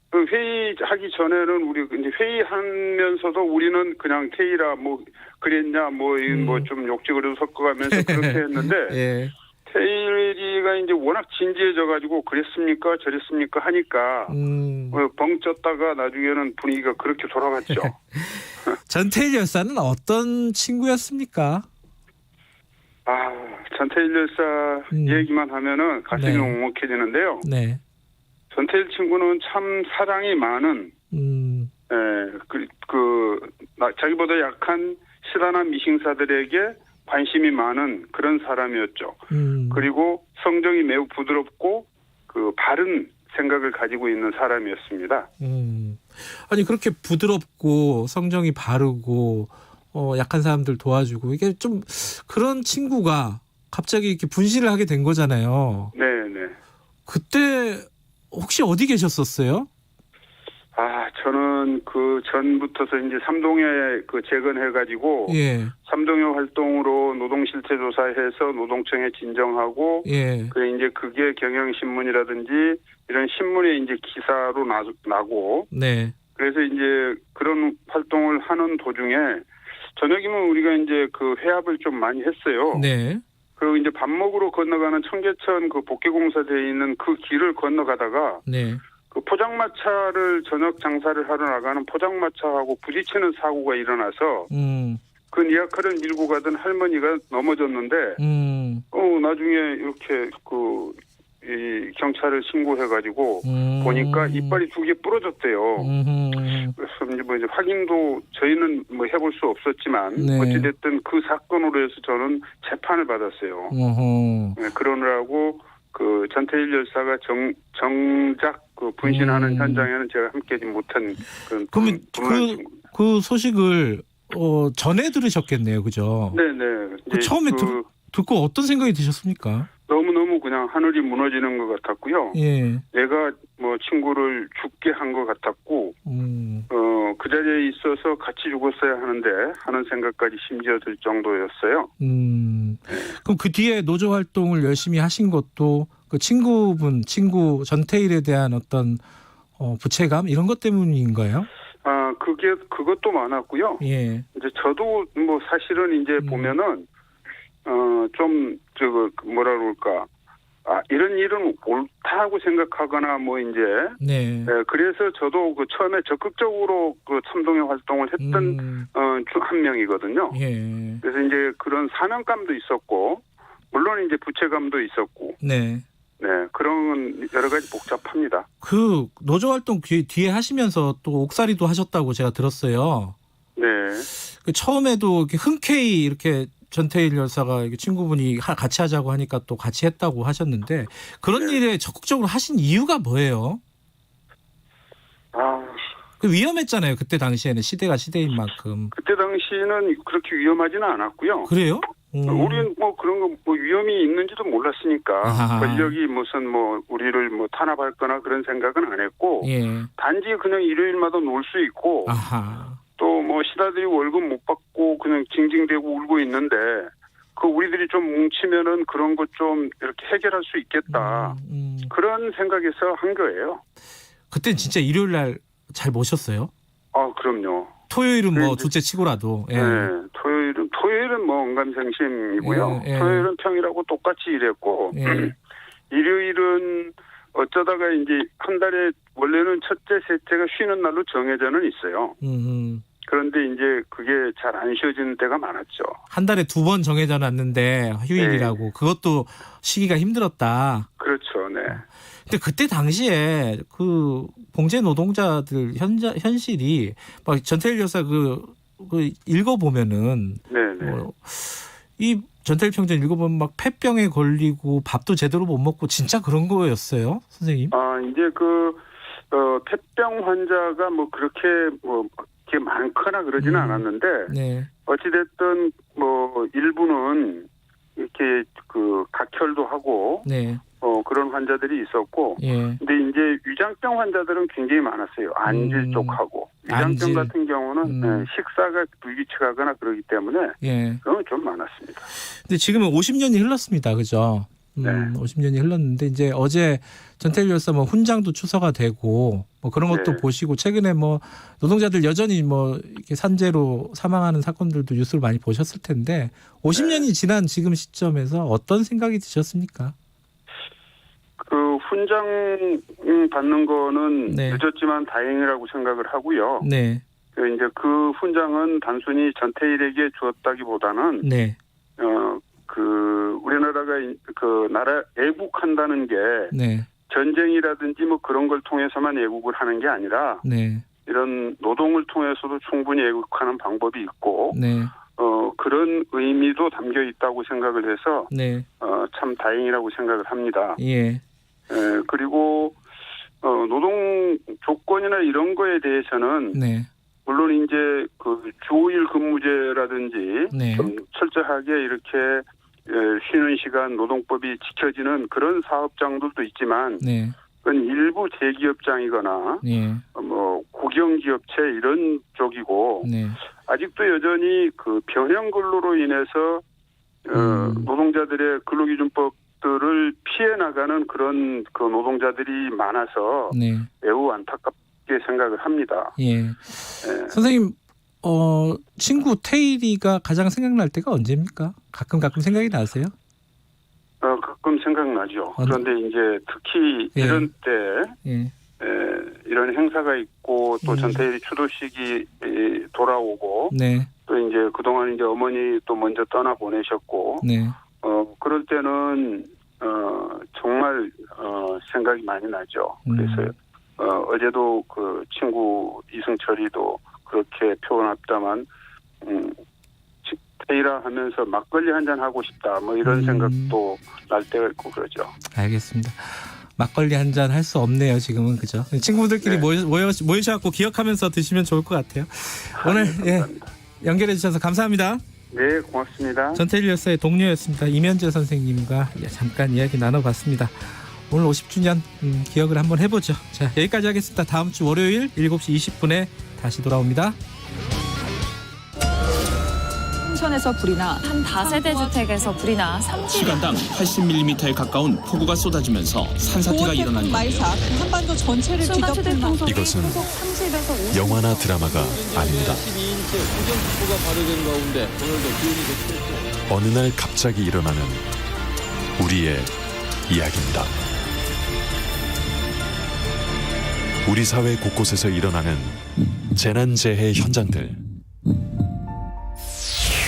그 회의하기 전에는 우리 이제 회의하면서도 우리는 그냥 테일아 뭐 그랬냐 뭐 좀 욕지거리도 섞어가면서 그렇게 했는데 테일이가 이제 워낙 진지해져가지고 그랬습니까 저랬습니까 하니까 벙쪘다가 나중에는 분위기가 그렇게 돌아갔죠. 전태일 열사는 어떤 친구였습니까? 전태일 열사 얘기만 하면은 가슴이 먹먹해지는데요. 전태일 친구는 참 사랑이 많은, 자기보다 약한 시다나 미싱사들에게 관심이 많은 그런 사람이었죠. 그리고 성정이 매우 부드럽고 그 바른 생각을 가지고 있는 사람이었습니다. 아니 그렇게 부드럽고 성정이 바르고 약한 사람들 도와주고 이게 좀 그런 친구가 갑자기 이렇게 분실을 하게 된 거잖아요. 네네. 그때 혹시 어디 계셨었어요? 저는 그 전부터서 이제 삼동에 그 재건해가지고 삼동회 활동으로 노동실태조사해서 노동청에 진정하고 이제 그게 경향신문이라든지 이런 신문에 이제 기사로 나고 그래서 이제 그런 활동을 하는 도중에 저녁이면 우리가 이제 그 회합을 좀 많이 했어요. 그리고 이제 밥 먹으러 건너가는 청계천 그 복개공사대에 있는 그 길을 건너가다가 그 포장마차를 저녁 장사를 하러 나가는 포장마차하고 부딪히는 사고가 일어나서 그 니아카를 밀고 가던 할머니가 넘어졌는데 나중에 이렇게 이 경찰을 신고해가지고 보니까 이빨이 2개 부러졌대요. 그래서 이제 확인도 저희는 뭐 해볼 수 없었지만 어찌됐든 그 사건으로 해서 저는 재판을 받았어요. 그러느라고 그 전태일 열사가 정작 그 분신하는 현장에는 제가 함께하지 못한 그러면 그 소식을 전에 들으셨겠네요, 그죠? 네네. 처음에 듣고 어떤 생각이 드셨습니까? 너무너무 그냥 하늘이 무너지는 것 같았고요. 내가 뭐 친구를 죽게 한 것 같았고, 그 자리에 있어서 같이 죽었어야 하는데 하는 생각까지 심지어 들 정도였어요. 그럼 그 뒤에 노조 활동을 열심히 하신 것도 그 친구 전태일에 대한 어떤 부채감 이런 것 때문인가요? 그것도 많았고요. 이제 저도 뭐 사실은 이제 보면은 좀 뭐라 그럴까 이런 일은 옳다고 생각하거나 뭐 이제 그래서 저도 그 처음에 적극적으로 그 삼동회 활동을 했던 중 한 명이거든요. 그래서 이제 그런 사명감도 있었고 물론 이제 부채감도 있었고 그런 여러 가지 복잡합니다. 그 노조 활동 뒤에 하시면서 또 옥살이도 하셨다고 제가 들었어요. 그 처음에도 이렇게 흔쾌히 이렇게 전태일 열사가 친구분이 같이 하자고 하니까 또 같이 했다고 하셨는데 그런 일에 적극적으로 하신 이유가 뭐예요? 위험했잖아요. 그때 당시에는 시대가 시대인 만큼. 그때 당시는 그렇게 위험하지는 않았고요. 그래요? 우리는 뭐 그런 거 뭐 위험이 있는지도 몰랐으니까 권력이 무슨 뭐 우리를 뭐 탄압할 거나 그런 생각은 안 했고 단지 그냥 일요일마다 놀 수 있고 또 뭐 시다들이 월급 못 받고 그냥 징징대고 울고 있는데 그 우리들이 좀 뭉치면은 그런 것 좀 이렇게 해결할 수 있겠다. 그런 생각에서 한 거예요. 그땐 진짜 일요일 날 잘 모셨어요? 그럼요. 토요일은 뭐 둘째 치고라도. 토요일은 뭐 언감생심이고요. 토요일은 평일하고 똑같이 일했고 일요일은 어쩌다가 이제 한 달에 원래는 첫째, 셋째가 쉬는 날로 정해져는 있어요. 그런데 이제 그게 잘 안 쉬어지는 때가 많았죠. 한 달에 2번 정해져 놨는데 휴일이라고. 그것도 쉬기가 힘들었다. 그렇죠. 근데 그때 당시에 그 봉제 노동자들 현실이 막 전태일 여사 그 읽어보면은 이 전태일 평전 읽어보면 막 폐병에 걸리고 밥도 제대로 못 먹고 진짜 그런 거였어요, 선생님? 이제 폐병 환자가 뭐 그렇게 많거나 그러지는 않았는데 어찌됐든 뭐 일부는 이렇게 각혈도 하고 그런 환자들이 있었고 근데 이제 위장병 환자들은 굉장히 많았어요. 안질 쪽하고 위장병 같은 경우는 식사가 불규칙하거나 그러기 때문에 그건 좀 많았습니다. 근데 지금은 50년이 흘렀습니다, 그죠? 50년이 흘렀는데 이제 어제 전태일 열사 뭐 훈장도 추서가 되고 뭐 그런 것도 보시고 최근에 뭐 노동자들 여전히 뭐 이렇게 산재로 사망하는 사건들도 뉴스를 많이 보셨을 텐데 50년이 지난 지금 시점에서 어떤 생각이 드셨습니까? 그 훈장 받는 거는 늦었지만 다행이라고 생각을 하고요. 이제 그 훈장은 단순히 전태일에게 주었다기보다는 우리나라가 나라 애국한다는 게 전쟁이라든지 뭐 그런 걸 통해서만 애국을 하는 게 아니라 이런 노동을 통해서도 충분히 애국하는 방법이 있고 그런 의미도 담겨 있다고 생각을 해서 참 다행이라고 생각을 합니다. 그리고 노동 조건이나 이런 거에 대해서는 물론 이제 주 5일 근무제라든지 좀 철저하게 이렇게 쉬는 시간 노동법이 지켜지는 그런 사업장들도 있지만 그건 일부 대기업장이거나 뭐 국영기업체 이런 쪽이고 아직도 여전히 변형 근로로 인해서 노동자들의 근로기준법들을 피해 나가는 그런 노동자들이 많아서 매우 안타깝게 생각을 합니다. 선생님 친구 태일이가 가장 생각날 때가 언제입니까? 가끔 생각이 나세요? 가끔 생각나죠. 그런데 이제 특히 이런 때 이런 행사가 있고 또 전태일이 추도식이 돌아오고 또 이제 그동안 이제 어머니 또 먼저 떠나 보내셨고 그럴 때는 정말 생각이 많이 나죠. 그래서 어제도 그 친구 이승철이도 그렇게 표현했다만 태일아 하면서 막걸리 한잔 하고 싶다 뭐 이런 생각도 날 때가 있고 그러죠. 알겠습니다. 막걸리 한잔 할 수 없네요 지금은. 그죠? 친구들끼리 모이셔갖고 기억하면서 드시면 좋을 것 같아요. 오늘 연결해 주셔서 감사합니다. 네, 고맙습니다. 전태일 열사의 동료였습니다. 임현재 선생님과 잠깐 이야기 나눠봤습니다. 오늘 50주년 기억을 한번 해보죠. 자, 여기까지 하겠습니다. 다음 주 월요일 7시 20분에 다시 돌아옵니다. 홍천에서 불이 나 한 다세대 주택에서 불이 나 시간당 80mm에 가까운 폭우가 쏟아지면서 산사태가 일어난 말사 한반도 전체를 뒤덮은 이것은 영화나 드라마가 아닙니다. 어느 날 갑자기 일어나는 우리의 이야기입니다. 우리 사회 곳곳에서 일어나는 재난재해 현장들.